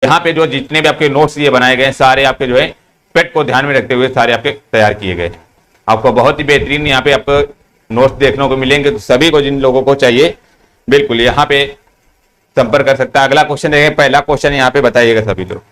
यहाँ पे जो जितने भी आपके नोट्स ये बनाए गए सारे आपके जो है पेट को ध्यान में रखते हुए सारे आपके तैयार किए गए। आपको बहुत ही बेहतरीन यहाँ पे आपको नोट्स देखने को मिलेंगे, तो सभी को जिन लोगों को चाहिए बिल्कुल यहाँ पे संपर्क कर सकता है। अगला क्वेश्चन देखेंगे, पहला क्वेश्चन यहाँ पे बताइएगा सभी लोग,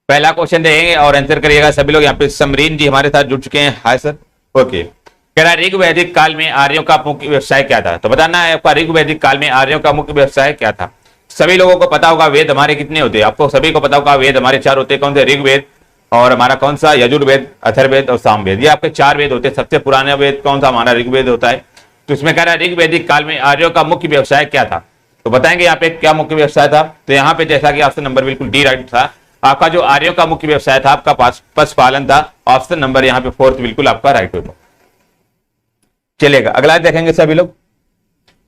पहला क्वेश्चन देखेंगे और आंसर करिएगा सभी लोग। यहाँ पे समरीन जी हमारे साथ जुड़ चुके हैं, हाय सर। ओके, कह रहा ऋग वैदिक काल में आर्यों का मुख्य व्यवसाय क्या था? तो बताना है आपका ऋग वैदिक काल में आर्यों का मुख्य व्यवसाय क्या था। सभी लोगों को पता होगा वेद हमारे कितने होते हैं, आपको सभी को पता होगा वेद हमारे 4 होते हैं। कौन से? ऋग्वेद और हमारा कौन सा? यजुर्वेद, अथर्ववेद और सामवेद। ये आपके 4 वेद होते हैं। सबसे पुराना वेद कौन सा? हमारा ऋग्वेद होता है। तो इसमें कह रहा है ऋग वैदिक काल में आर्यों का मुख्य व्यवसाय क्या था? तो बताएंगे यहाँ पे क्या मुख्य व्यवसाय था। तो यहाँ पे जैसा कि ऑप्शन नंबर बिल्कुल डी राइट था। आपका जो आर्यों का मुख्य व्यवसाय था आपका पशुपालन था। ऑप्शन नंबर यहाँ पे 4 बिल्कुल आपका राइट होगा। चलेगा, अगला देखेंगे सभी लोग।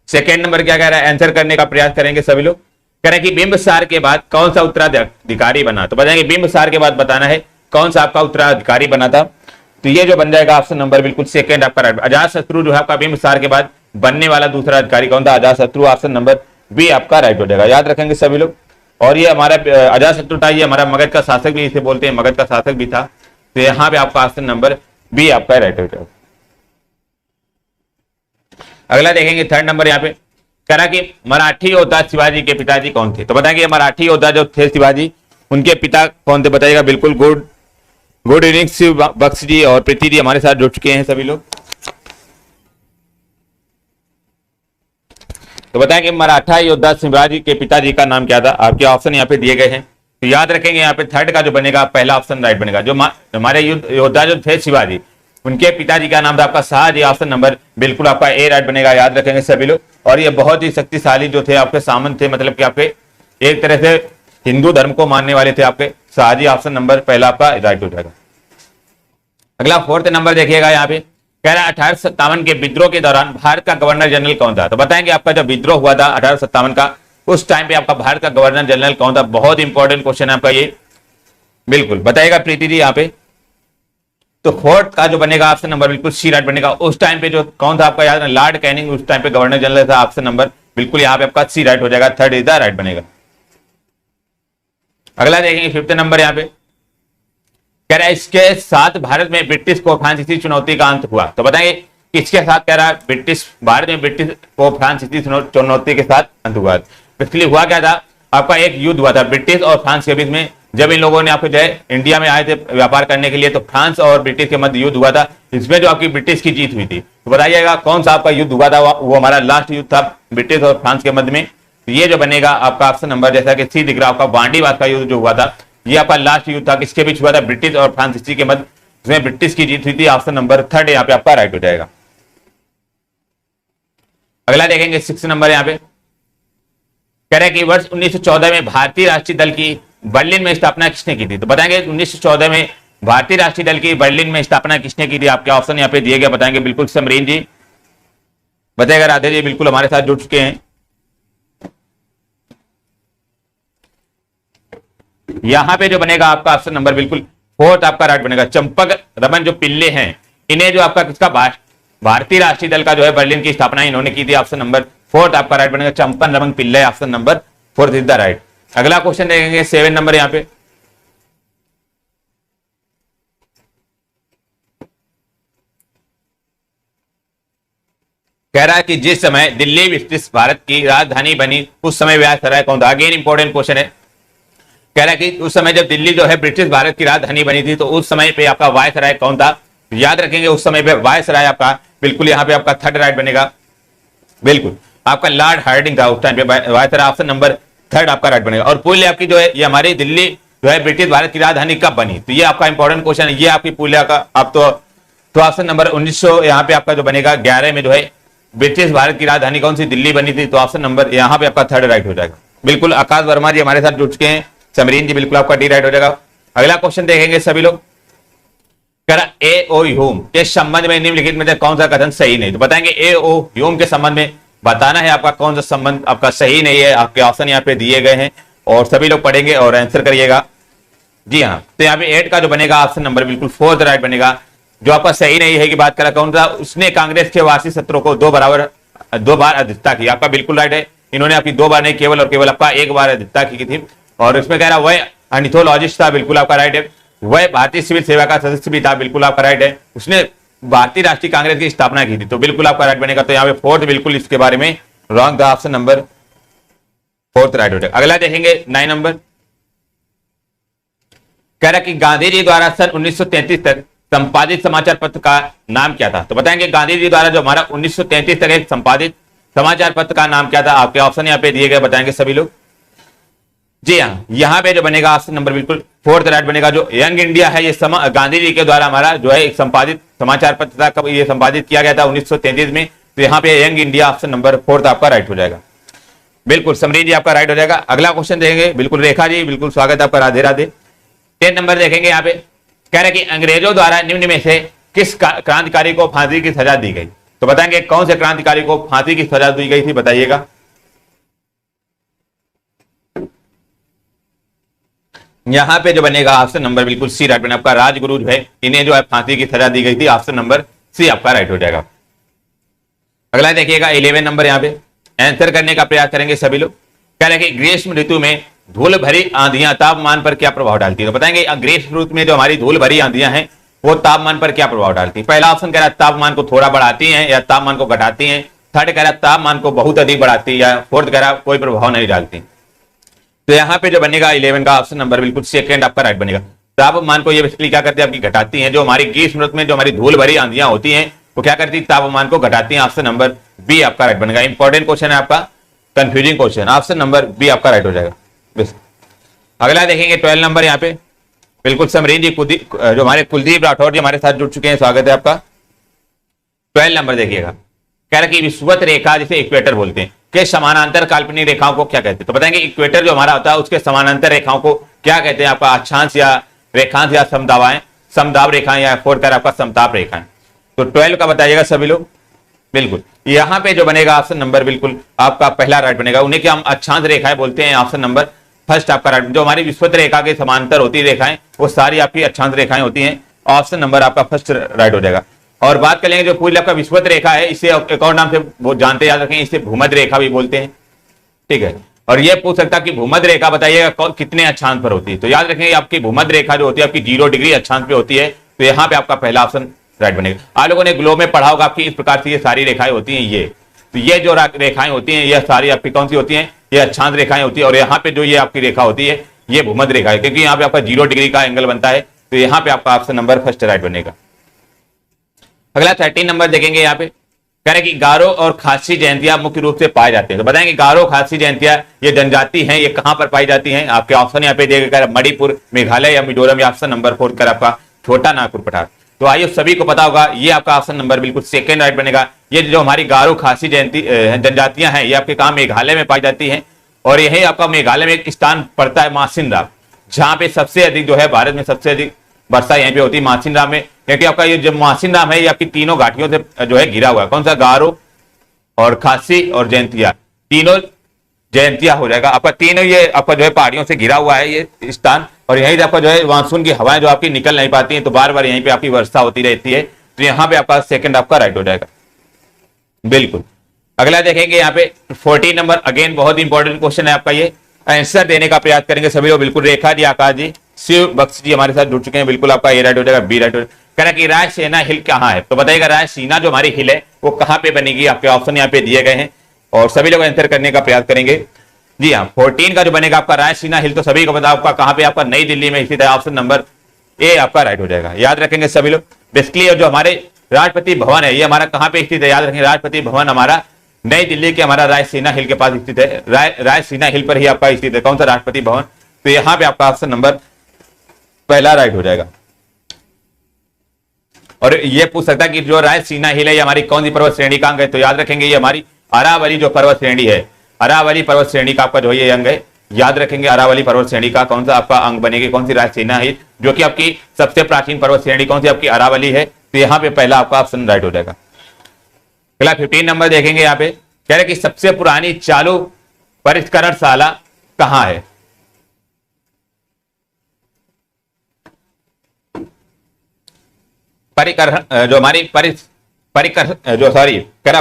सेकेंड नंबर क्या कह रहा है, आंसर करने का प्रयास करेंगे सभी लोग। कह रहे हैं कि बिंबसार के बाद कौन सा उत्तराधिकारी बना? तो बताएंगे बिंबसार के बाद बताना है कौन सा आपका उत्तराधिकारी बना था। तो ये जो बन जाएगा ऑप्शन नंबर बिल्कुल सेकेंड आपका राइट। अजातशत्रु जो है आपका बिंबसार के बाद बनने वाला दूसरा अधिकारी कौन था? अजातशत्रु। ऑप्शन नंबर बी आपका राइट हो जाएगा, याद रखेंगे सभी लोग। और ये हमारा अजातशत्रु था, ये हमारा मगध का शासक भी इसे बोलते हैं, मगध का शासक भी था। तो यहाँ पे आपका ऑप्शन नंबर बी आपका राइट हो जाएगा। अगला देखेंगे थर्ड नंबर। यहाँ पे कह रहा कि मराठी योद्धा शिवाजी के पिताजी कौन थे? तो बताएंगे मराठी योद्धा जो थे शिवाजी, उनके पिता कौन थे बताइएगा। बिल्कुल गुड इवनिंग शिव बख्श जी और प्रीति जी हमारे साथ जुड़ चुके हैं सभी लोग। तो बताएंगे मराठा योद्धा शिवाजी के पिताजी का नाम क्या था? आपके ऑप्शन यहाँ पे दिए गए हैं, तो याद रखेंगे यहाँ पे थर्ड का जो बनेगा पहला ऑप्शन राइट बनेगा। जो हमारे योद्धा जो थे शिवाजी, उनके पिताजी का नाम था आपका शाहजी। ऑप्शन नंबर बिल्कुल आपका ए राइट बनेगा, याद रखेंगे सभी लोग। और ये बहुत ही शक्तिशाली जो थे आपके सामंत थे, मतलब कि आपके एक तरह से हिंदू धर्म को मानने वाले थे आपके शाहजी। ऑप्शन नंबर पहला आपका राइट हो जाएगा। अगला फोर्थ नंबर देखिएगा। यहाँ पे कह रहा है 1857 के विद्रोह के दौरान भारत का गवर्नर जनरल कौन था? तो बताएंगे आपका जब विद्रोह हुआ था 1857 का, उस टाइम पे आपका भारत का गवर्नर जनरल कौन था? बहुत इंपॉर्टेंट क्वेश्चन है आपका ये, बिल्कुल बताइएगा प्रीति जी यहाँ पे। तो फोर्थ का जो बनेगा ऑप्शन नंबर बिल्कुल सी राइट बनेगा। उस टाइम पे जो कौन था आपका याद है? लॉर्ड कैनिंग उस टाइम पे गवर्नर जनरल था। ऑप्शन नंबर बिल्कुल यहाँ पे आपका सी राइट हो जाएगा, थर्ड इज द राइट बनेगा। अगला देखेंगे फिफ्थ नंबर। यहाँ पे कह रहा है इसके साथ भारत में ब्रिटिश को फ्रांसीसी चुनौती का अंत हुआ। तो बताएंगे किसके साथ? कह रहा है भारत में ब्रिटिश को फ्रांसीसी चुनौती के साथ अंत हुआ। पिछले हुआ क्या था आपका? एक युद्ध हुआ था ब्रिटिश और फ्रांस के बीच में। जब इन लोगों ने आपको जो है इंडिया में आए थे व्यापार करने के लिए, तो फ्रांस और ब्रिटिश के मध्य युद्ध हुआ था। इसमें जो आपकी ब्रिटिश की जीत हुई थी, तो बताइएगा कौन सा आपका युद्ध हुआ था? वो हमारा लास्ट युद्ध था ब्रिटिश और फ्रांस के मध्य में। ये जो बनेगा आपका ऑप्शन नंबर जैसा कि सी दिख रहा आपका वांडीवाद का युद्ध जो हुआ था, ये आपका लास्ट युद्ध था। किसके बीच हुआ था? ब्रिटिश और फ्रांसीसी के मध्य, जिसमें ब्रिटिश की जीत हुई थी। ऑप्शन नंबर थर्ड यहाँ पे आपका राइट हो जाएगा। अगला देखेंगे 6 नंबर। यहाँ पे कह रहे हैं कि वर्ष 1914 में भारतीय राष्ट्रीय दल की बर्लिन में स्थापना किसने की थी? तो बताएंगे 1914 में भारतीय राष्ट्रीय दल की बर्लिन में स्थापना किसने की थी? आपके ऑप्शन यहाँ पे दिए गए, बताएंगे बिल्कुल समरीन जी बताएगा, राधे जी बिल्कुल हमारे साथ जुड़ चुके हैं। यहां पे जो बनेगा आपका ऑप्शन नंबर बिल्कुल फोर्थ आपका राइट बनेगा। चंपक रमन जो पिल्ले हैं, इन्हें जो आपका किसका भारतीय राष्ट्रीय दल का जो है बर्लिन की स्थापना इन्होंने की थी। ऑप्शन नंबर फोर्थ आपका राइट बनेगा, Champak Raman Pillai. Option number fourth is the right. अगला क्वेश्चन देखेंगे 7 नंबर। यहां पे कह रहा है कि जिस समय दिल्ली ब्रिटिश भारत की राजधानी बनी, उस समय वायसराय कौन था? अगेन इंपॉर्टेंट क्वेश्चन है। कह रहा है कि उस समय जब दिल्ली जो है ब्रिटिश भारत की राजधानी बनी थी, तो उस समय पे आपका वायसराय कौन था? याद रखेंगे उस समय पे वायसराय आपका बिल्कुल यहाँ पे आपका थर्ड राइट बनेगा, बिल्कुल आपका लॉर्ड हार्डिंग था उस टाइम पे वायसराय। ऑप्शन नंबर थर्ड आपका राइट बनेगा। और पुलिया आपकी जो है ये हमारी दिल्ली जो है ब्रिटिश भारत की राजधानी कब बनी? तो ये आपका इंपॉर्टेंट क्वेश्चन है। ये आपकी पुलिया का आप तो ऑप्शन नंबर 1900 यहाँ पे आपका जो बनेगा 11 में जो है ब्रिटिश भारत की राजधानी कौन सी? दिल्ली बनी थी। तो ऑप्शन नंबर यहाँ पे आपका थर्ड राइट हो जाएगा। बिल्कुल आकाश वर्मा जी हमारे साथ जुड़ चुके हैं। समरीन जी बिल्कुल आपका डी राइट हो जाएगा। अगला क्वेश्चन देखेंगे सभी लोग। ए ओ ह्यूम के संबंध में निम्नलिखित में से कौन सा कथन सही नहीं? तो बताएंगे ए ओ ह्यूम के संबंध में बताना है आपका कौन सा संबंध आपका सही नहीं है। आपके ऑप्शन यहाँ पे दिए गए हैं और सभी लोग पढ़ेंगे और आंसर करिएगा। जी हाँ, तो यहाँ पे 8 का जो बनेगा ऑप्शन नंबर बिल्कुल फोर्थ राइट बनेगा। जो आपका सही नहीं है की बात करा कौन था? उसने कांग्रेस के वार्षिक सत्रों को 2 बार अध्यक्षता की। आपका बिल्कुल राइट है। इन्होंने आपकी 2 बार नहीं केवल और केवल आपका 1 बार अध्यक्षता की थी। और इसमें कह रहा वह अर्निथोलॉजिस्ट था, बिल्कुल आपका राइट है। वह भारतीय सिविल सेवा का सदस्य भी था, बिल्कुल आपका राइट है। उसने भारतीय राष्ट्रीय कांग्रेस की स्थापना की थी, तो बिल्कुल आपका राइट बनेगा। तो यहाँ पे फोर्थ बिल्कुल इसके बारे में रॉन्ग था, ऑप्शन नंबर फोर्थ राइट हो जाएगा। अगला देखेंगे 9 नंबर, कह रहा कि गांधी जी द्वारा सन 1933 तक संपादित समाचार पत्र का नाम क्या था। तो बताएंगे गांधी जी द्वारा जो हमारा 1933 तक एक संपादित समाचार पत्र का नाम क्या था। आपके ऑप्शन यहाँ पे दिए गए, बताएंगे सभी लोग। जी हाँ, यहाँ पे जो बनेगा ऑप्शन नंबर बिल्कुल फोर्थ राइट बनेगा। जो यंग इंडिया है, ये गांधी जी के द्वारा हमारा जो है एक संपादित समाचार पत्र था। कब ये संपादित किया गया था? 1933 में। तो यहाँ पे young India option number fourth आपका राइट हो जाएगा। बिल्कुल समरीन जी आपका राइट हो जाएगा। अगला क्वेश्चन देखेंगे, बिल्कुल रेखा जी बिल्कुल स्वागत है आपका, राधे राधे। 10 नंबर देखेंगे यहाँ पे, कह रहे कि अंग्रेजों द्वारा निम्न में से किस क्रांतिकारी को फांसी की सजा दी गई। तो बताएंगे कौन से क्रांतिकारी को फांसी की सजा दी गई थी, बताइएगा। यहां पे जो बनेगा ऑप्शन नंबर बिल्कुल सी राइट बनेगा आपका। राजगुरु जो है, इन्हें जो है फांसी की सजा दी गई थी, ऑप्शन नंबर सी आपका राइट हो जाएगा। अगला देखिएगा 11 नंबर, यहां पे आंसर करने का प्रयास करेंगे सभी लोग। कह रहे कि ग्रीष्म ऋतु में धूल भरी आंधियां तापमान पर क्या प्रभाव डालती है। तो बताएंगे ग्रीष्म ऋतु में जो हमारी धूल भरी आंधियां हैं वो तापमान पर क्या प्रभाव डालती है। पहला ऑप्शन कह रहा है तापमान को थोड़ा बढ़ाती हैं या तापमान को घटाती हैं। थर्ड कह रहा है तापमान को बहुत अधिक बढ़ाती है, या फोर्थ कह रहा है कोई प्रभाव नहीं डालती। तो यहाँ पे जो बनेगा 11 का ऑप्शन नंबर बिल्कुल सेकंड आपका राइट बनेगा। तापमान को ये बेसिकली क्या करती है, आपकी घटाती है। जो हमारी ग्रीष्म ऋतु में जो हमारी धूल भरी आंधियां होती हैं वो क्या करती है, तापमान को घटाती है। ऑप्शन नंबर बी आपका राइट बनेगा। इंपॉर्टेंट क्वेश्चन है आपका, confusing question, option number B आपका राइट हो जाएगा। अगला देखेंगे 12 नंबर, यहाँ पे बिल्कुल समरीन जी जो हमारे कुलदीप राठौर जी हमारे साथ जुड़ चुके हैं, स्वागत है आपका। 12 नंबर देखिएगा, कह रहा कि विषुवत रेखा जिसे इक्वेटर बोलते हैं के समानांतर काल्पनिक रेखाओं को क्या कहते हैं। तो बताएंगे इक्वेटर जो हमारा होता है उसके समानांतर रेखाओं को क्या कहते हैं। आपका अक्षांश या रेखांश या समदावाएं, समदाब रेखाएं, या फोर्थ कर आपका समताप रेखाएं। तो 12 का बताइएगा सभी लोग। बिल्कुल यहाँ पे जो बनेगा ऑप्शन नंबर बिल्कुल आपका पहला राइट बनेगा। उन्हें क्या हम अक्षांश रेखाएं बोलते हैं, ऑप्शन नंबर फर्स्ट आपका राइट। जो हमारी विषुवत रेखा के समांतर होती रेखाएं वो सारी आपकी अक्षांश रेखाएं होती हैं, ऑप्शन नंबर आपका फर्स्ट राइट हो जाएगा। और बात करेंगे जो पूरी आपका विषुवत रेखा है, इसे एक और नाम से वो जानते याद रखें, इसे भूमध्य रेखा भी बोलते हैं, ठीक है। और ये पूछ सकता कि भूमध्य रेखा बताइएगा कितने अक्षांश पर होती है। तो याद रखेंगे आपकी भूमध्य रेखा जो होती है आपकी 0 डिग्री अक्षांश पे होती है। तो यहाँ पे आपका पहला ऑप्शन राइट बनेगा। आप लोगों ने ग्लोब में पढ़ा होगा आपकी इस प्रकार से ये सारी रेखाएं होती हैं। ये तो ये जो रेखाएं होती हैं ये सारी आपकी कौन सी होती हैं, ये अक्षांश रेखाएं होती है। और यहाँ पे जो ये आपकी रेखा होती है ये भूमध्य रेखा है, क्योंकि यहाँ पे आपका 0 डिग्री का एंगल बनता है। तो यहाँ पे आपका ऑप्शन नंबर फर्स्ट राइट बनेगा। अगला 13 नंबर देखेंगे, यहाँ पे कह रहे कि गारो और खासी जयंतियां मुख्य रूप से पाए जाते हैं। तो बताएंगे गारो खासी जयंतियां ये जनजाति हैं, ये कहां पर पाई जाती हैं। आपके ऑप्शन यहाँ पे देगा मणिपुर, मेघालय या मिजोरम, या ऑप्शन नंबर 4 कर आपका छोटा नागपुर पठार। तो आइए सभी को पता होगा ये आपका ऑप्शन नंबर बिल्कुल सेकंड राइट बनेगा। ये जो हमारी गारो खासी जनजातियां हैं ये आपके कहा मेघालय में पाई जाती हैं। और यही आपका मेघालय में एक स्थान पड़ता है मासिनराम, जहां पे सबसे अधिक जो है भारत में सबसे अधिक वर्षा यहीं पे होती है मासिनराम में। क्योंकि आपका ये जो मासिनराम है ये आपकी तीनों घाटियों से जो है घिरा हुआ है। कौन सा, गारो और खासी और जयंतिया, तीनों जयंतिया हो जाएगा आपका। तीनों ये आपका जो है पहाड़ियों से घिरा हुआ है ये स्थान। और यहीं से आपका जो है मानसून की हवाएं जो आपकी निकल नहीं पाती हैं, तो बार बार यहीं पे आपकी वर्षा होती रहती है। तो यहाँ पे आपका सेकंड आपका राइट हो जाएगा। बिल्कुल अगला देखेंगे यहाँ पे 14 नंबर, अगेन बहुत इंपॉर्टेंट क्वेश्चन है आपका। ये आंसर देने का प्रयास करेंगे सभी लोग। बिल्कुल रेखा जी, आकाश जी, शिव बख्श जी हमारे साथ जुड़ चुके हैं। बिल्कुल आपका ए राइट हो जाएगा, बी राइट हो जाएगा। कहना कि रायसेना हिल कहाँ है। तो बताइएगा रायसीना जो हमारी हिल है वो कहाँ पे बनेगी। आपके ऑप्शन यहाँ पे दिए गए हैं और सभी लोग आंसर करने का प्रयास करेंगे। जी हाँ, 14 का जो बनेगा आपका रायसीना हिल, तो सभी को पता आपका कहाँ पे, आपका नई दिल्ली में स्थित है। ऑप्शन नंबर ए आपका राइट हो जाएगा। याद रखेंगे सभी लोग। बेसिकली जो हमारे राष्ट्रपति भवन है ये हमारा कहाँ पे स्थित है, याद रखेंगे राष्ट्रपति भवन हमारा नई दिल्ली के हमारा रायसीना हिल के पास स्थित है। रायसीना हिल पर ही आपका स्थित है। कौन सा, राष्ट्रपति भवन। तो यहाँ पे आपका ऑप्शन नंबर पहला राइट हो जाएगा। और ये पूछ सकता है कि जो रायसीना हिल है ये हमारी कौन सी पर्वत श्रेणी का अंग है। तो याद रखेंगे ये हमारी अरावली जो पर्वत श्रेणी है, अरावली पर्वत श्रेणी का आपका जो ये अंग है। याद रखेंगे अरावली पर्वत श्रेणी का कौन सा आपका अंग बनेगी, कौन सी, रायसीना हिल, जो कि आपकी सबसे प्राचीन पर्वत श्रेणी कौन सी, आपकी अरावली है। तो यहाँ पे पहला आपका ऑप्शन राइट हो जाएगा। अगला 15 नंबर देखेंगे, यहाँ पे कह रहे कि सबसे पुरानी चालू परिष्करणशाला कहां है। जो हमारी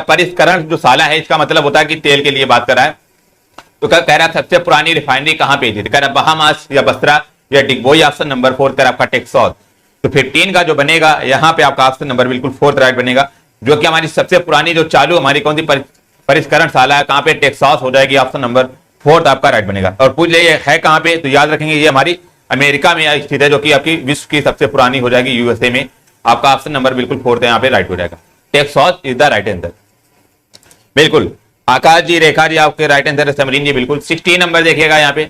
परिष्करण जो शाला है, इसका मतलब होता है कि तेल के लिए बात कर रहा है। तो कह रहा सबसे पुरानी रिफाइनरी कहां पे थी, तो कह रहा बहामास या बसरा या डिगबोई, ऑप्शन नंबर 4 कह रहा आपका टेक्सास। तो 15 का जो बनेगा यहां पे आपका ऑप्शन नंबर बिल्कुल 4 राइट बनेगा, जो कि हमारी सबसे पुरानी जो चालू हमारी कौन सी परिष्करण शाला है कहां पे, टेक्सास हो जाएगी, ऑप्शन नंबर 4 आपका राइट बनेगा। और पूछ ले है कहां पे, तो याद रखेंगे ये हमारी अमेरिका में स्थित है, जो कि आपकी विश्व की सबसे पुरानी हो जाएगी यूएसए में। आपका ऑप्शन नंबर बिल्कुल 4 यहाँ पे राइट हो जाएगा, Texas is the right answer. बिल्कुल आकाश जी, रेखा जी आपके राइट आंसर, समरीन जी बिल्कुल। 16 नंबर देखिएगा यहाँ पे,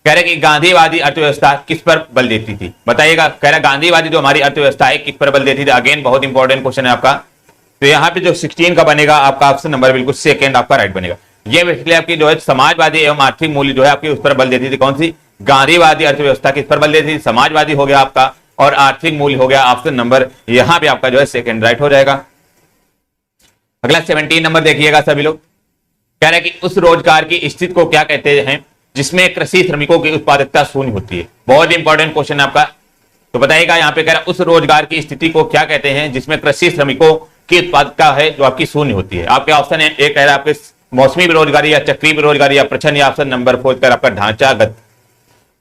कह रहे कि गांधीवादी अर्थव्यवस्था किस पर बल देती थी, बताइएगा। कह रहा गांधीवादी जो हमारी अर्थव्यवस्था है किस पर बल देती थी, अगेन बहुत इंपॉर्टेंट क्वेश्चन है आपका। तो यहाँ पे जो 16 का बनेगा आपका ऑप्शन नंबर बिल्कुल सेकंड आपका राइट बनेगा। ये बेसिकली आपकी जो है समाजवादी एवं आर्थिक मूल्य जो है आपकी उस पर बल देती थी, कौन सी, गांधीवादी अर्थव्यवस्था किस पर बल देती थी, समाजवादी हो गया आपका, और आर्थिक मूल्य हो गया ऑप्शन नंबर यहाँ पे आपका जो है सेकंड राइट हो जाएगा। अगला 17 नंबर देखिएगा सभी लोग, कह रहे कि उस रोजगार की स्थिति को क्या कहते हैं जिसमें कृषि श्रमिकों की उत्पादकता शून्य होती है, बहुत इंपॉर्टेंट क्वेश्चन है आपका। तो बताइएगा यहाँ पे कह रहा उस रोजगार की स्थिति को क्या कहते हैं जिसमें कृषि श्रमिकों की उत्पादकता है जो आपकी शून्य होती है। आपके ऑप्शन है, एक कह रहा है आपके मौसमी बेरोजगारी या चक्रीय बेरोजगारी या प्रच्छन्न, या ऑप्शन नंबर 4 कर आपका ढांचागत।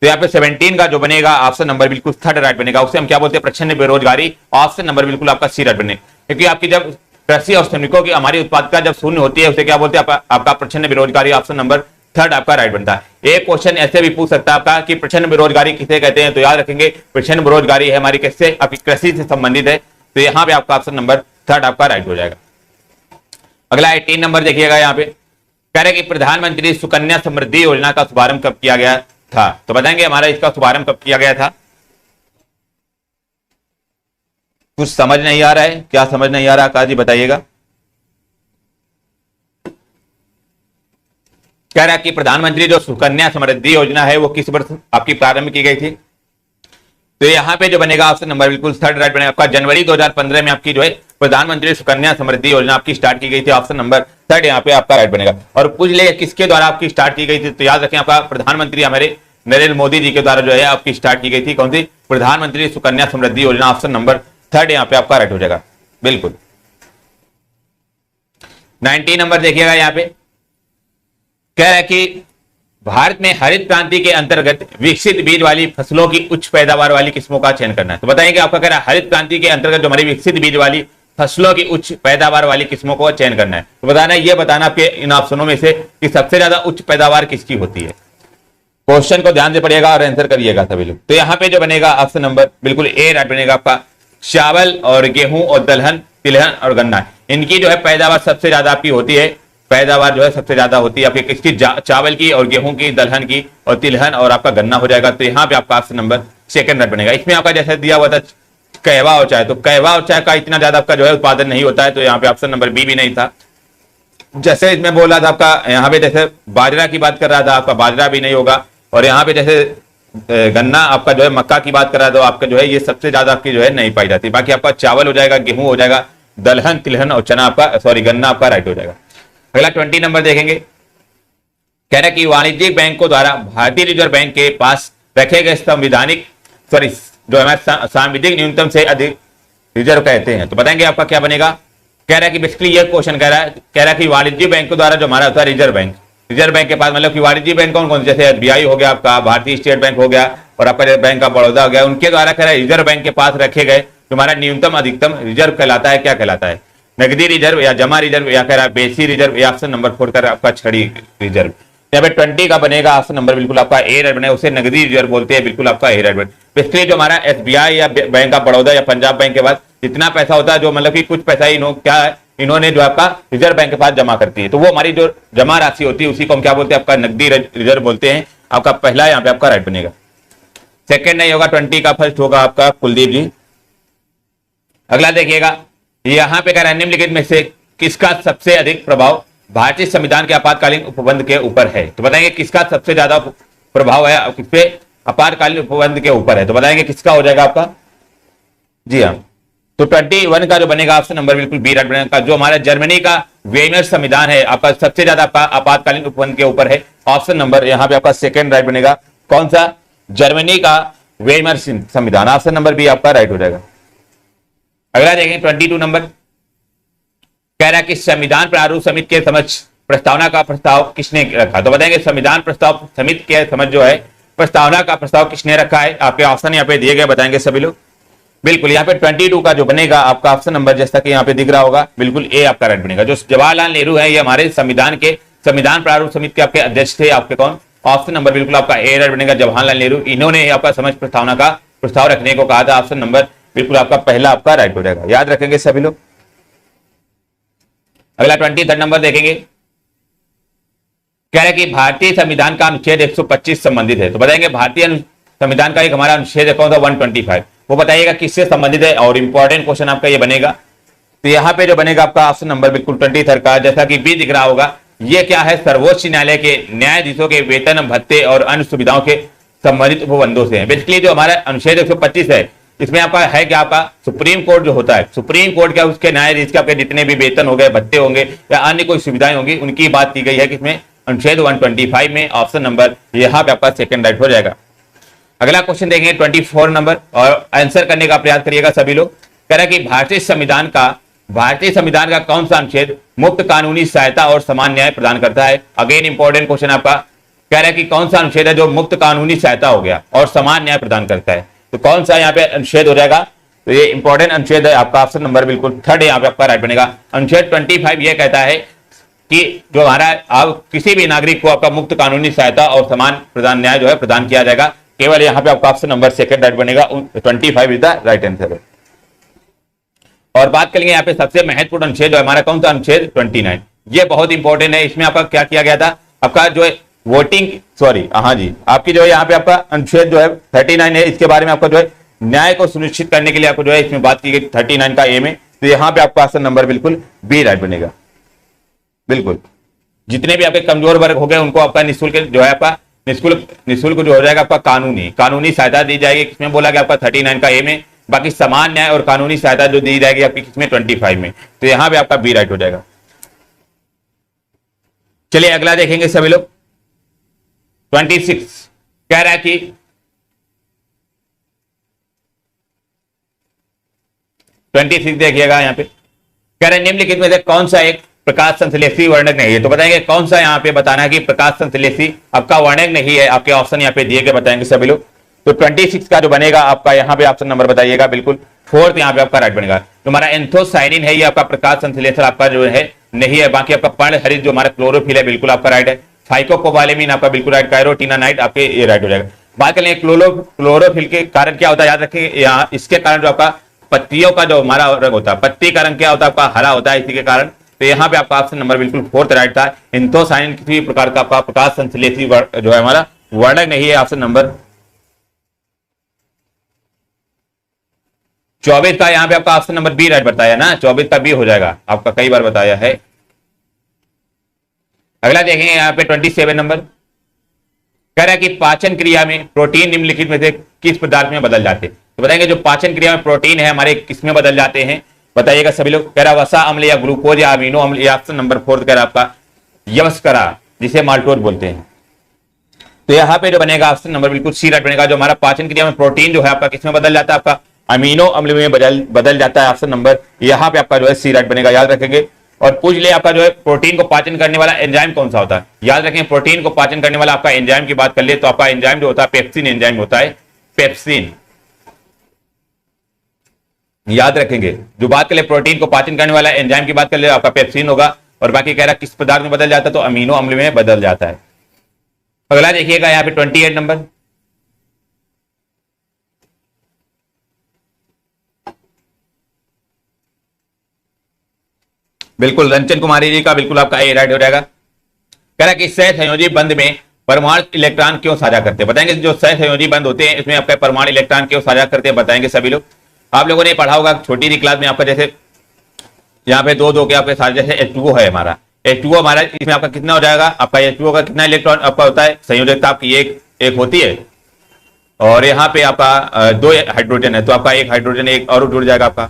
तो यहाँ पे 17 का जो बनेगा ऑप्शन नंबर बिल्कुल थर्ड राइट बनेगा, उसे हम क्या बोलते हैं, प्रच्छन्न बेरोजगारी, ऑप्शन नंबर बिल्कुल आपका सी राइट बनेगा। क्योंकि आपकी जब कृषि और श्रमिकों की हमारी उत्पादकता जब शून्य होती है उसे क्या बोलते हैं, आपका प्रच्छन्न बेरोजगारी, ऑप्शन नंबर थर्ड आपका राइट बनता है। एक क्वेश्चन ऐसे भी पूछ सकता है आपका कि प्रच्छन्न बेरोजगारी किसे कहते हैं, तो याद रखेंगे प्रच्छन्न बेरोजगारी है हमारी किससे, आपकी कृषि से संबंधित है। तो यहाँ पे आपका ऑप्शन नंबर थर्ड आपका राइट हो जाएगा। अगला 18 नंबर देखिएगा, यहाँ पे कह रहे कि प्रधानमंत्री सुकन्या समृद्धि योजना का शुभारंभ कब किया गया था, तो बताएंगे हमारा इसका शुभारंभ कब किया गया था। कुछ समझ नहीं आ रहा है, क्या समझ नहीं आ रहा आकाश जी बताइएगा। कह रहा कि प्रधानमंत्री जो सुकन्या समृद्धि योजना है वो किस वर्ष आपकी प्रारंभ की गई थी, तो यहाँ पे जो बनेगा ऑप्शन नंबर बिल्कुल थर्ड राइट बनेगा। आपका जनवरी 2015 में आपकी जो है प्रधानमंत्री सुकन्या समृद्धि योजना आपकी स्टार्ट की गई थी, ऑप्शन नंबर थर्ड यहाँ पे आपका राइट बनेगा। और पूछ ले किसके द्वारा आपकी स्टार्ट की गई थी, तो याद रखें आपका प्रधानमंत्री हमारे नरेंद्र मोदी जी के द्वारा जो है आपकी स्टार्ट की गई थी, कौन सी, प्रधानमंत्री सुकन्या समृद्धि योजना, ऑप्शन नंबर थर्ड यहाँ पे आपका राइट हो जाएगा बिल्कुल। 19 नंबर देखिएगा, यहाँ पे कह रहा है कि भारत में हरित क्रांति के अंतर्गत विकसित बीज वाली फसलों की उच्च पैदावार वाली किस्मों का चयन करना है। तो बताएंगे आपका कह रहा है हरित क्रांति के अंतर्गत जो हमारी विकसित बीज वाली फसलों की उच्च पैदावार वाली किस्मों को चयन करना है। तो बताना ये बताना आपके इन ऑप्शनों में से कि सबसे ज्यादा उच्च पैदावार किसकी होती है। क्वेश्चन को ध्यान से पढ़िएगा और आंसर करिएगा सभी लोग। तो यहाँ पे जो बनेगा ऑप्शन नंबर बिल्कुल ए राइट बनेगा आपका, चावल और गेहूं और दलहन, तिलहन और गन्ना, इनकी जो है पैदावार सबसे ज्यादा आपकी होती है, पैदावार जो है सबसे ज्यादा होती है आपकी किसकी, चावल की और गेहूं की, दलहन की और तिलहन और आपका गन्ना हो जाएगा। तो यहाँ पे आपका ऑप्शन नंबर सेकंड राइट बनेगा। इसमें आपका जैसे दिया हुआ था कहवा और चाय, तो कहवा और चाय का इतना ज्यादा आपका जो है उत्पादन नहीं होता है, तो यहाँ पे ऑप्शन नंबर बी भी नहीं था। जैसे इसमें बोल रहा था आपका, यहाँ पे जैसे बाजरा की बात कर रहा था आपका, बाजरा भी नहीं होगा। और यहाँ पे जैसे गन्ना आपका जो है मक्का की बात कर रहा था, तो आपका जो है ये सबसे ज्यादा आपकी जो है नहीं पाई जाती। बाकी आपका चावल हो जाएगा, गेहूं हो जाएगा, दलहन, तिलहन और चना आपका सॉरी गन्ना आपका राइट हो जाएगा। अगला 20 नंबर देखेंगे, कह रहा है कि वाणिज्यिक बैंकों द्वारा भारतीय रिजर्व बैंक के पास रखे गए संविधानिक सॉरी जो हमारे सांविधिक न्यूनतम से अधिक रिजर्व कहते हैं। तो बताएंगे आपका क्या बनेगा। कह रहा है कि बेसिकली ये क्वेश्चन कह रहा है कि वाणिज्यिक बैंकों द्वारा जो हमारा होता है रिजर्व बैंक के पास, मतलब कि वाणिज्यिक बैंक कौन कौन, जैसे एसबीआई हो गया आपका, भारतीय स्टेट बैंक हो गया और आपका बैंक ऑफ बड़ौदा हो गया, उनके द्वारा कह रहा है रिजर्व बैंक के पास रखे गए जो हमारा न्यूनतम अधिकतम रिजर्व कहलाता है, क्या कहलाता है, नगदी रिजर्व या जमा रिजर्व या कह रहा है बेसी रिजर्व या ऑप्शन नंबर 4 कर आपका छड़ी रिजर्व। यहाँ पे 20 का बनेगा ऑप्शन नंबर बिल्कुल आपका ए राइट बनेगा, उसे नगदी रिजर्व बोलते हैं, बिल्कुल आपका ए राइट बनेगा। बेसिकली जो हमारा एसबीआई या बैंक ऑफ बड़ौदा या पंजाब बैंक के पास जितना पैसा होता है, जो मतलब कि कुछ पैसा इन्होंने जो आपका रिजर्व बैंक के पास जमा करती है, तो वो हमारी जो जमा राशि होती है उसी को हम क्या बोलते हैं, आपका नगदी रिजर्व बोलते हैं। आपका पहला यहाँ पे आपका राइट बनेगा, सेकंड नहीं होगा, 20 का फर्स्ट होगा आपका कुलदीप जी। अगला देखिएगा, यहां पे कह रहा है निम्नलिखित में से किसका सबसे अधिक प्रभाव भारतीय संविधान के आपातकालीन उपबंध के ऊपर है। तो बताएंगे किसका सबसे ज्यादा प्रभाव है किस पे, आपातकालीन उपबंध के ऊपर है। तो बताएंगे किसका हो जाएगा आपका, जी हाँ। तो 21 का जो बनेगा ऑप्शन नंबर बिल्कुल बी राइट बनेगा, जो हमारा जर्मनी का वेमर संविधान है आपका सबसे ज्यादा आपातकालीन उपबंध के ऊपर है, ऑप्शन नंबर यहाँ पे आपका सेकंड राइट बनेगा। कौन सा, जर्मनी का वेमर संविधान, ऑप्शन नंबर बी आपका राइट हो जाएगा। अगला देखें 22 नंबर, कह रहा है कि संविधान प्रारूप समिति के समक्ष प्रस्तावना का प्रस्ताव किसने रखा? तो बताएंगे संविधान प्रस्ताव समिति के समझ जो है प्रस्तावना का प्रस्ताव किसने रखा है? आपके ऑप्शन यहाँ पे दिए गए, बताएंगे सभी लोग। बिल्कुल यहाँ पे 22 का जो बनेगा आपका ऑप्शन नंबर जैसा कि यहाँ पे दिख रहा होगा, बिल्कुल ए आपका राइट बनेगा। जो जवाहरलाल नेहरू है ये हमारे संविधान प्रारूप समिति के आपके अध्यक्ष थे। आपके कौन? ऑप्शन नंबर बिल्कुल आपका ए राइट बनेगा, जवाहरलाल नेहरू। इन्होंने आपका समझ प्रस्तावना का प्रस्ताव रखने को कहा था। ऑप्शन नंबर बिल्कुल आपका पहला आपका राइट हो जाएगा, याद रखेंगे सभी लोग। अगला 23 नंबर देखेंगे, कह रहे कि भारतीय संविधान का अनुच्छेद 125 संबंधित है। तो बताएंगे भारतीय संविधान का एक हमारा अनुच्छेद कौन सा? 125। वो बताइएगा किससे संबंधित है, और इंपॉर्टेंट क्वेश्चन आपका ये बनेगा। तो यहाँ पे जो बनेगा आपका ऑप्शन नंबर बिल्कुल 23 का, जैसा कि बी दिख रहा होगा, ये क्या है? सर्वोच्च न्यायालय के न्यायाधीशों के वेतन, भत्ते और अन्य सुविधाओं के संबंधित उपबंधों से है। बेसिकली जो हमारा अनुच्छेद 125 है इसमें आपका है क्या? आपका सुप्रीम कोर्ट जो होता है, सुप्रीम कोर्ट क्या उसके न्यायाधीश के आपके जितने भी वेतन हो गए, भत्ते होंगे या अन्य कोई सुविधाएं होंगी, उनकी बात की गई है किसमें? अनुच्छेद 125 में। ऑप्शन नंबर यहाँ पे आपका सेकंड राइट हो जाएगा। अगला क्वेश्चन देखेंगे 24 नंबर, और आंसर करने का प्रयास करिएगा सभी लोग। कह रहा है कि भारतीय संविधान का कौन सा अनुच्छेद मुफ्त कानूनी सहायता और समान न्याय प्रदान करता है? अगेन इंपॉर्टेंट क्वेश्चन आपका, कह रहा है कि कौन सा अनुच्छेद है जो मुफ्त कानूनी सहायता हो गया और समान न्याय प्रदान करता है? तो कौन सा यहाँ पे अनुच्छेद हो जाएगा? तो ये इंपॉर्टेंट अनुच्छेद है आपका, ऑप्शन नंबर बिल्कुल थर्ड यहाँ पे आपका राइट बनेगा। अनुच्छेद 25 ये कहता है कि जो हमारा आप किसी भी नागरिक को आपका मुफ्त कानूनी सहायता और समान प्रदान न्याय जो है प्रदान किया जाएगा। केवल यहाँ पे आपका ऑप्शन नंबर सेकंड राइट बनेगा, 25 इज द राइट आंसर है। और बात करेंगे यहाँ पे सबसे महत्वपूर्ण अनुच्छेद जो हमारा कौन सा? अनुच्छेद 29। ये बहुत इंपॉर्टेंट है। इसमें आपका क्या किया गया था? आपका जो है वोटिंग, सॉरी हाँ जी, आपकी जो है यहाँ पे आपका अनुच्छेद जो है 39 है, इसके बारे में आपका जो है न्याय को सुनिश्चित करने के लिए आपको जो है इसमें बात की गई 39 का ए में। तो यहाँ पे आपका ऑप्शन नंबर बिल्कुल बी राइट बनेगा। बिल्कुल जितने भी आपके कमजोर वर्ग हो गए उनको आपका निःशुल्क जो है आपका निःशुल्क जो हो जाएगा आपका कानूनी सहायता दी जाएगी। किसमें बोला गया? आपका 39 का ए में। बाकी समान न्याय और कानूनी सहायता जो दी जाएगी आपकी किसमें? 25 में। तो यहां पे आपका बी राइट हो जाएगा। चलिए अगला देखेंगे सभी लोग। 26 कह रहा है कि देखिएगा यहाँ पे, कह रहे निम्नलिखित में से कौन सा एक प्रकाश संश्लेषी वर्णक नहीं है? तो बताएंगे कौन सा यहाँ पे बताना है कि प्रकाश संश्लेषी आपका वर्णक नहीं है। आपके ऑप्शन यहाँ पे दिए गए, बताएंगे सभी लोग। तो 26 का जो बनेगा आपका यहाँ पे ऑप्शन नंबर बताइएगा, बिल्कुल फोर्थ यहाँ पे आपका राइट बनेगा। जो हमारा एंथोसाइनिन है ये आपका प्रकाश संश्लेषण आपका जो है नहीं है। बाकी आपका पर्णहरित जो हमारा क्लोरोफिल है बिल्कुल आपका राइट है। फाइकोकोबालेमिन आपका बिल्कुल राइट। कैरोटीनानाइट आपके ये राइट हो जाएगा। बात करें क्लोरोफिल के कारण क्या होता है, याद रखें यहाँ इसके कारण जो आपका पत्तियों का जो हमारा रंग होता है, पत्ती का रंग क्या होता है? आपका हरा होता है इसी के कारण। तो यहाँ पे आपका ऑप्शन नंबर बिल्कुल फोर्थ राइट था। एंथोसाइनिन किसी प्रकार का आपका प्रकाश संश्लेषी जो है हमारा वर्णक नहीं है। ऑप्शन नंबर 24 का यहाँ पे आपका ऑप्शन नंबर बी राइट बताया ना, 24 का बी हो जाएगा आपका, कई बार बताया है। अगला देखेंगे यहाँ पे 27 नंबर, कह रहा है कि पाचन क्रिया में प्रोटीन निम्नलिखित में से किस पदार्थ में बदल जाते हैं? तो बताएंगे जो पाचन क्रिया में प्रोटीन है हमारे किस में बदल जाते हैं? बताइएगा सभी लोग। कह रहा वसा अम्ल या ग्लूकोज या अमीनो अम्ल, या ऑप्शन नंबर 4 कह रहा आपका यवस्करा जिसे माल्टोज बोलते हैं। तो यहाँ पे जो बनेगा ऑप्शन नंबर बिल्कुल सी राइट बनेगा। जो हमारा पाचन क्रिया में प्रोटीन जो है आपका किसमें बदल जाता है? आपका अमीनो अम्ल में बदल जाता है। ऑप्शन नंबर यहाँ पे आपका जो है सी राइट बनेगा, याद रखेंगे। और पूछ ले आपका जो है प्रोटीन को पाचन करने वाला एंजाइम कौन सा होता है? याद रखें प्रोटीन को पाचन करने वाला आपका एंजाइम की बात कर ले तो आपका एंजाइम जो होता है पेप्सिन एंजाइम होता है, पेप्सिन। याद रखेंगे जो बात कर ले प्रोटीन को पाचन करने वाला एंजाइम की बात कर ले आपका पेप्सिन होगा। और बाकी कह रहा किस पदार्थ में बदल जाता है? तो अमीनो अम्ल में बदल जाता है। अगला देखिएगा यहाँ पे 28 नंबर, बिल्कुल रंजन कुमारी जी का बिल्कुल आपका ए राइट हो जाएगा। कह रहा कि सहसंयोजी बंध में परमाणु इलेक्ट्रॉन क्यों साझा करते हैं? बताएंगे जो सहसंयोजी बंध होते हैं इसमें आपका परमाणु इलेक्ट्रॉन क्यों साझा करते हैं? बताएंगे सभी लोग। आप लोगों ने पढ़ा होगा छोटी सी क्लास में आपका, जैसे यहाँ पे दो के आपके साथ जैसे H2O है हमारा, H2O हमारा इसमें आपका कितना हो जाएगा? आपका H2O का कितना इलेक्ट्रॉन आपका होता है? संयोजकता आपकी एक होती है और यहाँ पे आपका 2 हाइड्रोजन है तो आपका एक हाइड्रोजन एक और जुड़ जाएगा आपका,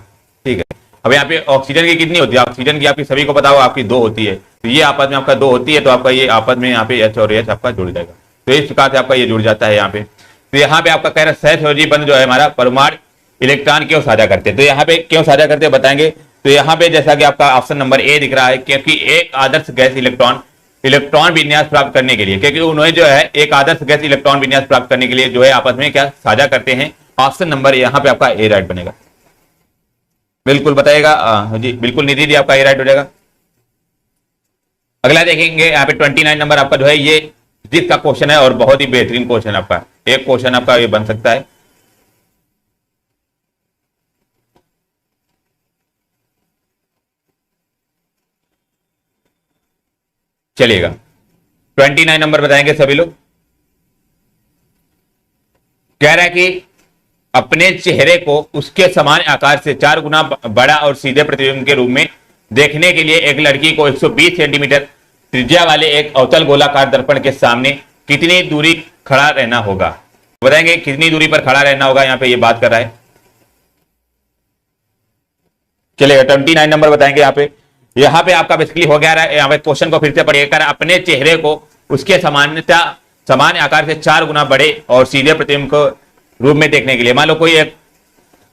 ठीक है। अब यहाँ पे ऑक्सीजन की कितनी होती है? ऑक्सीजन की आपकी सभी को पता होगा आपकी 2 होती है। तो ये आपस में आपका 2 होती है तो आपका ये आपस में यहाँ पे H और H आपका जुड़ जाएगा। तो इस प्रकार से आपका ये जुड़ जाता है यहाँ पे। तो यहाँ पे आपका कह रहा है सहसंयोजी बंध जो है हमारा परमाणु इलेक्ट्रॉन क्यों साझा करते हैं? तो यहाँ पे क्यों साझा करते हैं बताएंगे। तो यहाँ पे जैसा कि आपका ऑप्शन नंबर ए दिख रहा है, क्योंकि एक आदर्श गैस इलेक्ट्रॉन इलेक्ट्रॉन विन्यास प्राप्त करने के लिए, क्योंकि उन्हें जो है एक आदर्श गैस इलेक्ट्रॉन विन्यास प्राप्त करने के लिए जो है आपस में क्या साझा करते हैं। ऑप्शन नंबर यहाँ पे आपका ए राइट बनेगा। बिल्कुल बताइएगा जी, बिल्कुल निधि जी, आपका ए राइट हो जाएगा। अगला देखेंगे यहाँ पे 29 नंबर आपका जो है ये जिसका क्वेश्चन है और बहुत ही बेहतरीन क्वेश्चन आपका, एक क्वेश्चन आपका ये बन सकता है। चलिएगा 29 नंबर बताएंगे सभी लोग। कह रहा है कि अपने चेहरे को उसके समान आकार से 4 गुना बड़ा और सीधे प्रतिबिंब के रूप में देखने के लिए एक लड़की को 120 सेंटीमीटर त्रिज्या वाले एक अवतल गोलाकार दर्पण के सामने कितनी दूरी खड़ा रहना होगा। बताएंगे कितनी दूरी पर खड़ा रहना होगा, यहां पे ये बात कर रहा है। चलिएगा 29 नंबर बताएंगे। यहाँ पे आपका बेसिकली हो गया है। यहाँ पे क्वेश्चन को फिर से पढ़िएगा। अपने चेहरे को उसके समान आकार से 4 गुना बड़े और सीधे प्रतिबिंब को रूप में देखने के लिए, मान लो कोई एक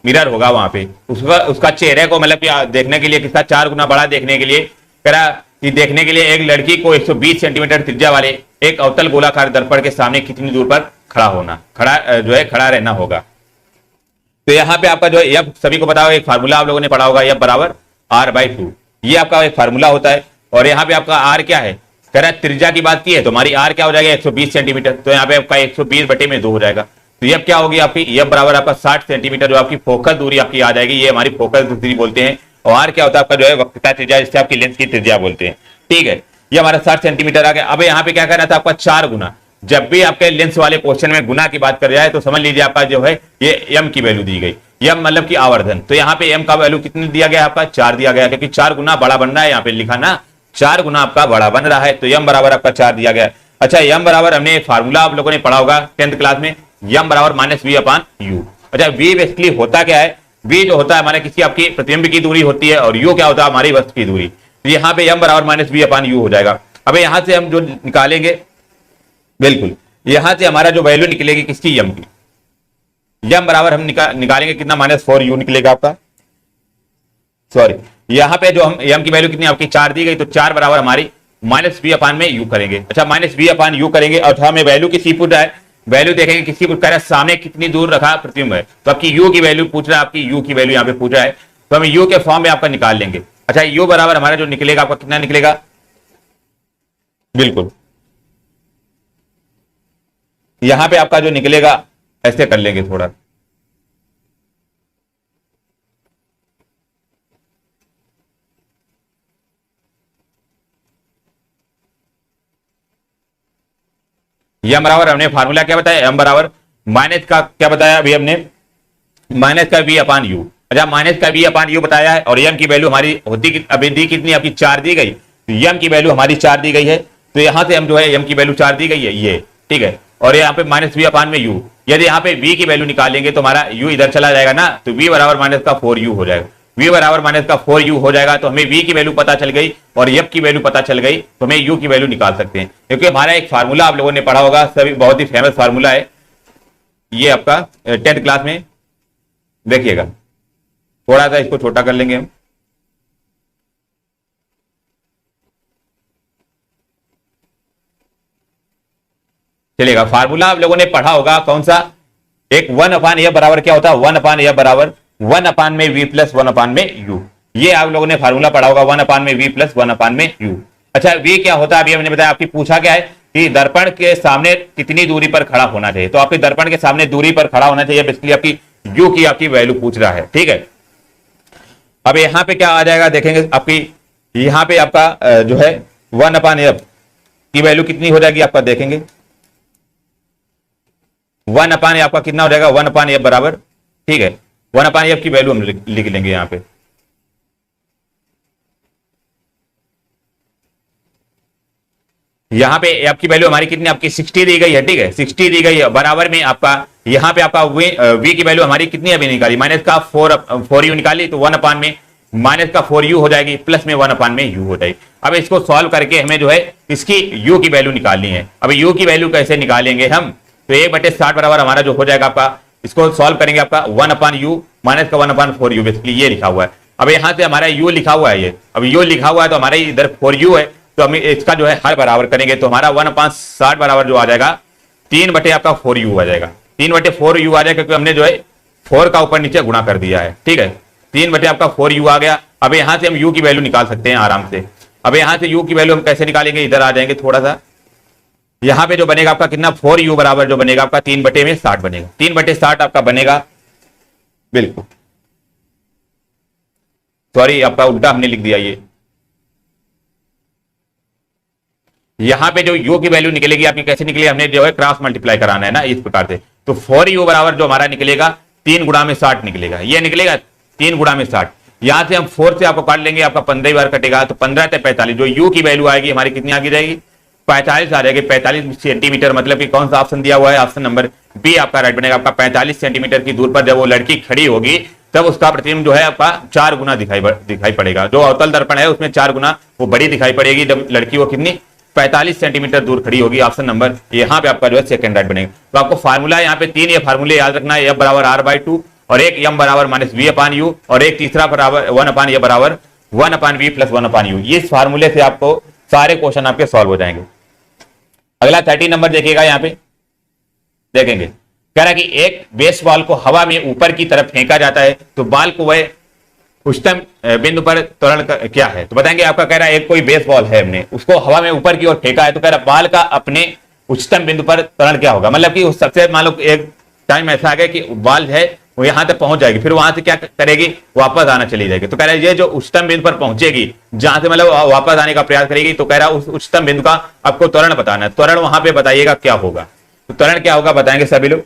मिरर होगा वहां पे, उसका चेहरे को मतलब देखने के लिए किसका 4 गुना बड़ा देखने के लिए करा कि देखने के लिए एक लड़की को 120 सेंटीमीटर त्रिज्या वाले एक अवतल गोलाकार दर्पण के सामने कितनी दूर पर खड़ा रहना होगा। तो यहाँ पे आपका जो है यह सभी को पता होगा, एक फार्मूला आप लोगों ने पढ़ा होगा, यह बराबर r/2, ये आपका एक फार्मूला होता है। और यहाँ पे आपका r क्या है, कह रहा है त्रिज्या की बात की है तो हमारी r क्या हो जाएगा 120 सेंटीमीटर, तो यहाँ पे आपका 120/2 हो जाएगा। तो यह क्या होगी आपकी, यह बराबर आपका 60 सेंटीमीटर जो आपकी फोकस दूरी आपकी आ जाएगी, ये हमारी फोकस दूरी बोलते हैं। और आर क्या होता है आपका जो है वक्रता त्रिज्या, जिससे आपकी लेंस की त्रिज्या बोलते हैं। ठीक है, ये हमारा 60 सेंटीमीटर आ गया। अब यहाँ पे क्या करना था आपका 4 गुना, जब भी आपके लेंस वाले क्वेश्चन में गुना की बात कर जाए तो समझ लीजिए आपका जो है ये एम की वैल्यू दी गई, एम मतलब की आवर्धन। तो यहाँ पे एम का वैल्यू कितनी दिया गया आपका 4 दिया गया, क्योंकि 4 गुना बड़ा बन रहा है, यहाँ पे लिखा ना 4 गुना आपका बड़ा बन रहा है, तो एम बराबर आपका 4 दिया गया। अच्छा, एम बराबर हमने फार्मूला आप लोगों ने पढ़ा होगा 10th क्लास में, एम बराबर -v/u। अच्छा, v बेसिकली होता क्या है, v जो होता है हमारे किसी आपकी प्रतिबिंब की दूरी होती है और u क्या होता है हमारी वस्तु की दूरी। तो यहाँ पे m बराबर -v/u हो जाएगा। अब यहां से हम जो निकालेंगे, बिल्कुल यहां से हमारा जो वैल्यू निकलेगी किसकी, m की, m बराबर हम निकालेंगे कितना -4u निकलेगा आपका। सॉरी, यहाँ पे जो हम m की वैल्यू कितनी आपकी 4 दी गई, तो 4 बराबर हमारी -v/u करेंगे। अच्छा, -v/u करेंगे और हमें वैल्यू किसी पूछ रहा है, वैल्यू देखेंगे किसकी पूछ रहा है, सामने कितनी दूर रखा प्रतिबिंब है, तो आपकी u की वैल्यू पूछ रहा है, आपकी u की वैल्यू यहाँ पे पूछ रहा है, तो हम u के फॉर्म में आपका निकाल लेंगे। अच्छा, u बराबर हमारा जो निकलेगा आपका कितना निकलेगा, बिल्कुल यहां पे आपका जो निकलेगा ऐसे कर लेंगे थोड़ा, एम बराबर हमने फार्मूला क्या बताया, एम बराबर माइनस का क्या बताया अभी हमने, माइनस का v/u। अच्छा, माइनस का v/u बताया है और एम की वैल्यू हमारी होती अभी दी कितनी आपकी 4 दी गई, तो एम की वैल्यू हमारी 4 दी गई है, तो यहां से हम जो है एम की वैल्यू 4 दी गई है ये, ठीक है। और यहाँ पे -v/u, यदि यहाँ पे v की वैल्यू निकालेंगे तो हमारा u इधर चला जाएगा ना, तो v बराबर -4u हो जाएगा, v बराबर -4u हो जाएगा। तो हमें v की वैल्यू पता चल गई और f की वैल्यू पता चल गई, तो हमें u की वैल्यू निकाल सकते हैं, क्योंकि हमारा एक फार्मूला आप लोगों ने पढ़ा होगा, सभी बहुत ही फेमस फार्मूला है ये आपका 10th क्लास में। देखिएगा थोड़ा सा इसको छोटा कर लेंगे हम, चलेगा। फार्मूला आप लोगों ने पढ़ा होगा कौन सा, एक 1/f बराबर क्या होता है, 1/f बराबर 1 में v प्लस 1 में u, ये आप लोगों ने फार्मूला पढ़ा होगा 1 में v प्लस 1 में u। अच्छा, v क्या होता है अभी हमने बताया, आपकी पूछा क्या है कि दर्पण के सामने कितनी दूरी पर खड़ा होना चाहिए, तो आपके दर्पण के सामने दूरी पर खड़ा होना चाहिए, बेसिकली आपकी u की आपकी वैल्यू पूछ रहा है, ठीक है। अब यहाँ पे क्या आ जाएगा देखेंगे, आपकी यहाँ पे आपका जो है 1/f की वैल्यू कितनी हो जाएगी आपका, देखेंगे 1/f आपका कितना हो जाएगा, 1/f बराबर, ठीक है, 1/f की वैल्यू हम लिख लेंगे यहाँ पे, यहाँ पे f की वैल्यू हमारी कितनी आपकी 60 दी गई है, ठीक है, 60 दी गई है, बराबर में आपका यहाँ पे आपका v की वैल्यू हमारी कितनी अभी निकाली, -4u निकाली, तो 1 में -4u हो जाएगी, प्लस में 1 में u हो जाएगी। अब इसको सॉल्व करके हमें जो है इसकी u की वैल्यू निकालनी है। अब u की वैल्यू कैसे निकालेंगे हम, तो 1/60 बराबर हमारा जो हो जाएगा आपका, इसको सॉल्व करेंगे आपका 1/u माइनस का 1/4u, बेसिकली ये लिखा हुआ है। अब यहाँ से हमारा u लिखा हुआ है, ये अब u लिखा हुआ है तो हमारा इधर 4u है, तो हम इसका जो है हर बराबर करेंगे तो हमारा 1/60 बराबर जो आ जाएगा 3 बटे आपका 4u आ जाएगा। 3 बटे 4u आ जाएगा क्योंकि हमने जो है 4 का ऊपर नीचे गुणा कर दिया है। ठीक है, 3 बटे आपका 4u आ गया। अब यहां से हम u की वैल्यू निकाल सकते हैं आराम से। अब यहां से u की वैल्यू हम कैसे निकालेंगे, इधर आ जाएंगे थोड़ा सा। यहां पे जो बनेगा आपका कितना 4u बराबर जो बनेगा आपका 3 बटे में 60 बनेगा। 3 बटे 60 आपका बनेगा, बिल्कुल सॉरी आपका उल्टा हमने लिख दिया। ये यहां पे जो u की वैल्यू निकलेगी आपकी कैसे निकलेगी, हमने जो है क्रॉस मल्टीप्लाई कराना है ना इस प्रकार से। तो 4u बराबर जो हमारा निकलेगा 3 गुणा में 60 निकलेगा। ये निकलेगा 3 गुणा में 60। यहां से हम 4 से आपको काट लेंगे, आपका 15 बार कटेगा तो 15 से 45 जो u की वैल्यू आएगी हमारी कितनी आगे जाएगी 45 आ जाएगी। 45 सेंटीमीटर मतलब कि कौन सा ऑप्शन दिया हुआ है, ऑप्शन नंबर बी आपका राइट बनेगा। आपका 45 सेंटीमीटर की दूर पर जब वो लड़की खड़ी होगी तब उसका प्रतिबिंब जो है आपका 4 गुना दिखाई पड़ेगा। जो अवतल दर्पण है उसमें 4 गुना वो बड़ी दिखाई पड़ेगी जब लड़की वो कितनी 45 सेंटीमीटर दूर खड़ी होगी। ऑप्शन नंबर यहाँ पे आपका जो है सेकंड राइट बनेगा। तो आपको फार्मूला यहाँ पे 3 ये फार्मूले याद रखना है, F बराबर R/2 और एक M बराबर -V/U और एक तीसरा बराबर 1/A बराबर 1/V + 1/U। इस फार्मूले से आपको सारे क्वेश्चन आपके सॉल्व हो जाएंगे। अगला 30 नंबर देखिएगा, यहाँ पे देखेंगे कह रहा है कि एक बेसबॉल को हवा में ऊपर की तरफ फेंका जाता है तो बॉल को वह उच्चतम बिंदु पर त्वरण क्या है। तो बताएंगे आपका कह रहा है एक कोई बेसबॉल है, हमने उसको हवा में ऊपर की ओर फेंका है तो कह रहा है बॉल का अपने उच्चतम बिंदु पर त्वरण क्या होगा। मतलब कि सबसे मान लो एक टाइम ऐसा आ गया कि बॉल है वो यहां तक पहुंच जाएगी, फिर वहां से क्या करेगी वापस आना चली जाएगी। तो कह रहा है ये जो उच्चतम बिंदु पर पहुंचेगी जहां से मतलब वापस आने का प्रयास करेगी तो कह रहा है उस उच्चतम बिंदु का आपको त्वरण बताना है। त्वरण वहां पे बताइएगा क्या होगा। तो त्वरण क्या होगा बताएंगे सभी लोग।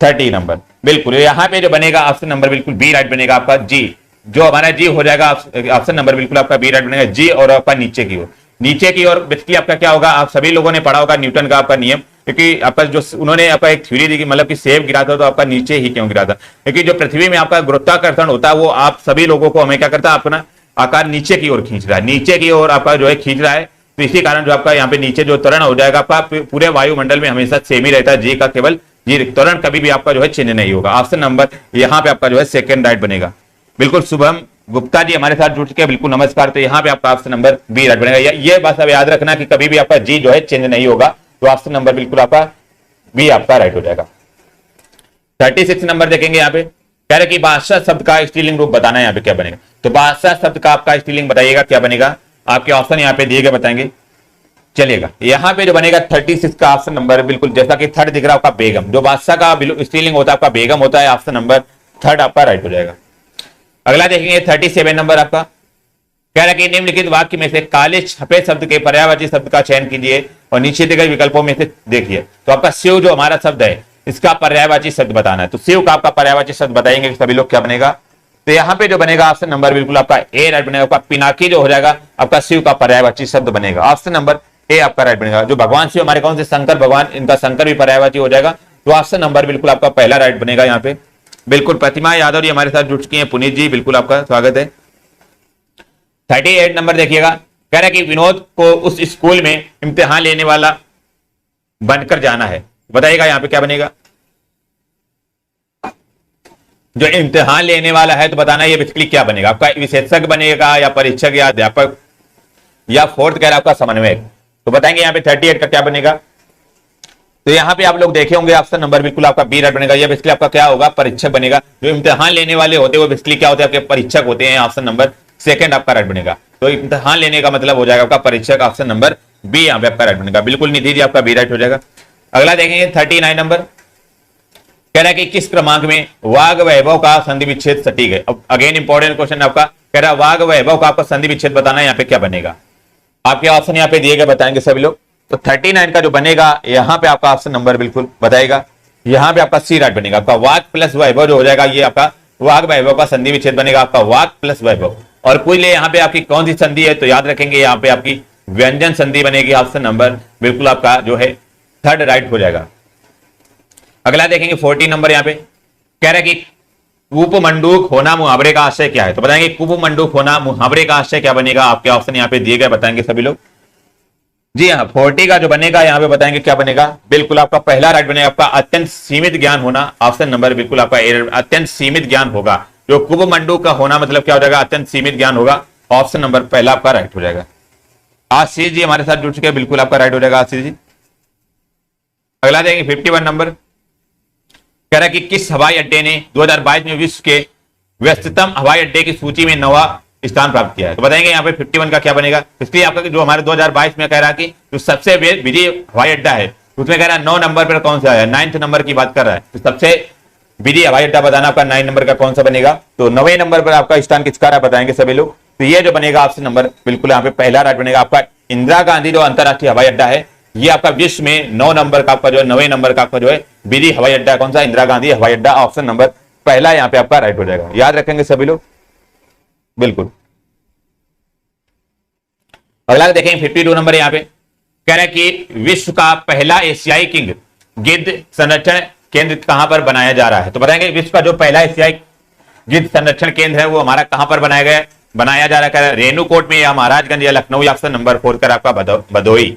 30 नंबर बिल्कुल यहाँ पे जो बनेगा ऑप्शन नंबर बिल्कुल बी राइट बनेगा आपका। जी जो हमारा जी हो जाएगा ऑप्शन नंबर बिल्कुल आपका बी राइट बनेगा। जी और आपका नीचे की ओर बेसिकली आपका क्या होगा, आप सभी लोगों ने पढ़ा होगा न्यूटन का आपका नियम, क्योंकि आपका जो उन्होंने आपका एक थ्योरी दी कि मतलब कि सेब गिरा था तो आपका नीचे ही क्यों गिरा था, क्योंकि जो पृथ्वी में आपका गुरुत्वाकर्षण होता है वो आप सभी लोगों को हमें क्या करता है अपना आकार नीचे की ओर खींच रहा है, नीचे की ओर आपका जो है खींच रहा है। तो इसी कारण जो आपका यहाँ पे नीचे जो त्वरण हो जाएगा आपका पूरे वायुमंडल में हमेशा सेम ही रहता है। जी का केवल जी त्वरण कभी भी आपका जो है चिन्ह नहीं होगा। ऑप्शन नंबर यहाँ पे आपका जो है सेकंड राइट बनेगा। बिल्कुल शुभम गुप्ता जी हमारे साथ जुड़ चुके हैं, बिल्कुल नमस्कार। तो यहाँ पे आपका ऑप्शन नंबर बी राइट बनेगा। ये बात अब याद रखना कि कभी भी आपका जी जो है चिन्ह नहीं होगा, तो ऑप्शन नंबर बिल्कुल आपका बी आपका राइट हो जाएगा। 36 नंबर देखेंगे यहाँ पे कह रहे कि बादशाह शब्द का स्त्रीलिंग रूप बताना है। यहाँ पे क्या बनेगा, तो बादशाह शब्द का आपका स्त्रीलिंग बताइएगा क्या बनेगा। आपके ऑप्शन यहाँ पे दिए गए बताएंगे। चलिएगा यहाँ पे जो बनेगा 36 का ऑप्शन नंबर बिल्कुल जैसा कि थर्ड दिख रहा है आपका बेगम, जो बादशाह का स्त्रीलिंग होता है आपका बेगम होता है। ऑप्शन नंबर थर्ड आपका राइट हो जाएगा। अगला देखेंगे 37 नंबर आपका कह रहा है कि निम्नलिखित वाक्य में से काले छपे शब्द के पर्यायवाची शब्द का चयन कीजिए और नीचे दिए गए विकल्पों में से देखिए। तो आपका शिव जो हमारा शब्द है इसका पर्यायवाची शब्द बताना है। तो शिव का आपका पर्यायवाची शब्द बताएंगे सभी लोग क्या बनेगा। तो यहाँ पे जो बनेगा ऑप्शन नंबर बिल्कुल आपका ए राइट बनेगा। आपका पिनाकी जो हो जाएगा आपका शिव का पर्यायवाची शब्द बनेगा। ऑप्शन नंबर ए आपका राइट बनेगा। जो भगवान शिव हमारे कौन से शंकर भगवान, इनका शंकर भी पर्यायवाची हो जाएगा। तो ऑप्शन नंबर बिल्कुल आपका पहला राइट बनेगा। यहाँ पे बिल्कुल प्रतिमा यादव जी हमारे साथ जुड़ चुकी हैं। पुनीत जी बिल्कुल आपका स्वागत है। 38 नंबर देखिएगा कह रहा है कि विनोद को उस स्कूल में इम्तिहान लेने वाला बनकर जाना है। बताइएगा यहाँ पे क्या बनेगा। जो इम्तिहान लेने वाला है तो बताना ये बेसिकली क्या बनेगा। आपका विशेषज्ञ बनेगा या परीक्षक या अध्यापक या फोर्थ कह रहा है आपका समन्वयक। तो बताएंगे यहाँ पे 38 का क्या बनेगा। तो यहाँ पे आप लोग देखे होंगे ऑप्शन नंबर बिल्कुल आपका बी राइट बनेगा। ये बेसिकली आपका क्या होगा परीक्षक बनेगा। जो इम्तिहान लेने वाले होते हैं वो बेसिकली क्या होते हैं आपके परीक्षक होते हैं। ऑप्शन नंबर सेकंड आपका राइट बनेगा। तो इम्तिहान लेने का मतलब हो जाएगा आपका परीक्षक। ऑप्शन नंबर बी यहाँ पे आपका राइट बनेगा। बिल्कुल निधि जी आपका बी राइट हो जाएगा। अगला देखेंगे 39 नंबर कह रहा है कि किस क्रमांक में वाग वैभव का संधि विच्छेद सटीक है। अब अगेन इंपॉर्टेंट क्वेश्चन आपका कह रहा है वाग वैभव का आपका संधि विच्छेद बताना है। यहाँ पे क्या बनेगा। आपके ऑप्शन यहाँ पे दिए गए बताएंगे सभी लोग। तो 39 का जो बनेगा यहाँ पे आपका ऑप्शन नंबर बिल्कुल बताएगा। यहाँ पे आपका सी राइट बनेगा। आपका वाग प्लस वैभव जो हो जाएगा ये आपका वाग वैभव का संधि विच्छेद बनेगा। आपका वाग प्लस वैभव और कोई ले यहाँ पे आपकी कौन सी संधि है तो याद रखेंगे यहाँ पे आपकी व्यंजन संधि बनेगी। ऑप्शन नंबर बिल्कुल आपका जो है थर्ड राइट हो जाएगा। अगला देखेंगे 40 नंबर यहाँ पे कह रहा है कि कुपमंडूक होना मुहावरे का आशय क्या है। तो बताएंगे कुपमंडूक होना मुहावरे का आशय क्या बनेगा। आपके ऑप्शन यहाँ पे दिए गए बताएंगे सभी लोग। जी हाँ 40 का जो बनेगा यहाँ पे बताएंगे क्या बनेगा। बिल्कुल आपका पहला राइट बनेगा। आपका अत्यंत सीमित ज्ञान होना। ऑप्शन नंबर बिल्कुल आपका अत्यंत सीमित ज्ञान होगा। जो कुपमंडूक का होना मतलब क्या हो जाएगा अत्यंत सीमित ज्ञान होगा। ऑप्शन नंबर पहला आपका राइट हो जाएगा। आशीष जी हमारे साथ जुड़ चुके हैं, बिल्कुल आपका राइट हो जाएगा आशीष जी। अगला देखेंगे 51 नंबर, कह रहा है कि किस हवाई अड्डे ने 2022 में विश्व के व्यस्ततम हवाई अड्डे की सूची में 9वां स्थान प्राप्त किया है। तो बताएंगे यहाँ पे 51 का क्या बनेगा। इसलिए आपका जो हमारे 2022 में कह रहा है कि जो सबसे बिजी हवाई अड्डा है उसमें कह रहा है 9 नंबर पर कौन सा है, 9th नंबर की बात कर रहा है। तो सबसे बिजी हवाई अड्डा बताना आपका 9 नंबर का कौन सा बनेगा। तो 9वें नंबर पर आपका स्थान किसका रहा बताएंगे सभी लोग। तो ये जो बनेगा ऑप्शन नंबर बिल्कुल यहाँ पे पहला राइट बनेगा आपका इंदिरा गांधी जो अंतरराष्ट्रीय हवाई अड्डा है, ये आपका विश्व में 9 नंबर का आपका जो है 9वें नंबर का आपका जो है बिजी हवाई अड्डा कौन सा, इंदिरा गांधी हवाई अड्डा। ऑप्शन नंबर पहला यहाँ पे आपका राइट हो जाएगा, याद रखेंगे सभी लोग बिल्कुल। अगला देखेंगे 52 नंबर यहाँ पे, कह रहा है कि विश्व का पहला एशियाई किंग गिद्ध संरक्षण केंद्र कहां पर बनाया जा रहा है। तो बताएंगे विश्व का जो पहला एशियाई गिद्ध संरक्षण केंद्र है वो हमारा कहां पर बनाया जा रहा है, रेणुकूट में या महाराजगंज या लखनऊ या ऑप्शन नंबर 4 कर आपका भदोई।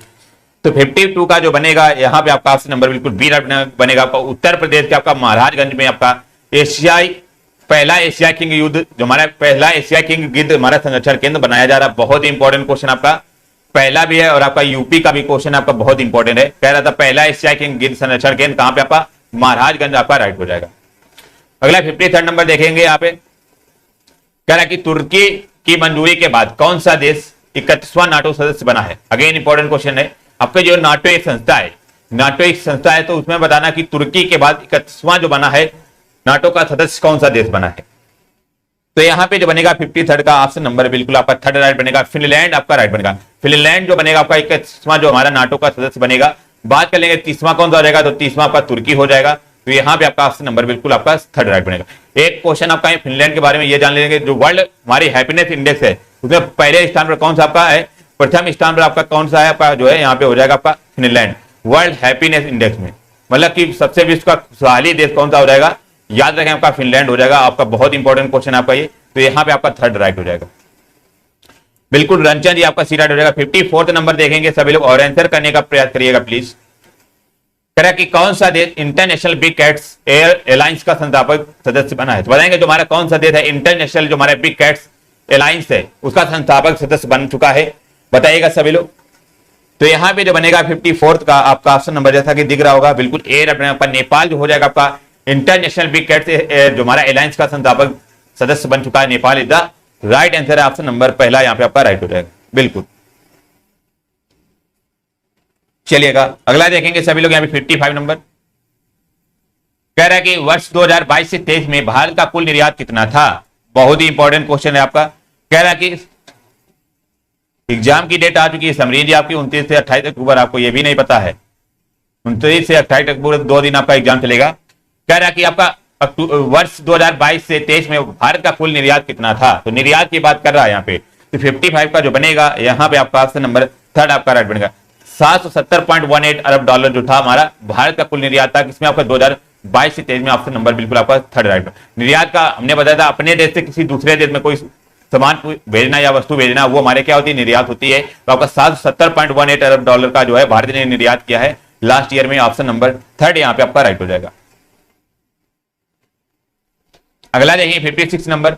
तो 52 का जो बनेगा यहाँ पे आपका ऑप्शन नंबर बिल्कुल बी बनेगा आपका उत्तर प्रदेश के आपका महाराजगंज में आपका पहला एशिया किंग युद्ध जो हमारा पहला एशिया किंग गिद्ध हमारा संरक्षण केंद्र बनाया जा रहा है। बहुत ही इंपॉर्टेंट क्वेश्चन आपका पहला भी है और आपका यूपी का भी क्वेश्चन आपका बहुत इंपॉर्टेंट है। कह रहा था पहला एशिया किंग गिद्ध संरक्षण केंद्र कहां पे आपका, महाराजगंज आपका राइट हो जाएगा। अगला 53 नंबर देखेंगे यहाँ पे, कह रहा है कि तुर्की की मंजूरी के बाद कौन सा देश 31वां नाटो सदस्य बना है। अगेन इंपॉर्टेंट क्वेश्चन है आपके, जो नाटो एक संस्था है, नाटो एक संस्था है, तो उसमें बताना कि तुर्की के बाद 31वां जो बना है नाटो का सदस्य कौन सा देश बना है। तो यहां पे जो बनेगा 53 का ऑप्शन नंबर बिल्कुल आपका थर्ड राइट बनेगा, फिनलैंड आपका राइट बनेगा। फिनलैंड जो बनेगा आपका 31वां जो हमारा नाटो का सदस्य बनेगा। बात कर लेंगे 30वां कौन सा हो जाएगा, तो 30वां आपका तुर्की हो जाएगा। तो यहाँ पे आपका ऑप्शन नंबर बिल्कुल आपका थर्ड राइट बनेगा। एक क्वेश्चन आपका फिनलैंड के बारे में ये जान लेंगे, जो वर्ल्ड हमारी हैप्पीनेस इंडेक्स है उसमें पहले स्थान पर कौन सा आपका है, प्रथम स्थान पर आपका कौन सा है आपका जो है यहाँ पे हो जाएगा आपका फिनलैंड वर्ल्ड हैप्पीनेस इंडेक्स में। मतलब कि सबसे विश्व का खुशहाली देश कौन सा हो जाएगा, याद रखें आपका फिनलैंड हो जाएगा। आपका बहुत इंपॉर्टेंट क्वेश्चन आपका ये, तो यहाँ पे आपका थर्ड राइट हो जाएगा बिल्कुल। रंचन जी आपका सी राइट हो जाएगा। 54 नंबर देखेंगे सभी लोग और आंसर करने का प्रयास करिएगा प्लीज। कह कि कौन सा देश international big cats air alliance का संस्थापक सदस्य बना है। तो बताएंगे जो हमारा कौन सा देश है इंटरनेशनल जो हमारा बिग कैट्स अलायंस है उसका संस्थापक सदस्य बन चुका है, बताइएगा सभी लोग। तो यहाँ पे जो बनेगा 54 का आपका ऑप्शन नंबर जैसा कि दिख रहा होगा बिल्कुल ए आपका नेपाल जो हो जाएगा आपका इंटरनेशनल बिग कैट्स जो हमारा अलायंस का संस्थापक सदस्य बन चुका है, Nepal is the right answer है। ऑप्शन नंबर पहला यहाँ पे आपका राइट हो जाएगा बिल्कुल। चलिएगा अगला देखेंगे सभी लोग यहाँ पे 55 नंबर, कह रहा है कि वर्ष 2022 से 23 में भारत का कुल निर्यात कितना था। बहुत ही इंपॉर्टेंट क्वेश्चन है आपका। कह रहा है कि एग्जाम की डेट आ चुकी है समरीन जी आपकी 29 से 28 अक्टूबर, आपको ये भी नहीं पता है 29 से 28 अक्टूबर 2 दिन आपका एग्जाम चलेगा। कह रहा है कि आपका वर्ष 2022 से 23 में भारत का कुल निर्यात कितना था। तो निर्यात की बात कर रहा है यहाँ पे। तो 55 का जो बनेगा यहाँ पे आपका ऑप्शन नंबर थर्ड आपका राइट बनेगा। 770.18 अरब डॉलर जो था हमारा भारत का कुल निर्यात था, किसमें आपका 2022 से 23 में। ऑप्शन नंबर बिल्कुल आपका थर्ड राइट। निर्यात का हमने बताया था अपने देश से किसी दूसरे देश में कोई सामान भेजना या वस्तु भेजना, वो हमारे क्या होती है, निर्यात होती है। तो आपका 770.18 अरब डॉलर का जो है भारत ने निर्यात किया है लास्ट ईयर में। ऑप्शन नंबर थर्ड यहाँ पे आपका राइट हो जाएगा। अगला देखिए 56 नंबर,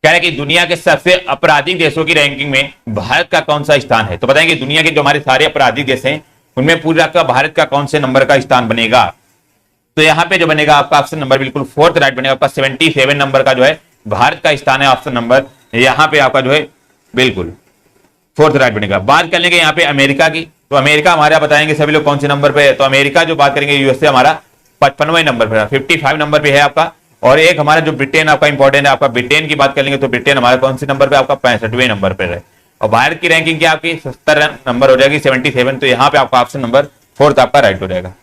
कह रहे हैं कि दुनिया के सबसे आपराधिक देशों की रैंकिंग में भारत का कौन सा स्थान है। तो बताएंगे दुनिया के जो हमारे सारे आपराधिक देश हैं उनमें पूरा का भारत का कौन से नंबर का स्थान बनेगा। तो यहाँ पे जो बनेगा आपका ऑप्शन नंबर बिल्कुल फोर्थ राइट बनेगा। आपका 77 नंबर का जो है भारत का स्थान है। ऑप्शन नंबर यहाँ पे आपका जो है बिल्कुल फोर्थ राइट बनेगा। बात कर लेंगे यहाँ पे अमेरिका की, तो अमेरिका हमारा बताएंगे सभी लोग कौन से नंबर पे है। तो अमेरिका जो बात करेंगे यूएसए हमारा 55वें नंबर पे, 55 नंबर पे है आपका। और एक हमारा जो ब्रिटेन आपका इंपॉर्टेंट है, आपका ब्रिटेन की बात कर लेंगे तो ब्रिटेन हमारा कौन से नंबर पे आपका 65वें नंबर पे है। और भारत की रैंकिंग क्या आपकी 70 नंबर हो जाएगी 77। तो यहाँ पे आपका ऑप्शन नंबर फोर्थ आपका राइट हो जाएगा।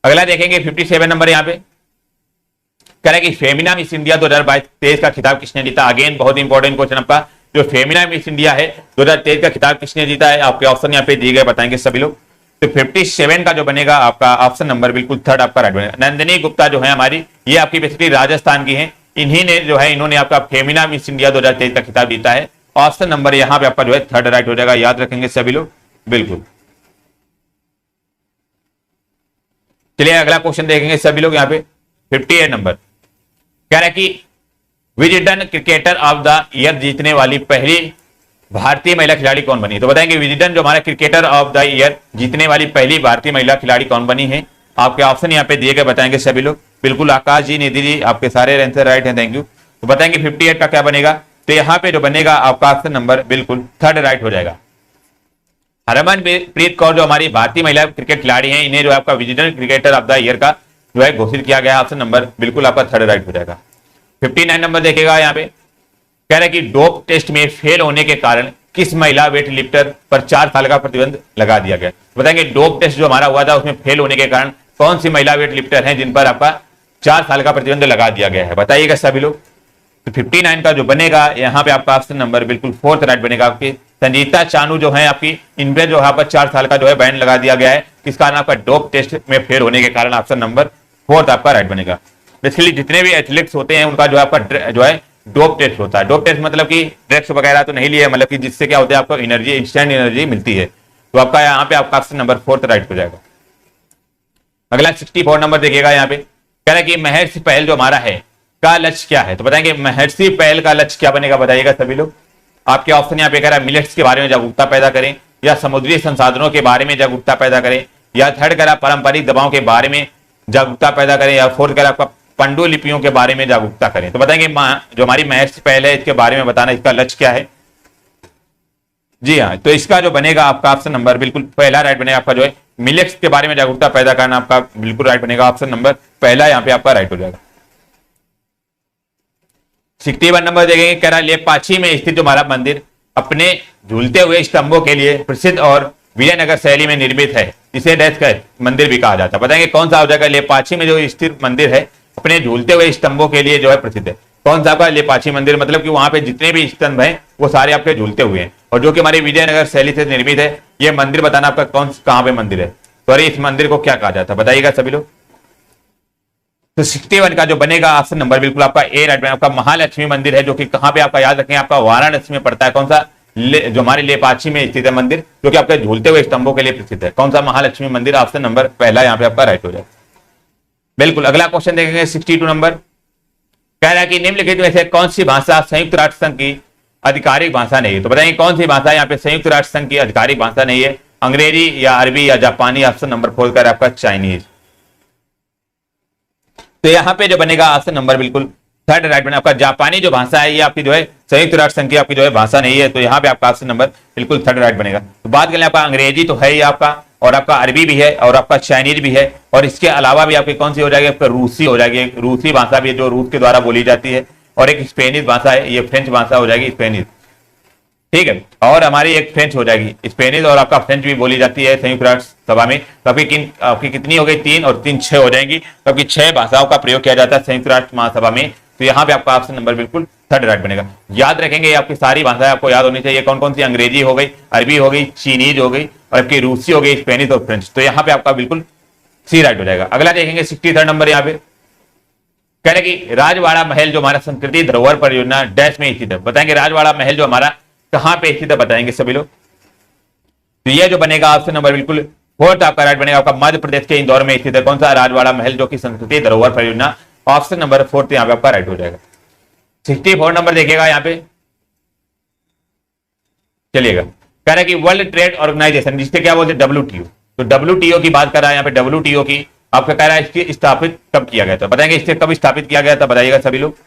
अगला देखेंगे 57 नंबर यहाँ पे, कह रहा है कि फेमिना मिस इंडिया 2023 का खिताब किसने जीता। अगेन बहुत इंपॉर्टेंट क्वेश्चन आपका, जो फेमिना मिस इंडिया है 2023 का खिताब किसने जीता है। आपके ऑप्शन यहाँ पे दिए गए, बताएंगे सभी लोग। तो 57 का जो बनेगा आपका ऑप्शन नंबर बिल्कुल थर्ड आपका राइट बनेगा। नंदिनी गुप्ता जो है हमारी, ये आपकी बेसिकली राजस्थान की है। इन्हीं ने जो है इन्होंने आपका फेमिना मिस इंडिया 2023 का खिताब जीता है। ऑप्शन नंबर यहाँ पे आपका जो है थर्ड राइट हो जाएगा, याद रखेंगे सभी लोग बिल्कुल। चलिए अगला क्वेश्चन देखेंगे सभी लोग यहाँ पे 58 नंबर, कह रहा है कि Wisden cricketer of the year जीतने वाली पहली भारतीय महिला खिलाड़ी कौन बनी? तो बताएंगे विजडन जो हमारा क्रिकेटर ऑफ द ईयर जीतने वाली पहली भारतीय महिला खिलाड़ी कौन बनी है? आपके ऑप्शन यहाँ पे दिए गए, बताएंगे सभी लोग। बिल्कुल आकाश जी, निधि जी, आपके सारे आंसर राइट है, थैंक यू। तो बताएंगे 58 का क्या बनेगा? तो यहाँ पे जो बनेगा आपका ऑप्शन नंबर बिल्कुल थर्ड राइट हो जाएगा। हरमनप्रीत कौर जो हमारी भारतीय महिला क्रिकेट खिलाड़ी हैं, इन्हें जो आपका Wisden cricketer of the year का जो है घोषित किया गया। ऑप्शन नंबर बिल्कुल आपका थर्ड राइट हो जाएगा। 59 नंबर देखेगा यहाँ पे, कह रहा है कि डोप टेस्ट में फेल होने के कारण किस महिला वेट लिफ्टर पर 4 साल का प्रतिबंध लगा दिया गया? बताएंगे डोप टेस्ट जो हमारा हुआ था उसमें फेल होने के कारण कौन सी महिला वेट लिफ्टर हैं जिन पर आपका 4 साल का प्रतिबंध लगा दिया गया है? बताइएगा सभी लोग। तो 59 का जो बनेगा यहाँ पे आपका ऑप्शन नंबर बिल्कुल फोर्थ राइट बनेगा। आपकी संजीता चानू जो है आपकी, इन पे जो यहाँ पर 4 साल का जो है बैन लगा दिया गया है, किस कारण? आपका डोप टेस्ट में फेल होने के कारण। ऑप्शन नंबर फोर्थ आपका राइट बनेगा। बेसिकली जितने भी एथलीट्स होते हैं उनका जो आपका जो है डोप टेस्ट होता है। डोप टेस्ट मतलब कि ड्रग्स वगैरह तो नहीं लिए, मतलब कि जिससे क्या होता है आपको एनर्जी, इंस्टेंट एनर्जी मिलती है। तो आपका यहाँ पे आपका ऑप्शन नंबर फोर्थ राइट हो जाएगा। अगला 64 नंबर देखिएगा यहाँ पे, कह रहा है कि महर्षि पहल जो हमारा है का लक्ष्य क्या है? तो बताएंगे महर्षि पहल का लक्ष्य क्या बनेगा? बताइएगा सभी लोग। आपके ऑप्शन यहाँ पे कह रहा है मिलेट्स के बारे में जागरूकता पैदा करें, या समुद्री संसाधनों के बारे में जागरूकता पैदा करें, या थर्ड कह रहा पारंपरिक दवाओं के बारे में जागरूकता पैदा करें, या फोर्थ कह रहा आपका पांडुलिपियों के बारे में जागरूकता करें। तो बताएंगे जो हमारी महर्षि पहल है इसके बारे में बताना, इसका लक्ष्य क्या है? जी हाँ, तो इसका जो बनेगा आपका ऑप्शन नंबर बिल्कुल पहला राइट बनेगा। आपका जो है मिलेट्स के बारे में जागरूकता पैदा करना आपका बिल्कुल राइट बनेगा। ऑप्शन नंबर पहला यहाँ पे आपका राइट हो जाएगा। 61 नंबर देखेंगे, कह रहा है लेपाक्षी में स्थित जो हमारा मंदिर अपने झूलते हुए स्तंभों के लिए प्रसिद्ध और विजयनगर शैली में निर्मित है, इसे डैश का मंदिर भी कहा जाता है। बताएंगे कौन सा हो जाएगा? लेपाक्षी में जो स्थित मंदिर है अपने झूलते हुए स्तंभों के लिए जो है प्रसिद्ध है। कौन सा आपका? लेपाक्षी मंदिर, मतलब कि वहां पे जितने भी स्तंभ हैं वो सारे आपके झूलते हुए हैं, और जो कि हमारी विजयनगर शैली से निर्मित है। ये मंदिर बताना आपका कहाँ पे मंदिर है, सॉरी इस मंदिर को क्या कहा जाता है? बताइएगा सभी लोग। तो 61 का जो बनेगा ऑप्शन नंबर बिल्कुल आपका ए राइट बनेगा। आपका महालक्ष्मी मंदिर है जो कि कहां पे आपका याद रखें, आपका वाराणसी में पड़ता है। कौन सा? जो हमारे लेपाक्षी में स्थित है मंदिर, जो कि आपके झूलते हुए स्तंभों के लिए प्रसिद्ध है। कौन सा? महालक्ष्मी मंदिर। ऑप्शन नंबर पहला यहाँ पे आपका राइट हो जाएगा। बिल्कुल अगला क्वेश्चन देखेंगे 62 नंबर, कह रहा है कि निम्नलिखित में से कौन सी भाषा संयुक्त राष्ट्र संघ की आधिकारिक भाषा नहीं है? तो बताएंगे कौन सी भाषा यहाँ पे संयुक्त राष्ट्र संघ की आधिकारिक भाषा नहीं है? अंग्रेजी या अरबी या जापानी? ऑप्शन नंबर 4 का आपका चाइनीज। तो यहाँ पे जो बनेगा ऑप्शन नंबर बिल्कुल थर्ड राइट बनेगा। आपका जापानी जो भाषा है ये आपकी जो है संयुक्त राष्ट्र संघ की आपकी जो है भाषा नहीं है, तो यहाँ पे आपका ऑप्शन नंबर बिल्कुल थर्ड राइट बनेगा। तो बात करें आपका अंग्रेजी तो है ही आपका, और आपका अरबी भी है, और आपका चाइनीज भी है, और इसके अलावा भी आपकी कौन सी हो जाएगी? आपका रूसी हो जाएगी। एक रूसी भाषा भी है जो रूस के द्वारा बोली जाती है, और एक स्पेनिश भाषा है, ये फ्रेंच भाषा हो जाएगी स्पेनिश, ठीक है। और हमारी एक फ्रेंच हो जाएगी स्पेनिश, और आपका फ्रेंच भी बोली जाती है संयुक्त राष्ट्र सभा में। तो आपकी कितनी हो गई? 3 और 3 6 हो जाएंगी। तो आपकी 6 भाषाओं का प्रयोग किया जाता है संयुक्त राष्ट्र महासभा में। तो यहाँ पे आपका ऑप्शन नंबर बिल्कुल थर्ड राइट बनेगा। याद रखेंगे आपकी सारी भाषाएं आपको याद होनी चाहिए। कौन कौन सी? अंग्रेजी हो गई, अरबी हो गई, चीनीज हो गई, और आपकी रूसी हो गई, स्पेनिश और फ्रेंच। तो यहाँ पे आपका बिल्कुल सी राइट हो जाएगा। अगला देखेंगे 63 नंबर, यहाँ पे कह रहे कि राजवाड़ा महल जो हमारा संस्कृति धरोहर परियोजना डैश में स्थित है। बताएंगे राजवाड़ा महल जो हमारा कहां पे स्थित है? बताएंगे सभी लोग। तो ये जो बनेगा ऑप्शन नंबर बिल्कुल फोर्थ आपका राइट बनेगा। आपका मध्य प्रदेश के इंदौर में स्थित है। कौन सा? राजवाड़ा महल जो कि संस्कृति धरोहर परियोजना। ऑप्शन नंबर फोर्थ यहाँ पे आपका राइट हो जाएगा। 64 नंबर देखिएगा यहाँ पे, चलिएगा, कह रहा है कि वर्ल्ड ट्रेड ऑर्गेनाइजेशन जिससे क्या बोलते हैं? WTO। तो WTO की बात कर रहा है यहाँ पे। WTO की आपका कह रहा है इसकी स्थापित कब किया गया था? बताएंगे इससे कब स्थापित किया गया था? बताइएगा सभी लोग।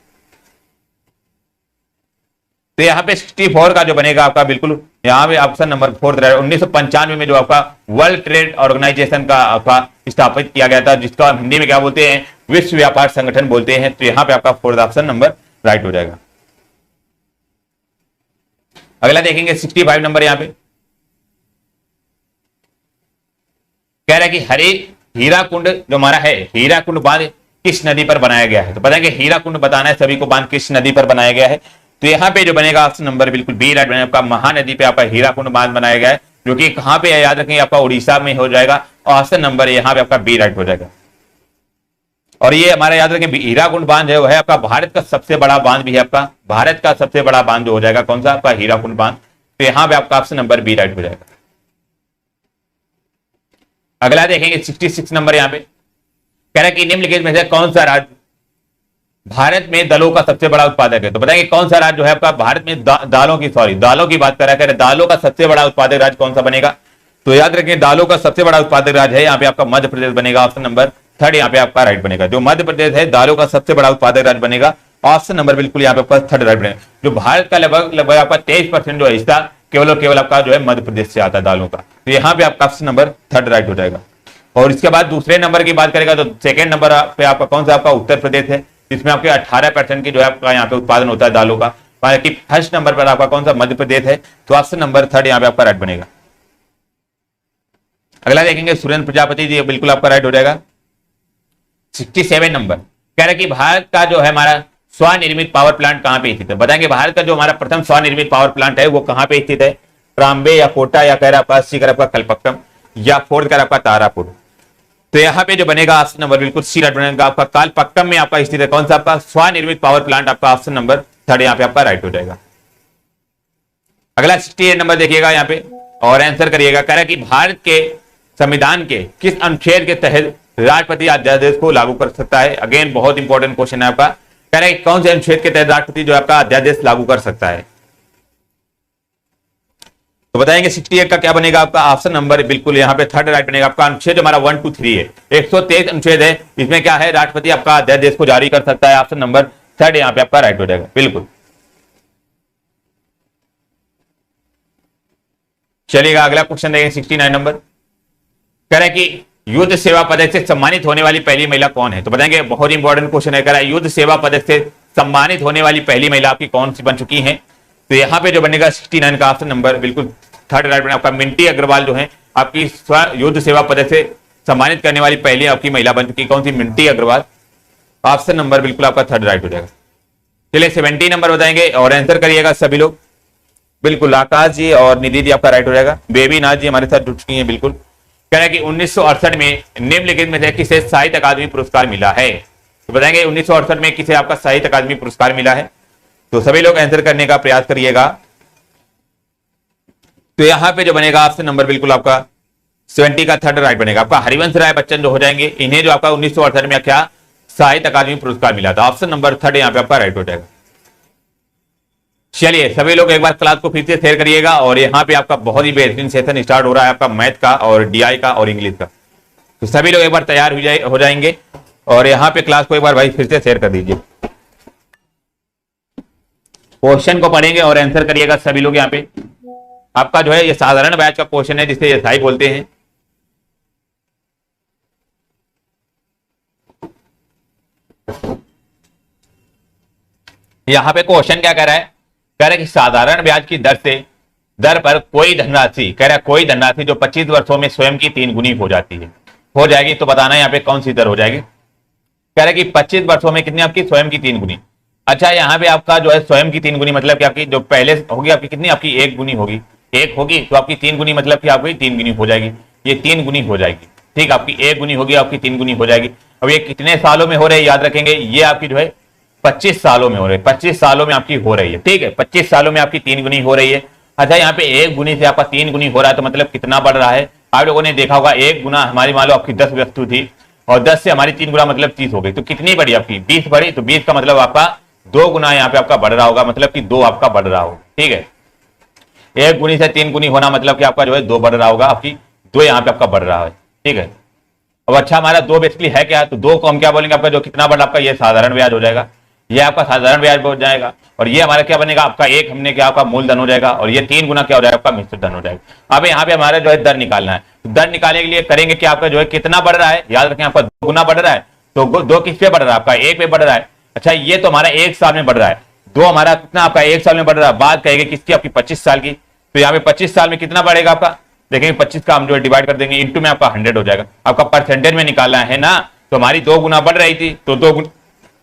तो यहाँ पे 64 का जो बनेगा आपका बिल्कुल यहाँ पे ऑप्शन नंबर 4 1995 में जो आपका वर्ल्ड ट्रेड ऑर्गेनाइजेशन का आपका स्थापित किया गया था, जिसका हिंदी में क्या बोलते हैं? विश्व व्यापार संगठन बोलते हैं। तो यहाँ पे आपका 4th ऑप्शन नंबर राइट हो जाएगा। अगला देखेंगे 65 नंबर, यहाँ पे कह रहा है कि हीराकुंड जो हमारा है, हीराकुंड बांध किस नदी पर बनाया गया है? तो बताएंगे हीराकुंड बताना है सभी को, बांध किस नदी पर बनाया गया है? तो यहाँ पे जो बनेगा ऑप्शन नंबर बिल्कुल बी राइट बनेगा। आपका महानदी पे आपका हीराकुंड बांध बनाया गया है, जो कि कहां पे है? याद रखेंगे आपका उड़ीसा में हो जाएगा। ऑप्शन नंबर यहाँ पे आपका बी राइट हो जाएगा। और ये हमारा याद रखें हीराकुंड बांध है वो है आपका भारत का सबसे बड़ा बांध भी है। आपका भारत का सबसे बड़ा बांध जो हो जाएगा कौन सा? आपका हीराकुंड बांध। तो यहाँ पे आपका ऑप्शन नंबर बी राइट हो जाएगा। अगला देखेंगे 66 नंबर, यहाँ पे कह रहा है कि निम्नलिखित में से कौन सा राज्य भारत में दलों का सबसे बड़ा उत्पादक है, तो बताएंगे कौन सा राज्य जो है आपका भारत में दालों की बात करा करें, दालों का सबसे बड़ा उत्पादक राज्य कौन सा बनेगा? तो याद रखें दालों का सबसे बड़ा उत्पादक राज्य है यहाँ पे आपका मध्य प्रदेश बनेगा, ऑप्शन नंबर थर्ड यहाँ पे आपका राइट बनेगा। जो मध्य प्रदेश है दालों का सबसे बड़ा उत्पादक राज्य बनेगा, ऑप्शन नंबर बिल्कुल यहाँ पे आपका थर्ड राइट बनेगा। जो भारत का लगभग आपका 23% जो हिस्सा केवल और केवल आपका जो है मध्य प्रदेश से आता है दालों का, तो यहाँ पे आपका ऑप्शन नंबर थर्ड राइट हो जाएगा। और इसके बाद दूसरे नंबर की बात करेगा तो सेकंड नंबर पे आपका कौन सा आपका उत्तर प्रदेश है, जिसमें आपके 18% की जो है आपका यहाँ पे उत्पादन होता है दालों का। हालांकि फर्स्ट नंबर पर आपका कौन सा मध्य प्रदेश है, तो ऑप्शन नंबर थर्ड यहाँ पे आपका राइट बनेगा। अगला देखेंगे सुरेंद्र प्रजापति जी, बिल्कुल आपका राइट हो जाएगा। 67 नंबर कह रहा है कि भारत का जो है हमारा स्वनिर्मित पावर प्लांट कहां पे स्थित है? बताएंगे भारत का जो हमारा प्रथम स्वनिर्मित पावर प्लांट है वो कहां पे स्थित है? ट्राम्बे या कोटा या कह रहा आपका सी कर आपका कलपक्कम या फोर्थ कर आपका तारापुर। तो यहाँ पे जो बनेगा ऑप्शन नंबर बिल्कुल सी राइट बनेगा, आपका कालपक्कम में आपका स्थित है कौन सा आपका स्वनिर्मित पावर प्लांट, आपका ऑप्शन नंबर थर्ड यहाँ पे आपका राइट हो जाएगा। अगला 68 नंबर देखिएगा यहाँ पे और आंसर करिएगा। कह रहा है कि भारत के संविधान के किस अनुच्छेद के तहत राष्ट्रपति अध्यादेश को लागू कर सकता है? अगेन बहुत इंपॉर्टेंट क्वेश्चन है आपका। कह रहा है कि कौन से अनुच्छेद के तहत राष्ट्रपति जो आपका अध्यादेश लागू कर सकता है? तो बताएंगे 68 का क्या बनेगा आपका ऑप्शन नंबर बिल्कुल यहाँ पे थर्ड राइट बनेगा। आपका अनुच्छेद हमारा 1, 2, 3 है, 123 अनुच्छेद है, इसमें क्या है राष्ट्रपति आपका अध्यादेश को जारी कर सकता है, ऑप्शन नंबर थर्ड यहाँ पे आपका राइट हो जाएगा बिल्कुल। चलिएगा अगला क्वेश्चन देखेंगे 69 नंबर। कह रहा है कि युद्ध सेवा पदक से सम्मानित होने वाली पहली महिला कौन है? तो बताएंगे बहुत इंपॉर्टेंट क्वेश्चन है। कह रहा है युद्ध सेवा पदक से सम्मानित होने वाली पहली महिला आपकी कौन सी बन चुकी है? तो यहाँ पे जो बनेगा 69 का ऑप्शन नंबर बिल्कुल थर्ड राइट बनेगा। आपका मिंटी अग्रवाल जो है आपकी युद्ध सेवा पदक से सम्मानित करने वाली पहली आपकी महिला बन चुकी, कौन सी? मिंटी अग्रवाल, ऑप्शन नंबर बिल्कुल आपका थर्ड राइट हो जाएगा। चलिए 70 नंबर बताएंगे और आंसर करिएगा सभी लोग। बिल्कुल आकाश जी और निधि जी आपका राइट हो जाएगा। बेबी नाथ जी हमारे साथ जुड़ चुकी है बिल्कुल। कह रहा है कि 1968 में निम्नलिखित में से किसे साहित्य अकादमी पुरस्कार मिला है? तो बताएंगे 1968 में किसे आपका साहित्य अकादमी पुरस्कार मिला है? तो सभी लोग आंसर करने का प्रयास करिएगा। तो यहां पे जो बनेगा ऑप्शन नंबर बिल्कुल आपका 70 का थर्ड राइट बनेगा। आपका हरिवंश राय बच्चन जो हो जाएंगे, इन्हें जो आपका 1968 में क्या साहित्य अकादमी पुरस्कार मिला था, ऑप्शन नंबर थर्ड यहाँ पे आपका राइट हो जाएगा। चलिए सभी लोग एक बार क्लास को फिर से शेयर करिएगा और यहाँ पे आपका बहुत ही बेहतरीन सेशन स्टार्ट हो रहा है आपका मैथ का और डीआई का और इंग्लिश का। तो सभी लोग एक बार तैयार हो जाएंगे और यहाँ पे क्लास को एक बार भाई फिर से शेयर कर दीजिए। क्वेश्चन को पढ़ेंगे और आंसर करिएगा सभी लोग। यहाँ पे आपका जो है ये साधारण बैच का क्वेश्चन है जिसे एसआई बोलते हैं। यहाँ पे क्वेश्चन क्या कह रहा है? कह रहा है कि साधारण ब्याज की दर पर कोई धनराशि, कह रहा है कोई धनराशि जो 25 वर्षों में स्वयं की 3 गुनी हो जाएगी। तो बताना यहाँ पे कौन सी दर हो जाएगी? कह रहा है कि 25 वर्षों में कितनी आपकी स्वयं की 3 गुनी। अच्छा यहाँ पे आपका जो है स्वयं की 3 गुनी मतलब कि आपकी जो पहले होगी आपकी कितनी आपकी 1 गुनी होगी, 1 होगी तो आपकी 3 गुनी मतलब कि आपकी 3 गुनी हो जाएगी, ये 3 गुनी हो जाएगी। ठीक, आपकी 1 गुनी होगी आपकी 3 गुनी हो जाएगी। अब ये कितने सालों में हो रही है याद रखेंगे, ये आपकी जो है 25 सालों में हो रही है, 25 सालों में आपकी हो रही है। ठीक है, 25 सालों में आपकी 3 गुनी हो रही है। अच्छा यहाँ पे 1 गुनी से आपका 3 गुनी हो रहा है तो मतलब कितना बढ़ रहा है? आप लोगों ने देखा होगा 1 गुना हमारी मान लो आपकी 10 वस्तु थी और 10 से हमारी 3 गुना मतलब 30 हो गई, तो कितनी बढ़ी आपकी 20 बढ़ी। तो 20 का मतलब आपका 2 गुना यहाँ पे आपका बढ़ रहा होगा, मतलब कि 2 आपका बढ़ रहा होगा। ठीक है, 1 गुनी से 3 गुनी होना मतलब कि आपका जो है 2 बढ़ रहा होगा, आपकी 2 यहाँ पे आपका बढ़ रहा है। ठीक है, अब अच्छा हमारा 2 बेसिकली है क्या? तो 2 को हम क्या बोलेंगे आपका जो कितना बढ़ा आपका ये साधारण ब्याज हो जाएगा, ये आपका साधारण ब्याज हो जाएगा और ये हमारा क्या बनेगा आपका 1 हमने क्या आपका मूलधन हो जाएगा और ये 3 गुना क्या हो जाएगा आपका मिश्र धन हो जाएगा। अब यहाँ पे हमारा जो है दर निकालना है, तो दर निकालने के लिए करेंगे कि आपका जो है कितना बढ़ रहा है, याद रखें आपका 2 गुना बढ़ रहा है तो 2 किस पे बढ़ रहा है आपका 1 पे बढ़ रहा है। अच्छा ये तो हमारा 1 साल में बढ़ रहा है, 2 हमारा कितना आपका 1 साल में बढ़ रहा है। बात कहेंगे किसकी आपकी 25 साल की, तो यहाँ पे 25 साल में कितना बढ़ेगा आपका देखेंगे 25 का हम जो है डिवाइड कर देंगे इंटू में आपका 100 हो जाएगा। आपका परसेंटेज में निकालना है ना, तो हमारी 2 गुना बढ़ रही थी तो 2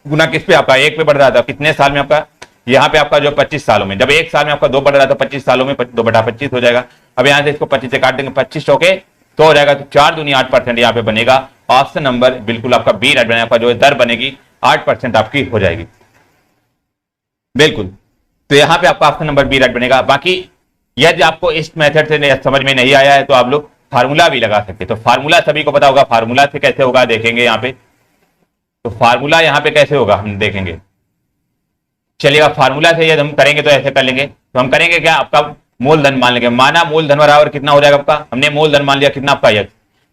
गुना किस पे आपका 1 पे बढ़ रहा था, कितने साल में आपका यहाँ पे आपका जो 25 सालों में, जब 1 साल में आपका 2 बढ़ रहा था 25 सालों में 2/25 हो जाएगा। अब यहाँ से इसको 25 से काट देंगे 25 होके तो हो जाएगा, तो 4 दूनी 8% यहाँ पे बनेगा। ऑप्शन नंबर बिल्कुल आपका बी राइट बनेगा, आपका जो दर बनेगी 8% आपकी हो जाएगी बिल्कुल। तो यहाँ पे आपका ऑप्शन नंबर बी राइट बनेगा। बाकी यदि आपको इस मेथड से समझ में नहीं आया है तो आप लोग फार्मूला भी लगा सकते, तो फार्मूला सभी को पता होगा, फार्मूला से कैसे होगा देखेंगे यहाँ पे। तो तो फार्मूला यहाँ पे कैसे होगा हम देखेंगे। चलिएगा फार्मूला से यदि हम करेंगे तो ऐसे कर लेंगे। तो हम करेंगे क्या, आपका मूलधन मान लेंगे। माना मूलधन बराबर कितना हो जाएगा आपका, हमने मूलधन मान लिया कितना आपका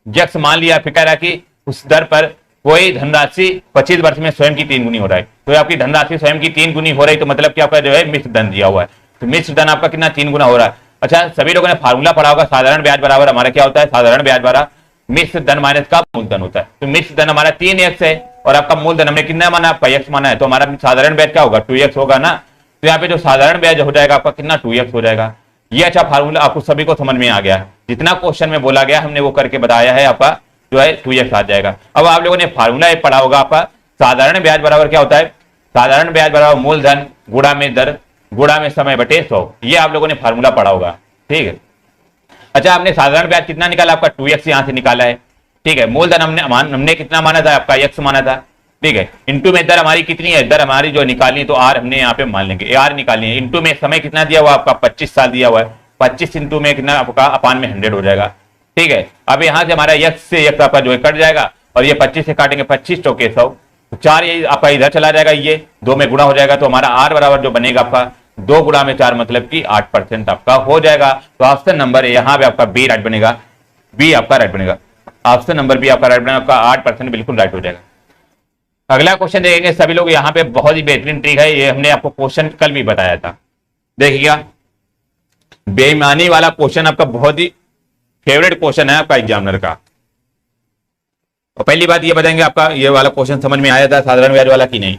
यक्स मान लिया। फिर कह रहा कि उस दर पर कोई धनराशि 25 वर्ष में स्वयं की 3 गुनी हो रहा है। तो आपकी धनराशि स्वयं की 3 गुनी हो रही, तो मतलब कि आपका जो है मिश्र धन दिया हुआ है, तो मिश्र धन आपका कितना 3 गुना हो रहा है। अच्छा, सभी लोगों ने फार्मूला पढ़ा होगा, साधारण ब्याज बराबर हमारा क्या होता है, साधारण ब्याज बराबर मिश्र धन माइनस का मूलधन होता है। तो मिश्र धन हमारा 3x है और आपका मूलधन हमने कितना माना, आपका x माना है, तो हमारा साधारण ब्याज क्या होगा 2x होगा ना। तो यहाँ पे जो साधारण ब्याज हो जाएगा आपका कितना 2x हो जाएगा। ये अच्छा फार्मूला आपको सभी को समझ में आ गया है, जितना क्वेश्चन में बोला गया हमने वो करके बताया है, आपका जो है 2x आ जाएगा। अब आप लोगों ने फार्मूला पढ़ा होगा, आपका साधारण ब्याज बराबर क्या होता है, साधारण ब्याज बराबर मूलधन गुणा में दर गुणा में समय बटे 100। ये आप लोगों ने फार्मूला पढ़ा होगा, ठीक है। अच्छा, आपने साधारण ब्याज कितना निकाला, आपका 2x यहां से निकाला है, ठीक है। मूलधन हमने कितना माना था, आपका x माना था, ठीक है। इंटू में दर हमारी कितनी है, दर हमारी जो निकालनी है तो r हमने यहाँ पे मान लेंगे, r निकालनी है। इंटू में समय कितना दिया हुआ आपका 25 साल दिया हुआ है, 25 इंटू में कितना आपका अपान में 100 हो जाएगा, ठीक है। अब यहाँ से हमारा x से x आपका जो है कट जाएगा और ये 25 से काटेंगे 25 चौके 100, 4 ये आपका इधर चला जाएगा, ये 2 में गुणा हो जाएगा। तो हमारा r बराबर जो बनेगा आपका 2 गुणा में 4 मतलब कि 8% आपका हो जाएगा। तो ऑप्शन नंबर यहाँ पे आपका बी राइट बनेगा, बी आपका राइट बनेगा, ऑप्शन नंबर बी आपका राइट बनेगा, आपका 8% बिल्कुल राइट हो जाएगा। अगला क्वेश्चन देखेंगे सभी लोग, यहाँ पे बहुत ही बेहतरीन ट्रिक है, ये हमने आपको क्वेश्चन कल भी बताया था, देखिएगा। बेईमानी वाला क्वेश्चन आपका बहुत ही फेवरेट क्वेश्चन है आपका एग्जामिनर का। और पहली बात ये बताएंगे आपका ये वाला क्वेश्चन समझ में आया था साधारण ब्याज वाला कि नहीं।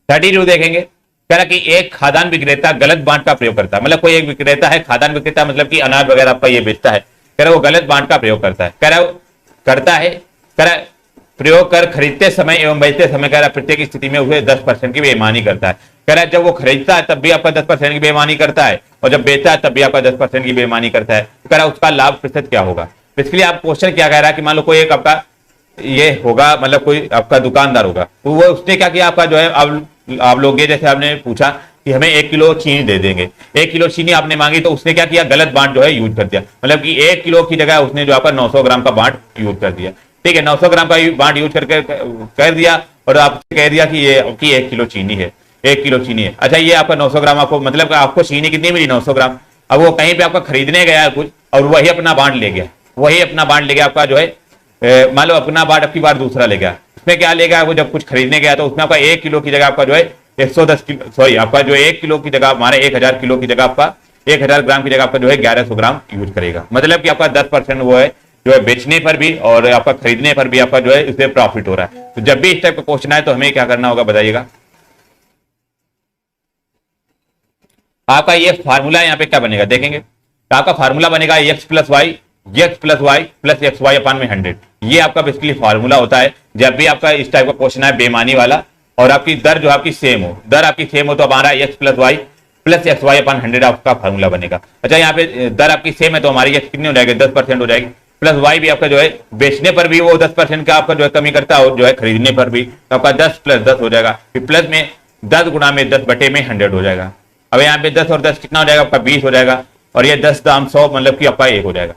32 देखेंगे, कह रहा कि एक खाद्यान्न विक्रेता गलत बांट का प्रयोग करता है, मतलब कोई एक विक्रेता है, खाद्यान्न विक्रेता मतलब कि अनाज वगैरह आपका ये बेचता है, कह रहा वो गलत बांट का प्रयोग करता है, कह रहा करता है, कह रहा प्रयोग कर खरीदते समय एवं बेचते समय कह रहा प्रत्येक स्थिति में उसे 10% की बेईमानी करता है। कह रहा है जब वो खरीदता है तब भी आपका 10% की बेईमानी करता है और जब बेचता है तब भी आपका 10% की बेईमानी करता है। तो कह रहा उसका लाभ प्रतिशत क्या होगा। इसके लिए आप क्वेश्चन क्या कह रहा है कि मान लो कोई एक आपका ये होगा, मतलब कोई आपका दुकानदार होगा, तो वो उसने क्या किया, आपका जो है आप लोग जैसे आपने पूछा कि हमें 1 किलो चीनी दे देंगे, 1 किलो चीनी आपने मांगी, तो उसने क्या किया, गलत बांट जो है यूज कर दिया, मतलब कि 1 किलो की जगह उसने जो आपका 900 ग्राम का बांट यूज कर दिया, ठीक है। 900 ग्राम का बांट यूज करके कर दिया और आपसे कह दिया कि ये आपकी 1 किलो चीनी है, 1 किलो चीनी है। अच्छा, ये आपका 900 ग्राम आपको मतलब आपको चीनी कितनी मिली, 900 ग्राम। अब वो कहीं पे आपका खरीदने गया कुछ और वही अपना बांट ले गया, वही अपना बांट ले गया आपका जो है, मान लो अपना बांट अपनी बार दूसरा ले गया, उसमें क्या ले गया, वो जब कुछ खरीदने गया तो उसमें आपका 1 किलो की जगह आपका जो है 110 किलो, सॉरी आपका जो 1 किलो की जगह हमारे 1000 किलो की जगह आपका 1000 ग्राम की जगह आपका जो है 1100 ग्राम यूज करेगा, मतलब कि आपका 10% वो है जो है बेचने पर भी और आपका खरीदने पर भी आपका जो है इससे प्रॉफिट हो रहा है। तो जब भी इस टाइप का क्वेश्चन आए तो हमें क्या करना होगा बताइएगा। आपका ये फार्मूला यहाँ पे क्या बनेगा देखेंगे, तो आपका फार्मूला बनेगा x plus y plus x y upon में 100। ये आपका बेसिकली फार्मूला होता है जब भी आपका इस टाइप का क्वेश्चन है बेईमानी वाला और आपकी दर जो आपकी सेम हो, दर आपकी सेम हो तो हमारा x प्लस एक्स वाई अपान 100 आपका फार्मूला बनेगा। अच्छा, यहाँ पे दर आपकी सेम है तो हमारी x कितनी हो जाएगी, 10% हो जाएगी, प्लस y भी आपका जो है बेचने पर भी वो 10% का आपका जो है कमी करता है और जो है खरीदने पर भी, तो आपका 10 प्लस 10 हो जाएगा, फिर प्लस में 10 गुणा में 10 बटे में 100 हो जाएगा। अब यहाँ पे 10 और 10 कितना हो जाएगा आपका 20 हो जाएगा और ये 10 दाम 100 मतलब कि आपका 1 हो जाएगा,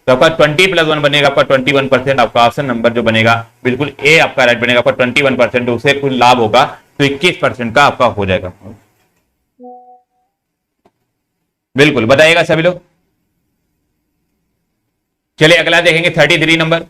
तो आपका 20 प्लस 1 बनेगा आपका 21%। आपका ऑप्शन नंबर जो बनेगा बिल्कुल ए आपका राइट बनेगा, आपका 21%, उसे कुछ लाभ होगा तो 21% का आपका हो जाएगा। बिल्कुल बताइएगा सभी लोग। चलिए अगला देखेंगे 33 नंबर,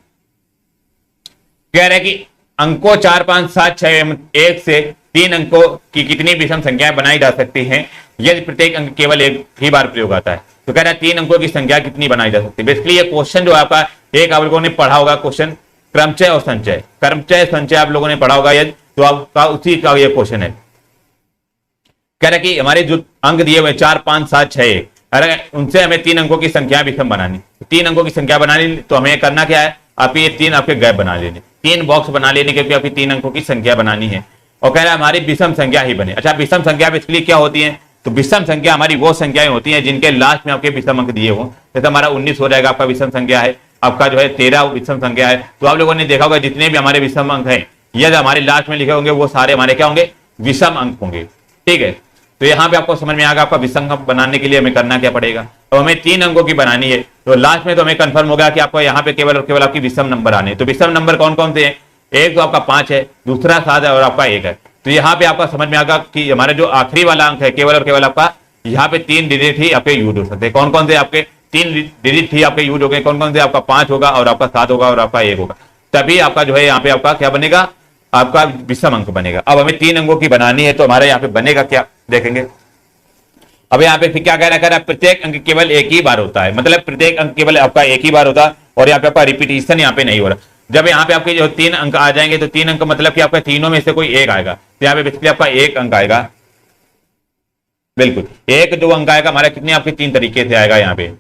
कह रहे हैं कि अंकों 4 5 7 6 1 से 3 अंकों की कितनी विषम संख्याएं बनाई जा सकती हैं यदि प्रत्येक अंक केवल एक ही बार प्रयोग आता है। तो कह रहा है 3 अंकों की संख्या कितनी बनाई जा सकती है। बेसिकली ये क्वेश्चन जो आपका एक आप लोगों ने पढ़ा होगा क्वेश्चन क्रमचय और संचय, क्रमचय संचय आप लोगों ने पढ़ा होगा यदि, तो आपका उसी का ये क्वेश्चन है। कह रहा है कि हमारे जो अंक दिए हुए 4 5 7 6 1, अरे उनसे हमें 3 अंकों की संख्या विषम बनानी, 3 अंकों की संख्या बनानी तो हमें करना क्या है, आप ये 3 आपके गैप बना लेने, 3 बॉक्स बना लेने क्योंकि आपकी 3 अंकों की संख्या बनानी है और कह रहा है हमारी विषम संख्या ही बने। अच्छा, विषम संख्या बेसिकली क्या होती है, तो विषम संख्या हमारी वो संख्याएं होती हैं जिनके लास्ट में आपके विषम अंक दिए हो, जैसे हमारा 19 हो जाएगा आपका विषम संख्या है, आपका जो है 13 विषम संख्या है। तो आप लोगों ने देखा होगा जितने भी हमारे विषम अंक हैं यदि हमारे लास्ट में लिखे होंगे वो सारे हमारे क्या होंगे, विषम अंक होंगे, ठीक है। तो यहाँ पे आपको समझ में आएगा आपका विषम अंक बनाने के लिए हमें करना क्या पड़ेगा, तो हमें 3 अंकों की बनानी है, तो लास्ट में तो हमें कंफर्म होगा कि आपको यहाँ पे केवल और केवल आपकी विषम नंबर आने। तो विषम नंबर कौन कौन से हैं, एक तो आपका 5 है, दूसरा 7 है और आपका 1 है। तो यहाँ पे आपका समझ में आएगा कि हमारा जो आखिरी वाला अंक है केवल और केवल आपका यहाँ पे 3 डिजिट ही आपके यूज हो सकते हैं। कौन कौन से आपके 3 डिजिट ही आपके यूज हो गए, कौन कौन से? आपका 5 होगा और आपका 7 होगा और आपका 1 होगा। तभी आपका जो है यहाँ पे आपका क्या बनेगा, आपका विषम अंक बनेगा। अब हमें 3 अंकों की बनानी है तो हमारे यहाँ पे बनेगा क्या, देखेंगे। अब यहाँ पे फिर क्या कह रहा है, प्रत्येक अंक केवल एक ही बार होता है, मतलब प्रत्येक अंक केवल आपका एक ही बार होता है और यहाँ पे आपका रिपीटिशन यहाँ पे नहीं हो रहा। जब यहाँ पे आपके जो 3 अंक आ जाएंगे तो 3 अंक मतलब कि आपका तीनों में से कोई एक आएगा, तो यहाँ पे बेसिकली आपका 1 अंक आएगा। बिल्कुल, एक जो अंक आएगा हमारा कितने आपके 3 तरीके से आएगा। यहाँ पे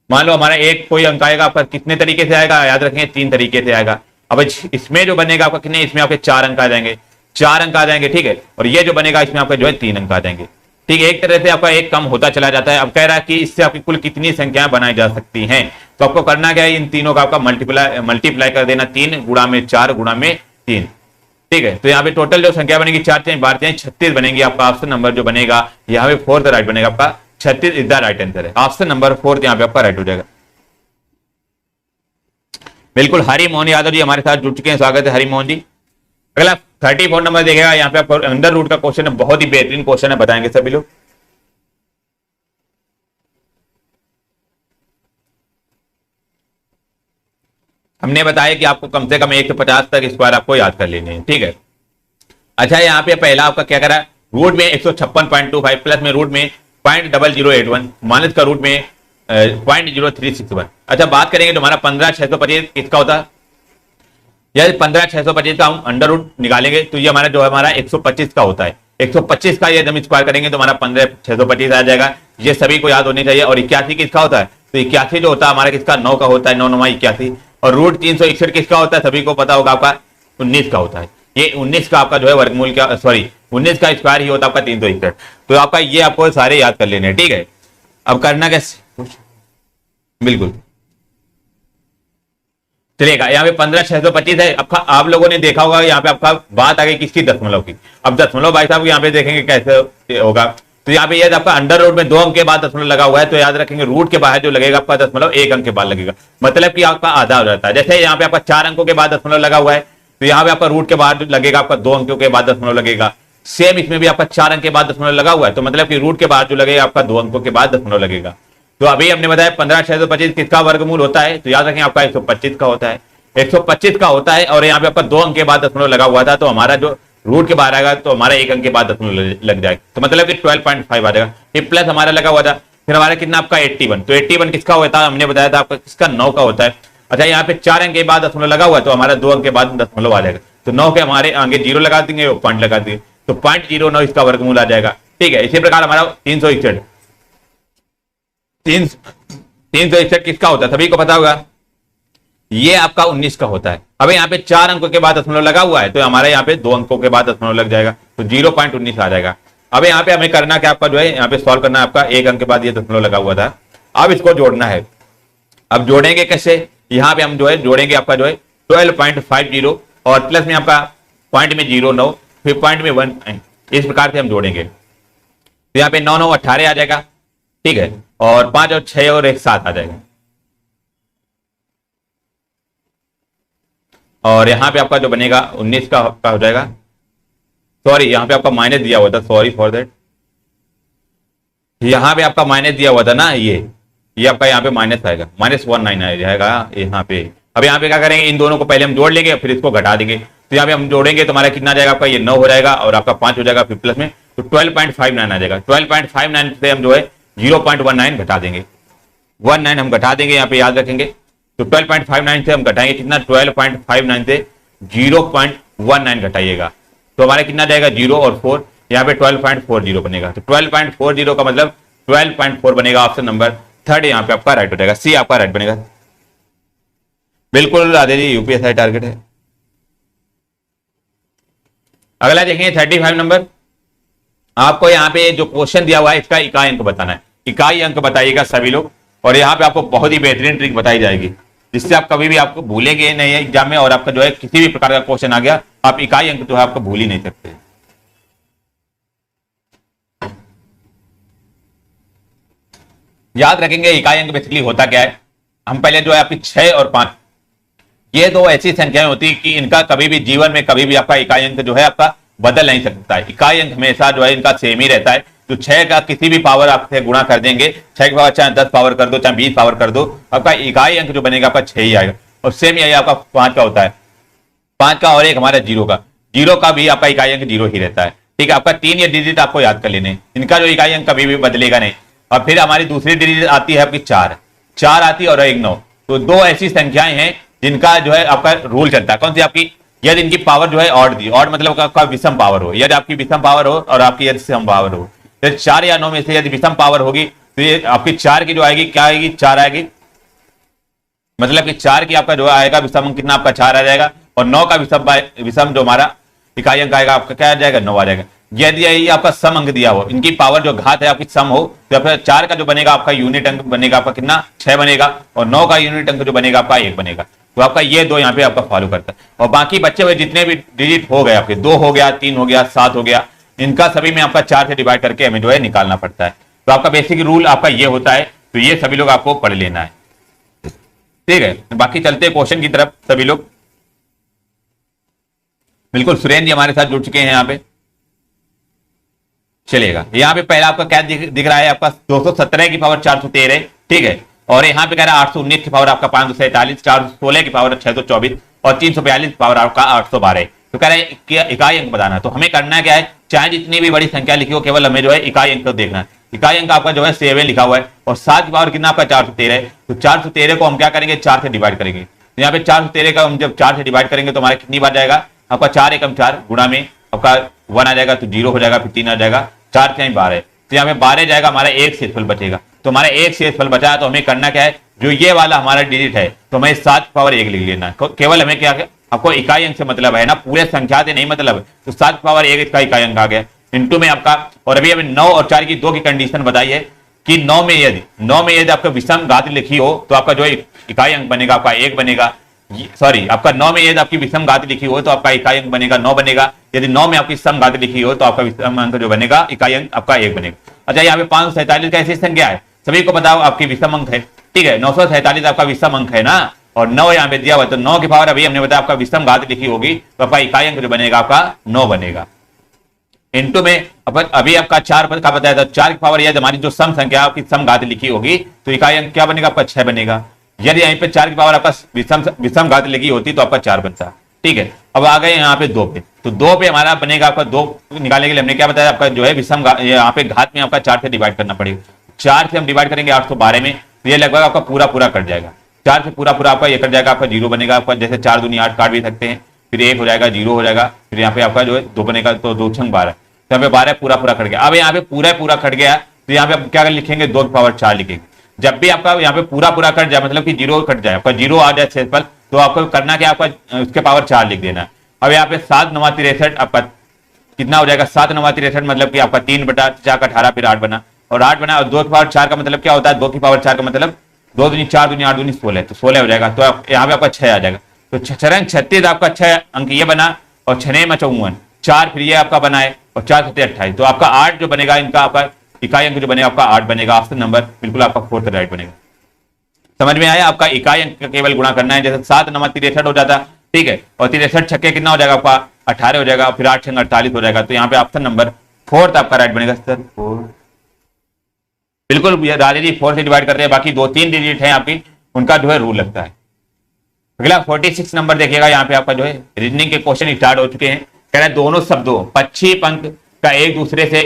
मान लो हमारा एक कोई अंक आएगा आपका कितने तरीके से आएगा, याद रखेंगे 3 तरीके से आएगा। अब इसमें जो बनेगा आपका कितने, इसमें आपके 4 अंक आ जाएंगे, 4 अंक आ जाएंगे, ठीक है। और ये जो बनेगा इसमें आपका जो है 3 अंक आ जाएंगे, ठीक है। एक तरह से आपका एक कम होता चला जाता है। अब कह रहा है कि इससे आपकी कुल कितनी संख्याएं बनाई जा सकती हैं, तो आपको करना क्या है, इन तीनों का आपका मल्टीप्लाई कर देना, 3 गुणा में 4 गुणा में 3, ठीक है। तो यहाँ पे टोटल जो संख्या बनेगी 4 से 12 36 बनेगी। आपका ऑप्शन नंबर जो बनेगा यहाँ पे 4th राइट बनेगा, आपका 36 इज द राइट आंसर है। ऑप्शन नंबर 4 यहाँ पे आपका राइट हो जाएगा। बिल्कुल, हरि मोहन यादव जी हमारे साथ जुड़ चुके हैं, स्वागत है हरि मोहन जी। अगला 34 नंबर देखेगा, यहाँ पे आपको अंडर रूट का क्वेश्चन है, बहुत ही बेहतरीन क्वेश्चन है, बताएंगे सभी लोग। हमने बताया कि आपको कम से कम 1 से 50 तक स्क्वायर आपको याद कर लेने हैं, ठीक है। अच्छा, यहाँ पे पहला आपका क्या करा, रूट में 156.25 प्लस में रूट में 0.0081 माइनस का रूट में 0.0361। अच्छा, बात करेंगे तो हमारा 15,625 किसका होता है, यार 15,625 का हम अंडर रूट निकालेंगे तो ये हमारा जो है हमारा 125 का होता है। 125 का ये हम स्क्वायर करेंगे तो हमारा 15,625 आ जाएगा। ये सभी को याद होने चाहिए। और 81 किसका होता है, तो 81 जो होता है हमारा किसका, 9 का होता है, 9 9 81। और रूट 361 किसका होता है, सभी को पता होगा आपका 19 का होता है। ये 19 का आपका जो है वर्गमूल का, सॉरी 19 का स्क्वायर ही होता है आपका 361। तो आपका ये आपको सारे याद कर लेने, ठीक है। अब करना कैसे, बिल्कुल चलेगा। यहाँ पे 15,625 है। अब आप लोगों ने देखा होगा यहाँ पे आपका बात आ गई किसकी, दशमलव की। अब दशमलव भाई साहब यहाँ पे देखेंगे कैसे होगा, तो यहाँ पे आपका अंडर रूट में 2 अंक के बाद दशमलव लगा हुआ है, तो याद रखेंगे रूट के बाहर जो लगेगा आपका दशमलव 1 अंक के बाद लगेगा, मतलब कि आपका आधा हो जाता है। जैसे यहाँ पे आपका 4 अंकों के बाद दशमलव लगा हुआ है, तो यहाँ पे आपका रूट के बाद लगेगा आपका 2 अंकों के बाद दशमलव लगेगा। सेम इसमें भी आपका 4 अंक के बाद दशमलव लगा हुआ है, तो मतलब कि रूट के बाद जो लगेगा आपका 2 अंकों के बाद दशमलव लगेगा। तो अभी हमने बताया 15,625 किसका वर्गमूल होता है, तो याद रखें आपका 125 का होता है, 125 का होता है। और यहाँ पे आपका 2 अंक के बाद दशमलव लगा हुआ था, तो हमारा जो रूट के बाहर आएगा तो हमारा 1 अंक के बाद दशमलव लग जाएगा, तो मतलब कि 12.5 आ जाएगा। ये प्लस हमारा लगा हुआ था, फिर हमारा कितना आपका 81, तो 81 किसका होता है, हमने बताया था आपका किसका, 9 का होता है। अच्छा, यहाँ पे 4 अंक के बाद दशमलव लगा हुआ है, तो हमारा 2 अंक के बाद दशमलव आ जाएगा, तो 9 के हमारे आगे 0 लगा देंगे, पॉइंट लगा देंगे, तो 0.09 इसका वर्गमूल आ जाएगा, ठीक है। इसी प्रकार हमारा 361 किसका होता है, सभी को पता होगा, ये आपका 19 का होता है। अब यहाँ पे 4 अंकों के बाद दशमलव लगा हुआ है, तो हमारे यहाँ पे 2 अंकों के बाद दशमलव लग जाएगा, तो 0.19 आ जाएगा। अब यहाँ पे हमें करना क्या, आपका जो है यहाँ पे सॉल्व करना है, आपका 1 अंक के बाद ये दशमलव लगा हुआ था, अब इसको जोड़ना है। अब जोड़ेंगे कैसे, यहाँ पे हम जो है जोड़ेंगे आपका जो है 12.50 और प्लस में आपका पॉइंट में 0.9, फिर पॉइंट में 1, इस प्रकार से हम जोड़ेंगे। तो यहाँ पे 9 9 18 आ जाएगा, ठीक है, और 5 और 6 और 1 7 आ जाएगा। और यहाँ पे आपका जो बनेगा 19 का हो जाएगा, सॉरी यहाँ पे आपका माइनस दिया हुआ था, सॉरी फॉर दैट, यहाँ पे आपका माइनस दिया हुआ था ना, ये आपका यहाँ पे माइनस आएगा, -19 आ जाएगा यहाँ पे। अब यहाँ पे क्या करेंगे, इन दोनों को पहले हम जोड़ लेंगे, फिर इसको घटा देंगे। तो यहाँ पे हम जोड़ेंगे तो हमारा कितना जाएगा, आपका ये 9 हो जाएगा और आपका 5 हो जाएगा, फिर प्लस में तो 12.59 आ जाएगा। 12.59 से हम जो है 0.19 घटा देंगे, 19 हम घटा देंगे, यहाँ पे याद रखेंगे। तो 12.59 से हम घटाएंगे कितना, 12.59 से 0.19 घटाइएगा, तो हमारा कितना जाएगा 0 और 4, यहाँ पे 12.40 बनेगा। तो 12.40 का मतलब 12.4 बनेगा। ऑप्शन नंबर 3 यहाँ पे आपका राइट हो जाएगा, सी आपका राइट बनेगा। बिल्कुल राधे जी, यूपीएससी टारगेट है। अगला देखेंगे 35 नंबर, आपको यहाँ पे जो क्वेश्चन दिया हुआ है इसका इकाई अंक बताना है। इकाई अंक बताइएगा सभी लोग, और यहाँ पे आपको बहुत ही बेहतरीन ट्रिक बताई जाएगी, जिससे आप कभी भी आपको भूलेंगे नहीं एग्जाम में, और आपका जो है किसी भी प्रकार का क्वेश्चन आ गया आप इकाई अंक जो है आपको भूल ही नहीं सकते। याद रखेंगे इकाई अंक बेसिकली होता क्या है। हम पहले जो है आपकी 6 और 5 ये दो ऐसी संख्याएं होती है कि इनका कभी भी जीवन में कभी भी आपका इकाई अंक जो है आपका बदल नहीं सकता है। इकाई अंक हमेशा जो है इनका सेम ही रहता है। तो 6 का किसी भी पावर आपसे गुणा कर देंगे, 6 की पावर चाहे 10 पावर कर दो चाहे 20 पावर कर दो, आपका इकाई अंक जो बनेगा आपका 6 ही आएगा। और सेम यही आपका 5 का होता है, 5 का और एक हमारा 0 का, 0 का भी आपका इकाई अंक 0 ही रहता है। ठीक है, आपका 3 ये डिजिट आपको याद कर लेने, इनका जो इकाई अंक कभी भी बदलेगा नहीं। और फिर हमारी दूसरी डिजिट आती है आपकी 4 आती है और एक 9। तो दो ऐसी संख्याएं हैं जिनका जो है आपका रूल चलता है। कौन सी? आपकी यदि इनकी पावर जो है ऑड दी, ऑड मतलब आपका विषम पावर हो, यदि आपकी विषम पावर हो और आपकी यदि सम पावर हो, तो 4 या 9 में से यदि विषम पावर होगी तो ये आपकी 4 की जो आएगी क्या आएगी? 4 आएगी। मतलब कि 4 की आपका जो आएगा विषम अंक कितना? आपका 4 आ जाएगा। और 9 का विषम जो हमारा इकाई अंक आएगा आपका क्या आ जाएगा? 9 आ जाएगा। यदि ये आपका सम अंक दिया हो, इनकी पावर जो घात है आपकी सम हो, तो आपका 4 का जो बनेगा आपका यूनिट अंक बनेगा आपका कितना? 6 बनेगा। और 9 का यूनिट अंक जो बनेगा आपका 1 बनेगा। तो आपका ये दो यहाँ पे आपका फॉलो करता है। और बाकी बच्चे हुए जितने भी डिजिट हो गए आपके, 2 हो गया, 3 हो गया, 7 हो गया, इनका सभी में आपका 4 से डिवाइड करके हमें जो है निकालना पड़ता है। तो आपका बेसिक रूल आपका ये होता है। तो ये सभी लोग आपको पढ़ लेना है। ठीक है, बाकी चलते क्वेश्चन की तरफ सभी लोग। बिल्कुल सुरेंद्र जी हमारे साथ जुड़ चुके हैं यहाँ पे, चलेगा। यहाँ पे पहला आपका क्या दिख रहा है? आपका 217 की पावर 413। ठीक है, और यहाँ पे कह रहा है 819 की पावर आपका 547, 416 की पावर 624 और 342 की पावर आपका 812। तो कह रहे हैं इकाई अंक बताना। तो हमें करना क्या है? चाहे जितनी भी बड़ी संख्या लिखी हो, केवल हमें जो है इकाई अंक देखना है। इकाई अंक आपका जो है 7 लिखा हुआ है और 7 की पावर कितना? आपका 413 है। तो 413 को हम क्या करेंगे? 4 से डिवाइड करेंगे। तो यहाँ पे 413 का हम जब 4 से डिवाइड करेंगे तो हमारे कितनी बार जाएगा? आपका 4 एकम 4 गुणा में आपका 1 आ जाएगा तो 0 हो जाएगा, फिर 3 आ जाएगा, 4 से 12। तो यहाँ पे 12 जाएगा, हमारा एक शेषफल बचेगा। तो हमारा एक शेषफल बचा है। तो हमें करना क्या है? जो ये वाला हमारा डिजिट है तो हमें 7 पावर 1 लिख लेना है। केवल हमें क्या, आपको इकाई अंक से मतलब है ना, पूरे संख्या से नहीं मतलब है। तो 7 पावर 1 इसका इकाई अंक आ गया इंटू में आपका। और अभी हमें 9 और 4 की 2 की कंडीशन बताई है कि 9 में यदि आपका विषम घात लिखी हो तो आपका जो इकाई अंक बनेगा आपका 1 बनेगा। सॉरी, आपका 9 में यदि आपकी विषम घात लिखी हो तो आपका इकाई अंक बनेगा 9 बनेगा। यदि 9 में आपकी सम घात लिखी हो तो आपका विषम अंक जो बनेगा इकाई अंक आपका 1 बनेगा। अच्छा, यहाँ पे 547 का ऐसी संख्या है, सभी को बताओ आपकी विषम अंक है। ठीक है, 947 आपका विषम अंक है ना, और 9 यहाँ पे दिया हुआ। तो 9 की पावर अभी हमने बताया आपका विषम घात लिखी होगी तो आपका इकाई अंक जो बनेगा आपका 9 बनेगा। इंटू में अभी आपका 4 का बताया था, 4 की पावर यदि हमारी जो सम संख्या आपकी सम घात लिखी होगी तो इकाई अंक क्या बनेगा? आपका 6 बनेगा। यदि यहीं पे 4 की पावर आपका विषम घात लिखी होती तो आपका 4 बनता। ठीक है, अब आ गए यहाँ पे 2 पे। तो 2 पे हमारा बनेगा आपका 2 निकालने के लिए हमने क्या बताया? आपका जो है विषम यहाँ पे घात में आपका 4 से डिवाइड करना पड़ेगा। 4 से हम डिवाइड करेंगे 812 में, तो ये लगभग आपका पूरा कट जाएगा। 4 से पूरा आपका ये कट जाएगा, आपका 0 बनेगा। आपका जैसे 4 दूनी 8 काट भी सकते हैं, फिर 1 हो जाएगा, 0 हो जाएगा, फिर यहाँ पे आपका जो है 2 बनेगा, तो 2 छंग 12। तो यहाँ पे 12 पूरा कट गया। अब यहाँ पे पूरा कट गया तो यहाँ पे आप क्या लिखेंगे? 2 की पावर 4 लिखेंगे। जब भी आपका यहाँ पे पूरा कट जाए, मतलब कि 0 कट जाए, आपका 0 आ जाए शेषफल, तो आपको करना क्या? आपका उसके पावर 4 लिख देना। अब यहाँ पे 7 9 63 आपका कितना हो जाएगा? 7 9 63 मतलब कि आपका 3 बटा 4 का 18, फिर 8 बना और 8 बना। और 2 की पावर 4 का मतलब क्या होता है? 2 की पावर 4 का मतलब 2 दूनी 4 दूनी 8 दूनी 16, तो 16 हो जाएगा। तो यहाँ पे आपका 6 आ जाएगा। तो 6 36 आपका 6 अंक ये बना, और 6 में 54, 4 फिर ये आपका बना है, और 4 7 28। तो आपका 8 जो बनेगा, इनका आपका इकाई अंक जो बनेगा आपका 8 बनेगा। ऑप्शन नंबर बिल्कुल आपका 4th राइट बनेगा। समझ में आया? आपका इकाई अंक का केवल गुणा करना है। जैसे 7 9 63 हो जाता, ठीक है, और 63 छक्के कितना हो जाएगा? आपका 18 हो जाएगा, फिर 8 6 48 हो जाएगा। तो यहाँ पे ऑप्शन नंबर 4th आपका राइट बनेगा सर। 4 बिल्कुल राजे जी 4 से डिवाइड करते हैं। बाकी 2-3 डिजिट है आपकी, उनका जो है रूल लगता है। अगला 46 नंबर देखिएगा। यहाँ पे आपका जो है रीजनिंग के क्वेश्चन स्टार्ट हो चुके हैं। कह रहा है दोनों शब्दों पश्चिम अंक का एक दूसरे से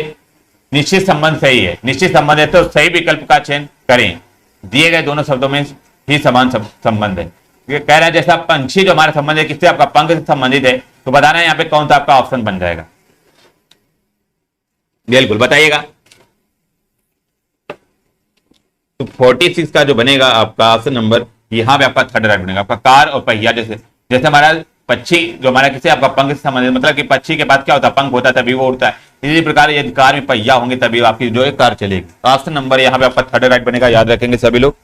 निश्चित संबंध सही है। निश्चित संबंध है तो सही विकल्प का चयन करें। दिए गए दोनों शब्दों में ही समान संबंध है। कह रहा है जैसा पंछी जो हमारा संबंध है किससे? आपका पंख से संबंधित है। तो बताना है यहाँ पे कौन सा आपका ऑप्शन बन जाएगा? बिल्कुल बताइएगा। तो 46 का जो बनेगा आपका ऑप्शन नंबर, यहाँ पे आपका 3rd राइट बनेगा। आपका कार और पहिया, जैसे हमारा पक्षी जो हमारा किसी आपका पंख से संबंधित, मतलब कि पक्षी के पास क्या होता है? पंख होता है, तभी वो उड़ता है। इसी प्रकार यदि कार में पहिया होंगे तभी आपकी जो है कार चलेगी। ऑप्शन नंबर यहाँ पे आपका 3rd राइट बनेगा। याद रखेंगे सभी लोग।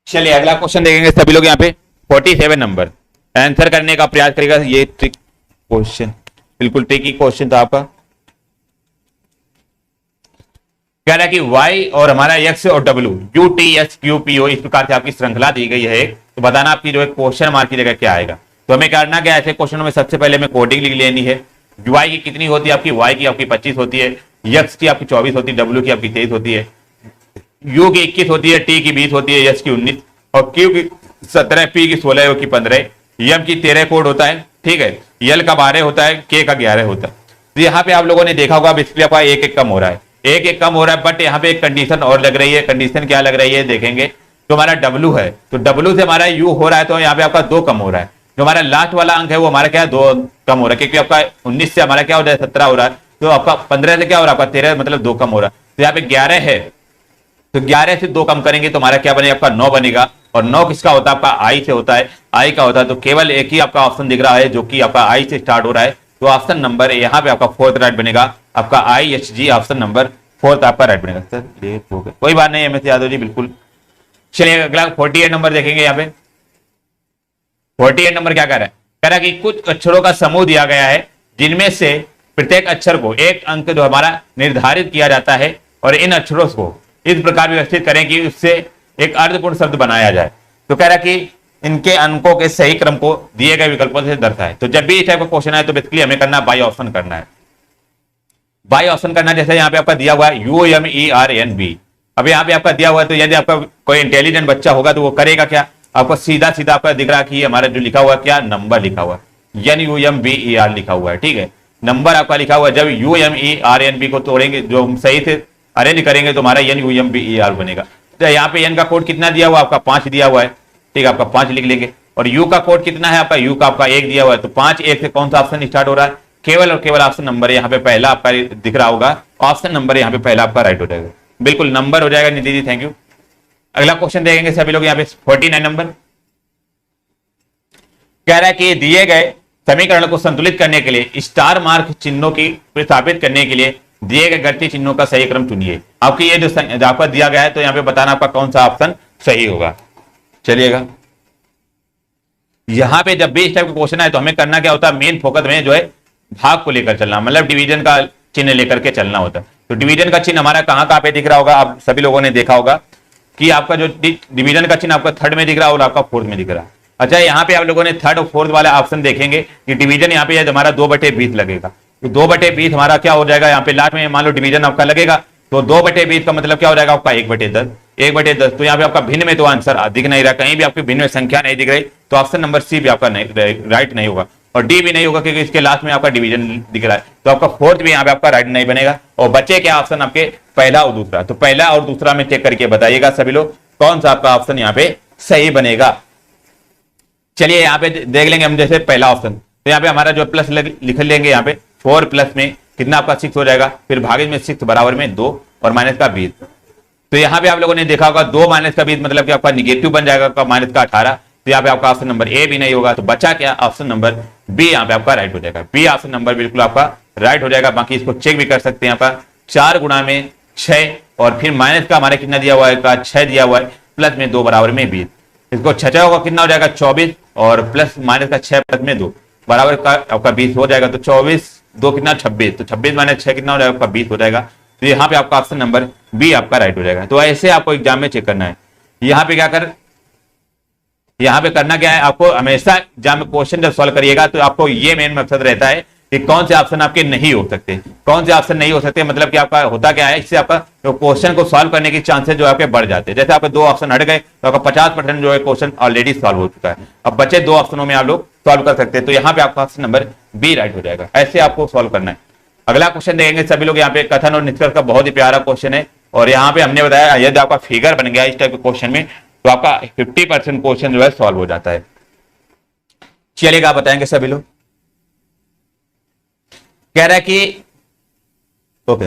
चलिए अगला क्वेश्चन देखेंगे सभी लोग। यहाँ पे 47 नंबर आंसर करने का प्रयास करेगा। ये ट्रिक क्वेश्चन, बिल्कुल ट्रिकी क्वेश्चन था आपका। कह रहा है कि y और हमारा x और w u t s q p o इस प्रकार से आपकी श्रृंखला दी गई है। तो बताना आपकी जो है क्वेश्चन मार्क की जगह क्या आएगा। तो हमें करना क्या है, ऐसे क्वेश्चनों में सबसे पहले हमें कोडिंग लिख लेनी है। y की कितनी होती है आपकी, y की आपकी 25 होती है, x की आपकी 24 होती है, w की आपकी 23 होती है, u की 21 होती है, t की 20 होती है, s की 19 और q की 17, p की 16, o की 15, m की 13 कोड होता है, ठीक है, l का 12 होता है, k का 11 होता है। तो यहाँ पे आप लोगों ने देखा होगा बेसिकली आपका एक एक कम हो रहा है, एक एक कम हो रहा है, बट यहाँ पे एक कंडीशन और लग रही है। कंडीशन क्या लग रही है देखेंगे। तो हमारा W है, तो W से हमारा U हो रहा है, तो यहाँ पे आपका 2 कम हो रहा है। जो हमारा लास्ट वाला अंक है वो हमारा क्या है 2 कम हो रहा है, क्योंकि आपका 19 से हमारा क्या हो रहा है 17 हो रहा है, तो आपका 15 से क्या हो रहा है आपका 13 मतलब 2 कम हो रहा है। तो यहाँ पे 11 है, तो 11 से 2 कम करेंगे तो हमारा क्या बनेगा आपका 9 बनेगा। और 9 किसका होता है आपका I से होता है, I का होता है। तो केवल एक ही आपका ऑप्शन दिख रहा है जो कि आपका I से स्टार्ट हो रहा है। तो ऑप्शन नंबर यहाँ पे आपका 4th राइट बनेगा, आपका IHG ऑप्शन नंबर 4th आपका राइट बनेगा। सर लेट हो गया, कोई बात नहीं MS यादव जी, बिल्कुल। चलिए अगला 48 नंबर देखेंगे। यहाँ पे 48 नंबर क्या कह रहा है, कह रहा है कि कुछ अक्षरों का समूह दिया गया है जिनमें से प्रत्येक अक्षर को एक अंक जो हमारा निर्धारित किया जाता है और इन अक्षरों को इस प्रकार व्यवस्थित करें कि उससे एक अर्थपूर्ण शब्द बनाया जाए। तो कह रहा है कि इनके अंकों के सही क्रम को दिए गए विकल्पों से दर्शाए। तो जब भी इस टाइप का क्वेश्चन आए तो बेसिकली हमें करना बाई ऑप्शन करना है, बाई ऑप्शन करना है। जैसे यहाँ पे आपका दिया हुआ है UMERNB, अब यहाँ पे आपका दिया हुआ है, तो यदि आपका कोई इंटेलिजेंट बच्चा होगा तो वो करेगा क्या, आपको सीधा सीधा आपका दिख रहा कि हमारा जो लिखा हुआ क्या नंबर लिखा हुआ है, NUMBER लिखा हुआ है, ठीक है, नंबर आपका लिखा हुआ है। जब UMERNB को तोड़ेंगे, जो हम सही से अरेंज करेंगे तो हमारा NUMBER बनेगा। तो यहाँ पे N का कोड कितना दिया हुआ आपका 5 दिया हुआ है, ठीक है, आपका 5 लिख लेंगे। और U का कोड कितना है आपका, U का आपका 1 दिया हुआ है। तो 5 1 से कौन सा ऑप्शन स्टार्ट हो रहा है, केवल और केवल ऑप्शन नंबर यहाँ पे पहला आपका दिख रहा होगा, ऑप्शन नंबर यहाँ पे पहला आपका राइट हो जाएगा, बिल्कुल नंबर हो जाएगा। Nidhi ji thank you. अगला क्वेश्चन देखेंगे सभी लोग। यहाँ पे 49 नंबर कह रहा है कि दिए गए समीकरण को संतुलित करने के लिए स्टार मार्क चिन्हों की प्रतिस्थापित करने के लिए दिए गए घटती चिन्हों का सही क्रम चुनिए। आपकी ये जो आपका दिया गया है, तो यहाँ पे बताना आपका कौन सा ऑप्शन सही होगा। चलिएगा, यहां पे जब भी इस टाइप का क्वेश्चन आए तो हमें करना क्या होता है, मेन फोकस में जो है भाग को लेकर चलना, मतलब डिवीजन का चिन्ह लेकर के चलना होता है। तो डिवीजन का चिन्ह हमारा कहां पे दिख रहा होगा, आप सभी लोगों ने देखा होगा कि आपका जो डिवीजन का चिन्ह आपका 3rd में दिख रहा है और आपका 4th में दिख रहा है। अच्छा, यहाँ पे आप लोगों ने 3rd और 4th वाला ऑप्शन देखेंगे कि डिवीजन यहाँ पे हमारा 2/20 लगेगा। तो 2/20 हमारा क्या हो जाएगा, यहाँ पे लास्ट में मान लो डिवीजन आपका लगेगा, तो 2/20 का मतलब क्या हो जाएगा आपका 1/10, 1/10। तो यहाँ पे आपका भिन्न में तो आंसर दिख नहीं रहा, कहीं भी आपकी भिन्न में संख्या नहीं दिख रही, तो ऑप्शन नंबर सी भी आपका राइट नहीं होगा और डी भी नहीं होगा, क्योंकि इसके लास्ट में आपका डिवीजन दिख रहा है। तो आपका 4th भी यहाँ पे आपका राइट नहीं बनेगा। और बचे क्या ऑप्शन आपके पहला और दूसरा, तो पहला और दूसरा में चेक करके बताइएगा सभी लोग कौन सा आपका ऑप्शन यहाँ पे सही बनेगा। चलिए यहाँ पे देख लेंगे हम, जैसे पहला ऑप्शन, तो यहाँ पे हमारा जो प्लस लिख लेंगे, यहाँ पे 4 प्लस में कितना आपका 6 हो जाएगा, फिर भागे में 6 बराबर में 2 और माइनस का 20। तो यहाँ पे आप लोगों ने देखा होगा 2 माइनस का 20 मतलब कि आपका निगेटिव बन जाएगा, आपका माइनस का 18। तो यहाँ पे आपका ऑप्शन नंबर ए भी नहीं होगा, तो बचा क्या ऑप्शन नंबर बी यहाँ पे आपका राइट हो जाएगा। बी ऑप्शन नंबर बिल्कुल आपका राइट हो जाएगा। बाकी इसको चेक भी कर सकते हैं, आपका 4 गुणा में 6 और फिर माइनस का हमारे कितना दिया हुआ है, 6 दिया हुआ है, प्लस में 2 बराबर में 20। इसको 6 होगा कितना हो जाएगा 24 और प्लस माइनस का 6 प्लस में 2 बराबर का आपका 20 हो जाएगा। तो 24 2 कितना 26, तो 26 माइनस 6 कितना हो जाएगा आपका 20 हो जाएगा। तो यहाँ पे आपका ऑप्शन नंबर बी आपका राइट हो जाएगा। तो ऐसे आपको एग्जाम में चेक करना है। यहाँ पे क्या यहाँ पे करना क्या है, आपको हमेशा एग्जाम में क्वेश्चन जब सॉल्व करिएगा तो आपको ये मेन मकसद रहता है कि कौन से ऑप्शन आपके नहीं हो सकते, कौन से ऑप्शन नहीं हो सकते, मतलब कि आपका होता क्या है, इससे आपका जो क्वेश्चन को सॉल्व करने की चांसेस जो आपके बढ़ जाते हैं। जैसे आपके 2 ऑप्शन हट गए तो आपका 50% जो है क्वेश्चन ऑलरेडी सॉल्व हो चुका है, अब बचे 2 ऑप्शनों में आप लोग सॉल्व कर सकते हैं। तो यहाँ पे आपका ऑप्शन नंबर बी राइट हो जाएगा। ऐसे आपको सॉल्व करना है। अगला क्वेश्चन देखेंगे सभी लोग। यहाँ पे कथन और निष्कर्ष का बहुत ही प्यारा क्वेश्चन है और यहाँ पे हमने बताया यदि आपका फिगर बन गया इस टाइप के क्वेश्चन में तो आपका 50% क्वेश्चन जो है सॉल्व हो जाता है। चलिएगा, आप बताएंगे सभी लोग। कह रहा है कि ओके,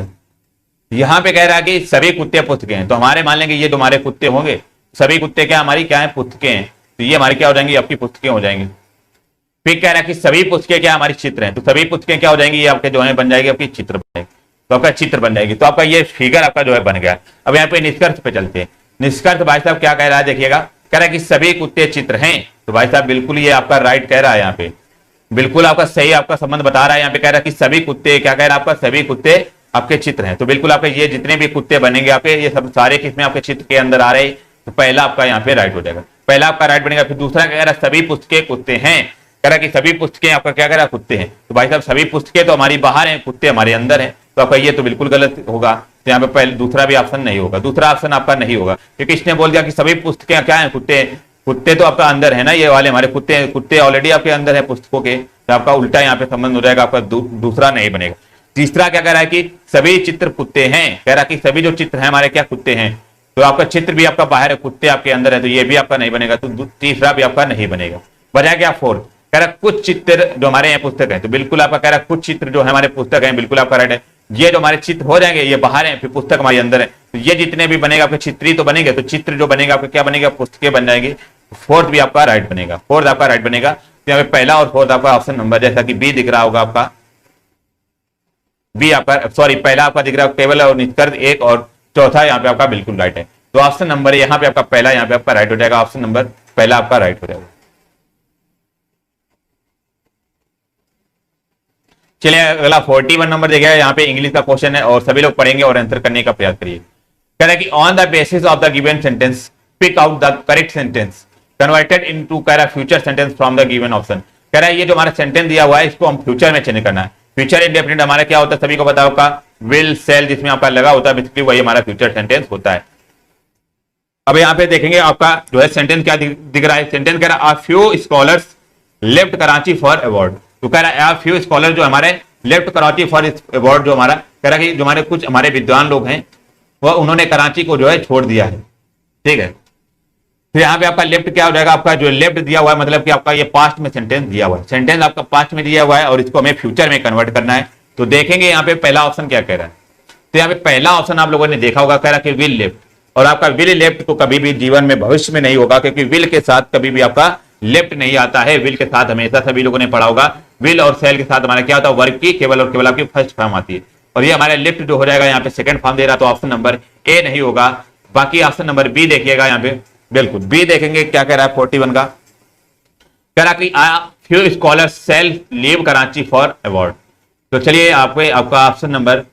यहां पे कह रहा है कि सभी कुत्ते पुस्तकें हैं, तो हमारे मान लेंगे ये तुम्हारे कुत्ते होंगे, सभी कुत्ते क्या हमारी क्या है पुस्तकें हैं, तो ये हमारी क्या हो जाएंगी आपकी पुस्तकें हो जाएंगी। फिर कह रहा है कि सभी पुस्तकें क्या हमारी चित्र हैं, तो सभी पुस्तकें क्या हो जाएंगी, ये आपके जो है बन जाएगी आपकी चित्र बन जाएगी, तो आपका चित्र बन जाएगी। तो आपका ये फिगर आपका जो है बन गया। अब यहाँ पे निष्कर्ष पे चलते हैं। निष्कर्ष भाई साहब क्या कह रहा है देखिएगा, कह रहा है कि सभी कुत्ते चित्र हैं, तो भाई साहब बिल्कुल ये आपका राइट कह रहा है, यहाँ पे बिल्कुल आपका सही आपका संबंध बता रहा है। यहाँ पे कह रहा है कि सभी कुत्ते क्या कह रहा है आपका, सभी कुत्ते आपके चित्र हैं। तो बिल्कुल आपके ये जितने भी कुत्ते बनेंगे आपके, ये सब सारे किसमें आपके चित्र के अंदर आ रहे हैं। तो पहला आपका यहाँ पे राइट हो जाएगा, पहला आपका राइट बनेगा। फिर दूसरा क्या कह रहा है, सभी पुस्तकें कुत्ते हैं, कह रहा कि सभी पुस्तकें आपका क्या कह रहा है, कुत्ते हैं। तो भाई साहब सभी पुस्तकें तो हमारी बाहर हैं, कुत्ते हमारे अंदर हैं, तो आपका ये तो बिल्कुल गलत होगा। तो यहाँ पे पहले दूसरा भी ऑप्शन नहीं होगा, दूसरा ऑप्शन आपका नहीं होगा, क्योंकि इसने बोल दिया कि सभी पुस्तकें क्या है, कुत्ते। कुत्ते तो आपका अंदर है ना, ये वाले हमारे कुत्ते, कुत्ते ऑलरेडी आपके अंदर है पुस्तकों के, तो आपका उल्टा यहाँ पे संबंध हो जाएगा, आपका दूसरा नहीं बनेगा। तीसरा क्या कह रहा है कि सभी चित्र कुत्ते हैं, कह रहा कि सभी जो चित्र हैं हमारे क्या कुत्ते हैं, तो आपका चित्र भी आपका बाहर है, कुत्ते आपके अंदर है, तो ये भी आपका नहीं बनेगा, तो तीसरा भी आपका नहीं बनेगा। बचा क्या फोर्थ, कह रहा कुछ चित्र जो हमारे यहाँ पुस्तक है, तो बिल्कुल आपका कह रहा कुछ चित्र जो है हमारे पुस्तक है, बिल्कुल आपका राइट है। ये जो हमारे चित्र हो जाएंगे ये बाहर है, फिर पुस्तक हमारे अंदर है, तो ये जितने भी बनेगा आपके चित्र ही तो बनेंगे, तो चित्र जो बनेगा आपका क्या बनेगा, पुस्तकें बन जाएंगी। फोर्थ भी आपका राइट बनेगा, फोर्थ आपका राइट बनेगा। तो यहाँ पे पहला और फोर्थ आपका ऑप्शन नंबर, जैसा कि बी दिख रहा होगा आपका, बी आपका सॉरी पहला आपका दिख रहा है केवल और निष्कर्ष एक, और चौथा यहाँ पे आपका बिल्कुल राइट है। तो ऑप्शन नंबर यहाँ पे आपका पहला यहाँ पे आपका राइट हो जाएगा, ऑप्शन नंबर पहला आपका राइट हो जाएगा। चलिए अगला 41 नंबर देखिएगा, यहाँ पे इंग्लिश का क्वेश्चन है और सभी लोग पढ़ेंगे और आंसर करने का प्रयास करिए। कह रहा है कि on the basis of the given sentence pick out the correct sentence converted into कह रहा future sentence from the given option. कह रहा है ये जो हमारा सेंटेंस दिया हुआ है इसको हम फ्यूचर में चेंज करना है। फ्यूचर इंडेफिनिट हमारा क्या होता है, सभी को पता होगा, विल सेल जिसमें आपका लगा होता है, बेसिकली वही हमारा फ्यूचर सेंटेंस होता है। अब यहाँ पे देखेंगे आपका जो है सेंटेंस क्या दिख रहा है, सेंटेंस कह रहा है few scholars left Karachi for award. तो कह रहा है फ्यू स्कॉलर जो हमारे लेफ्ट कराची फॉर अवार्ड, जो हमारा कह रहा है कि जो हमारे कुछ हमारे विद्वान लोग हैं वह उन्होंने कराची को जो है छोड़ दिया है, ठीक है। तो यहाँ पे आपका लेफ्ट क्या हो जाएगा, आपका जो लेफ्ट दिया हुआ है मतलब कि आपका ये पास्ट में सेंटेंस दिया हुआ है, सेंटेंस आपका पास्ट में दिया हुआ है और इसको हमें फ्यूचर में कन्वर्ट करना है। तो देखेंगे यहाँ पे पहला ऑप्शन क्या कह रहा है। तो यहाँ पे पहला ऑप्शन आप लोगों ने देखा होगा, कह रहा कि विल लेफ्ट, और आपका विल लेफ्ट तो कभी भी जीवन में भविष्य में नहीं होगा, क्योंकि विल के साथ कभी भी आपका लेफ्ट नहीं आता है। विल के साथ हमेशा सभी लोगों ने पढ़ा होगा, विल और सेल के साथ हमारा क्या होता है, वर्ग की केवल और केवल आपकी फर्स्ट फॉर्म आती है, और ये हमारे लेफ्ट जो हो जाएगा यहाँ पे सेकंड फॉर्म दे रहा, तो ऑप्शन नंबर ए नहीं होगा। बाकी ऑप्शन नंबर बी देखिएगा, यहाँ पे बिल्कुल बी देखेंगे क्या कह रहा है 41 का, कह रहा कि few scholar shall leave Karachi for award. तो चलिए आपका ऑप्शन नंबर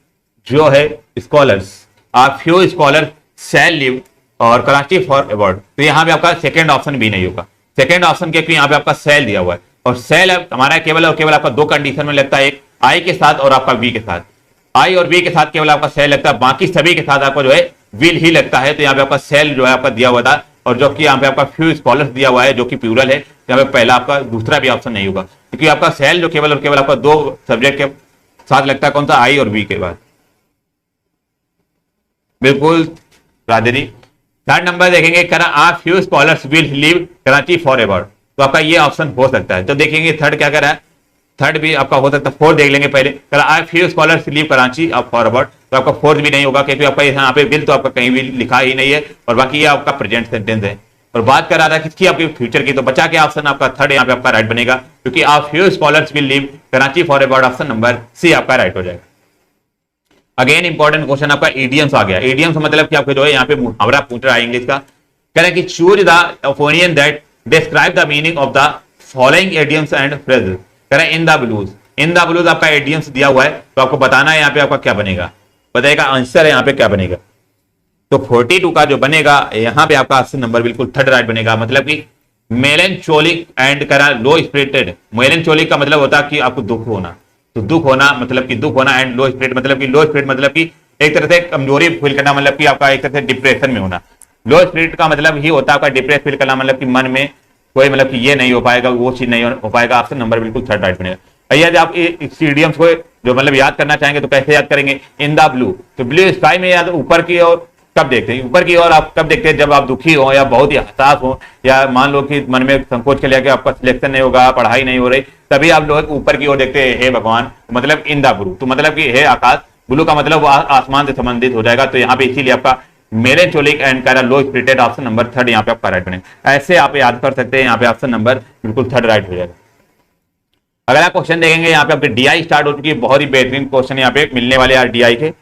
जो है स्कॉलर्स, आप फ्यू स्कॉलर सेल लीव और कराची फॉर अवार्ड, तो यहाँ पे आपका सेकंड ऑप्शन भी नहीं होगा। सेकंड ऑप्शन क्योंकि यहाँ पे आपका सेल दिया हुआ है, और सेल हमारा केवल और केवल आपका दो कंडीशन में लगता है, एक आई के साथ और आपका बी के साथ। आई और बी के साथ केवल आपका सेल लगता है, बाकी सभी के साथ आपको जो है विल ही लगता है। तो यहाँ पे आपका सेल जो है आपका दिया हुआ था, और जो कि यहाँ पे आपका फ्यू स्कॉलर्स दिया हुआ है जो कि प्लूरल है, यहाँ पे पहला आपका दूसरा भी ऑप्शन नहीं होगा, क्योंकि आपका सेल जो केवल और केवल आपका दो सब्जेक्ट के साथ लगता है, कौन सा, आई और बी के बाद। बिल्कुल राधेरी। थर्ड नंबर देखेंगे, करा आप few scholars will leave Karachi for award, तो आपका ये ऑप्शन हो सकता है। तो देखेंगे थर्ड क्या कर रहा है, थर्ड भी आपका हो सकता है। फोर्थ देख लेंगे पहले, करा आप few scholars leave Karachi for award, तो आपका फोर्थ भी नहीं होगा, क्योंकि आपका यहाँ पे विल तो आपका कहीं भी लिखा ही नहीं है, और बाकी ये आपका प्रेजेंट सेंटेंस है। और बात कर रहा था किसकी, आपकी फ्यूचर की, तो बचा के ऑप्शन आपका थर्ड यहाँ पे आपका राइट बनेगा, क्योंकि आप few scholars will leave Karachi for award, option number C आपका राइट हो जाएगा। अगेन इंपॉर्टेंट क्वेश्चन आपका इडियम्स आ गया। इडियम्स मतलब कि आपके जो है यहाँ पे मुहावरा पूछ रहा है इंग्लिश का, कह रहा है कि choose the opinion that describe the meaning of the following idioms and phrases. कह रहा है in the blues, in the blues आपका इडियम्स दिया हुआ है, तो आपको बताना है यहाँ पे आपका क्या बनेगा, बताएगा आंसर है यहाँ पे क्या बनेगा। तो 42 का जो बनेगा यहाँ पे आपका ऑप्शन नंबर बिल्कुल थर्ड राइट बनेगा, मतलब कि मेलेंचोलिक एंड करा लो स्पिरिटेड। मेलेंचोलिक का मतलब होता है कि आपको दुख होना, तो दुख होना मतलब कि दुख होना, एंड लो स्पिरिट मतलब कि लो स्पिरिट मतलब कि एक तरह से कमजोरी फील करना, मतलब कि आपका एक तरह से डिप्रेशन में होना। लो स्पिरिट का मतलब ही होता है आपका डिप्रेस फील करना, मतलब कि मन में कोई मतलब कि ये नहीं हो पाएगा, वो चीज नहीं हो पाएगा। ऑप्शन नंबर बिल्कुल थर्ड राइट बनेगा। यदि आप इस इडियम्स को जो मतलब याद करना चाहेंगे तो कैसे याद करेंगे, इन द ब्लू, तो ब्लू स्काई में याद ऊपर की ओर कब देखते हैं, ऊपर की ओर आप कब देखते हैं, जब आप दुखी हो या बहुत ही हताश हो, या मान लो कि मन में संकोच के लिए आपका सिलेक्शन नहीं होगा, पढ़ाई नहीं हो रही, तभी आप लोग ऊपर की ओर देखते हैं, हे भगवान, मतलब इन द ब्लू, तो मतलब कि हे आकाश, ब्लू का मतलब आसमान से संबंधित हो जाएगा। तो यहाँ पे इसीलिए आपका मेलेंचोलिक एंड करा लो स्पिरिटेड, ऑप्शन नंबर थर्ड यहाँ पे आपका राइट बनेगा। ऐसे आप याद कर सकते हैं, यहाँ पे ऑप्शन नंबर बिल्कुल थर्ड राइट हो जाएगा। अगला क्वेश्चन देखेंगे, यहाँ पे आपके डीआई स्टार्ट हो चुकी है, बहुत ही बेहतरीन क्वेश्चन यहाँ पे मिलने वाले यार डीआई के।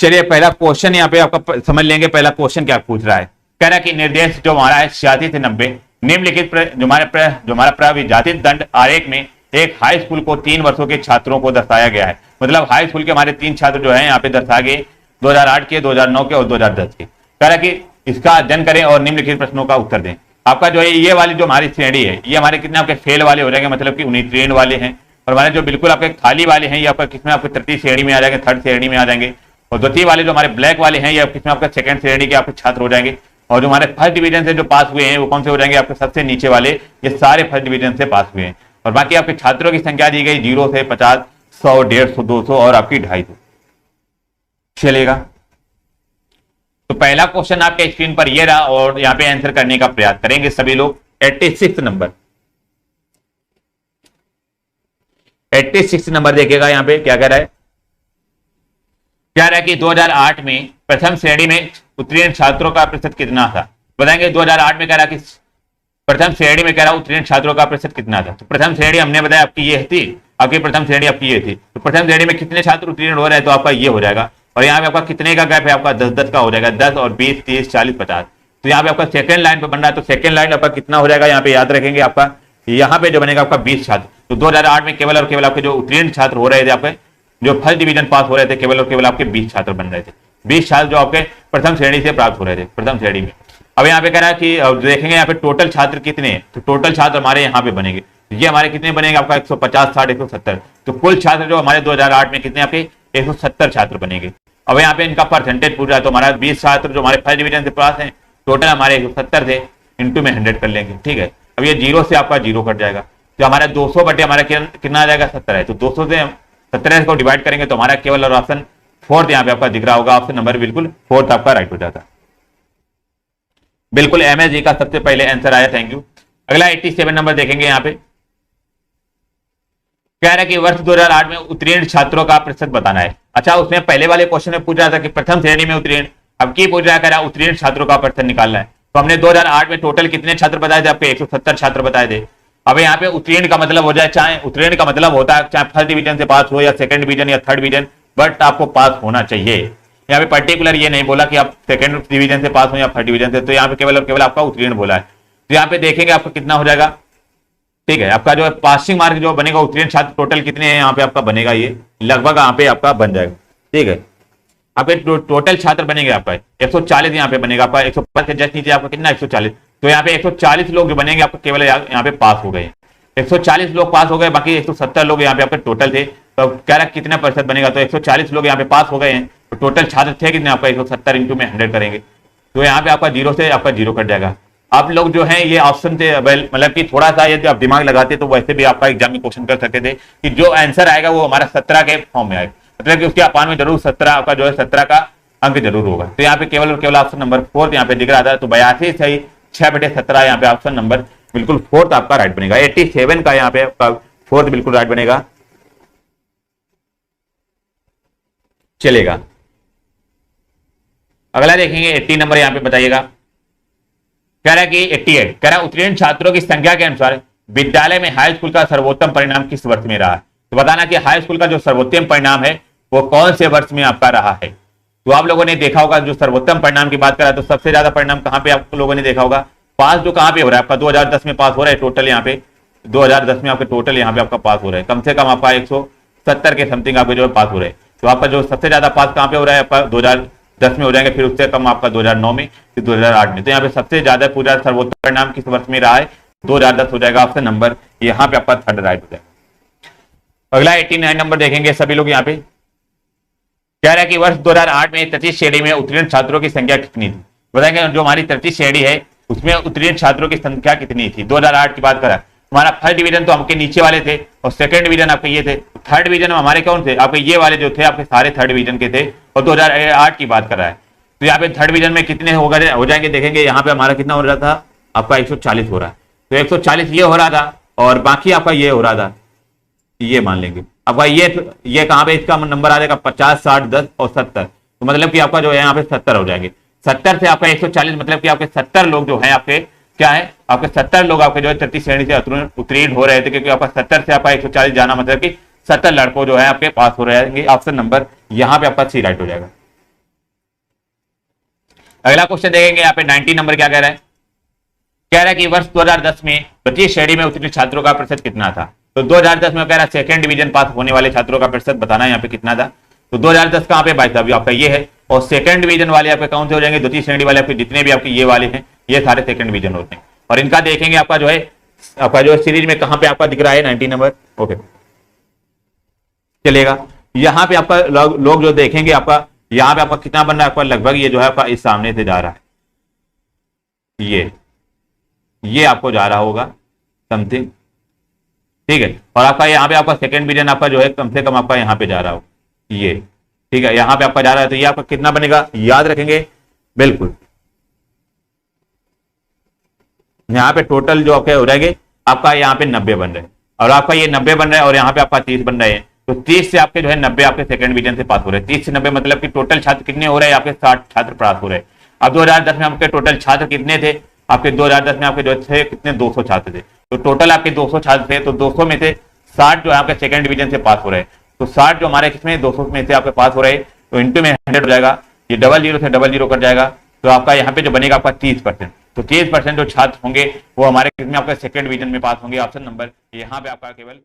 चलिए पहला क्वेश्चन यहाँ पे आपका समझ लेंगे, पहला क्वेश्चन क्या पूछ रहा है, कह रहा है कि निर्देश जो हमारा है 86 से 90 निम्नलिखित जो हमारा प्रविजातित दंड आरेख में एक हाई स्कूल को 3 वर्षों के छात्रों को दर्शाया गया है। मतलब हाई स्कूल के हमारे 3 छात्र जो है यहाँ पे दर्शा गए, 2008 के, 2009 के और 2010 के। कह रहा कि इसका अध्ययन करें और निम्नलिखित प्रश्नों का उत्तर दें। आपका जो है ये वाली जो हमारी श्रेणी है, ये हमारे कितने आपके फेल वाले हो जाएंगे, मतलब कि उत्तीर्ण वाले हैं। और हमारे जो बिल्कुल आपके खाली वाले हैं, ये आपका किसमें आपके तृतीय श्रेणी में आ जाएंगे, थर्ड श्रेणी में आ जाएंगे। और द्वितीय वाले जो हमारे ब्लैक वाले हैं, ये किसमें आपका सेकंड श्रेणी के आपके छात्र हो जाएंगे। और जो हमारे फर्स्ट डिवीजन से जो पास हुए हैं वो कौन से हो जाएंगे, आपके सबसे नीचे वाले, ये सारे फर्स्ट डिवीजन से पास हुए हैं। और बाकी आपके छात्रों की संख्या दी गई 0 से 50, 100, 150, 200 और आपकी 250 चलेगा। तो पहला क्वेश्चन आपके स्क्रीन पर ये रहा और यहाँ पे आंसर करने का प्रयास करेंगे सभी लोग। 86 नंबर, 86 नंबर देखिएगा यहाँ पे क्या कह रहा है। कह रहा है कि 2008 में प्रथम श्रेणी में उत्तीर्ण छात्रों का प्रतिशत कितना था। बताएंगे 2008 में कह रहा कि प्रथम श्रेणी में कह रहा उत्तीर्ण छात्रों का प्रतिशत कितना था। तो प्रथम श्रेणी हमने बताया आपकी ये थी, आपकी प्रथम श्रेणी आपकी ये थी। तो प्रथम श्रेणी में कितने छात्र उत्तीर्ण हो रहे हैं, तो आपका ये हो जाएगा। और यहाँ पे आपका कितने का गैप है, आपका 10-10 का हो जाएगा, 10 और 20, 30, 40, 50। तो यहाँ पे आपका सेकंड लाइन पे बन रहा है, तो सेकंड लाइन आपका कितना हो जाएगा, यहाँ पे याद रखेंगे आपका यहाँ पे जो बनेगा आपका 20 छात्र। तो 2008 में केवल और केवल आपके जो उत्तीर्ण छात्र हो रहे थे, आपके जो फर्स्ट डिवीजन पास हो रहे थे, केवल और केवल आपके 20 छात्र बन रहे थे। 20 छात्र जो आपके प्रथम श्रेणी से प्राप्त हो रहे थे, प्रथम श्रेणी में। अब यहाँ पे कह रहा है कि देखेंगे यहाँ पे टोटल छात्र कितने हैं, तो टोटल छात्र हमारे यहाँ पे बनेंगे, ये हमारे कितने बनेंगे आपका 150, 60, 170। तो कुल छात्र जो हमारे 2008 में कितने आपके 170 छात्र बनेंगे। अब यहाँ पे इनका परसेंटेज पूछ रहा है, तो हमारा 20 छात्र जो हमारे फर्स्ट डिवीजन से पास हैं, टोटल हमारे 170 थे, इंटू में 100 कर लेंगे, ठीक है। अब ये 0 से आपका 0 कट जाएगा, तो हमारा 200 बटे हमारा कितना आ जाएगा, 70 है। तो 200 से 70 को डिवाइड करेंगे तो हमारा केवल और ऑप्शन फोर्थ यहाँ पे आपका दिख रहा होगा, ऑप्शन नंबर बिल्कुल फोर्थ आपका राइट हो जाता। बिल्कुल MSG का सबसे पहले आंसर आया, थैंक यू। अगला 87 नंबर देखेंगे यहाँ पे। कह रहा है कि वर्ष 2008 में उत्तीर्ण छात्रों का प्रतिशत बताना है। अच्छा, उसने पहले वाले क्वेश्चन में पूछ रहा था कि प्रथम श्रेणी में उत्तीर्ण, अब की पूछ रहा है, कह रहा उत्तीर्ण छात्रों का प्रतिशत निकालना है। तो हमने 2008 में टोटल कितने छात्र बताए थे, आपके 170 छात्र बताए थे। अब यहाँ पे उत्तीर्ण का मतलब हो जाए, चाहे उत्तीर्ण का मतलब होता है चाहे फर्स्ट डिवीजन से पास हो या सेकंड डिवीजन या थर्ड डिवीजन, बट आपको पास होना चाहिए। यहाँ पे पर्टिकुलर ये नहीं बोला कि आप सेकंड डिवीजन से पास हो या फर्स्ट डिवीजन से, तो यहाँ पे केवल और केवल आपका उत्तीर्ण बोला है। तो यहाँ पे देखेंगे आपका कितना हो जाएगा, ठीक है। आपका जो पासिंग मार्क जो बनेगा, उत्तीर्ण छात्र टोटल कितने हैं यहाँ पे आपका बनेगा, ये लगभग यहाँ पे आपका बन जाएगा, ठीक है। आप टोटल छात्र बनेंगे आपका 140 यहाँ पे बनेगा, आपका 150 के जस्ट नीचे आपका कितना 140। तो यहाँ पे 140 लोग जो बनेंगे आपको केवल यहाँ पे पास हो गए, 140 लोग पास हो गए, बाकी 170 लोग यहाँ पे आपके टोटल थे। तो कह रहा कितना प्रतिशत बनेगा, तो 140 लोग यहाँ पे पास हो गए हैं, तो टोटल छात्र थे कितने आपका 170 इंटू में 100 करेंगे, तो यहाँ पे आपका 0 से आपका 0 कट जाएगा। आप लोग जो है ये ऑप्शन से मतलब कि थोड़ा सा यदि आप दिमाग लगाते तो वैसे भी आपका एग्जाम में क्वेश्चन कर सकते थे कि जो आंसर आएगा वो हमारा 17 के फॉर्म में आएगा, मतलब कि उसके अपान में जरूर 17 आपका जो है 17 का अंक जरूर होगा। तो यहाँ पे केवल और केवल ऑप्शन नंबर 4 यहाँ पे दिख रहा था, तो 82 सही 6/17 यहाँ पे ऑप्शन नंबर बिल्कुल फोर्थ आपका राइट बनेगा। 87 का यहाँ पे आपका फोर्थ बिल्कुल राइट बनेगा, चलेगा। अगला देखेंगे 80 नंबर यहाँ पे बताइएगा। कह रहा है कि 88 कह रहा है उत्तीर्ण छात्रों की संख्या के अनुसार विद्यालय में हाई स्कूल का सर्वोत्तम परिणाम किस वर्ष में रहा है। तो बताना कि हाई स्कूल का जो सर्वोत्तम परिणाम है वो कौन से वर्ष में आपका रहा है। तो आप लोगों ने देखा होगा जो सर्वोत्तम परिणाम की बात करा तो सबसे ज्यादा परिणाम कहां पे आप लोगों ने देखा होगा, पास जो कहां पे हो रहा है आपका 2010 में पास हो रहा है टोटल, यहाँ पे 2010 में आपके टोटल यहाँ पे आपका पास हो रहा है कम से कम आपका 170 के समथिंग आपके जो पास हो रहे हैं। तो आपका जो सबसे ज्यादा पास कहां पे हो रहा है आपका 2010 में हो जाएंगे, फिर उससे कम आपका 2009 में, फिर 2008 में। तो यहाँ पे सबसे ज्यादा पूरा सर्वोत्तम परिणाम किस वर्ष में रहा है, 2010 हो जाएगा ऑप्शन नंबर, यहाँ पे आपका थर्ड राइट हो जाएगा। अगला 89 नंबर देखेंगे सभी लोग। यहाँ पे कह रहा है कि वर्ष 2008 में तृतीय श्रेणी में उत्तीर्ण छात्रों की संख्या कितनी थी। बताएंगे जो हमारी तृतीय श्रेणी है उसमें उत्तीर्ण छात्रों की संख्या कितनी थी। 2008 की बात करा, हमारा फर्स्ट डिवीजन तो आपके नीचे वाले थे और सेकंड डिवीजन आपके ये थे, थर्ड डिवीजन हमारे कौन थे, आपके ये वाले जो थे आपके सारे थर्ड डिवीजन के थे, और 2008 की बात कर रहा है। तो यहाँ पे थर्ड डिवीजन में कितने हो जाएंगे देखेंगे, यहाँ पे हमारा कितना हो रहा था आपका 140 हो रहा है, तो 140 ये हो रहा था और बाकी आपका ये हो रहा था, ये मान लेंगे आपका ये कहां पे इसका नंबर आ जाएगा 50, 60, 10 और 70। तो मतलब कि आपका जो है यहाँ पे 70 हो जाएंगे। 70 से आपका 140 मतलब कि आपके 70 लोग जो है आपके क्या है, आपके 70 लोग आपके जो है तृतीय श्रेणी से उत्तीर्ण हो रहे थे, क्योंकि आपका 70 से आपका 140 जाना मतलब कि 70 लड़कों जो है आपके पास हो रहे हैं। ऑप्शन नंबर यहाँ पे आपका सी राइट हो जाएगा। अगला क्वेश्चन देखेंगे यहाँ पे 90 नंबर क्या कह रहा है। कह रहा है कि वर्ष 2010 में तृतीय श्रेणी में उत्तीर्ण छात्रों का प्रतिशत कितना था। तो 2010 में कह रहा है सेकंड डिवीजन पास होने वाले छात्रों का प्रतिशत बताना है यहाँ पे कितना था। तो 2010 कहाँ पे भाई साहब आपका ये है, और सेकंड डिवीजन वाले आपके कौन से हो जाएंगे, द्वितीय श्रेणी वाले आपके जितने भी आपके ये वाले हैं ये सारे सेकंड डिवीजन होते हैं। और इनका देखेंगे आपका जो है आपका जो सीरीज में कहां पे आपका दिख रहा है 90 नंबर। ओके चलेगा, यहां पे आपका लोग जो देखेंगे आपका यहां पे आपका कितना बन रहा है, आपका लगभग ये जो है आपका इस सामने से जा रहा है, ये आपको जा रहा होगा समथिंग, ठीक है। और आपका यहाँ पे आपका सेकंड डिवीजन आपका जो है कम से कम आपका यहाँ पे जा रहा हो ये, ठीक है, यहाँ पे आपका जा रहा है, तो ये आपका कितना बनेगा याद रखेंगे बिल्कुल। यहाँ पे टोटल जो आपके हो जाएंगे आपका यहाँ पे 90 बन रहे हैं, और आपका ये 90 बन रहा है, और यहाँ पे आपका 30 बन रहे हैं। तो 30 से आपके जो है 90 आपके सेकंड डिवीजन से पास हो रहे हैं। 30 से 90 मतलब कि टोटल छात्र कितने हो रहे हैं, आपके 60 छात्र पास हो रहे हैं। अब 2010 में आपके टोटल छात्र कितने थे, आपके 2010 में आपके जो थे कितने 200 छात्र थे, तो टोटल आपके 200 छात्र थे, तो 200 में से 60 जो है आपके सेकंड डिवीजन से पास हो रहे हैं। तो 60 जो हमारे किसमें 200 में से आपके पास हो रहे हैं, तो इंटू में 100 हो जाएगा, ये डबल जीरो से डबल जीरो कट जाएगा, तो आपका यहाँ पे जो बनेगा आपका 30%। तो 30% जो छात्र होंगे वो हमारे किसमें आपका सेकंड डिवीजन में पास होंगे। ऑप्शन नंबर यहाँ पे आपका केवल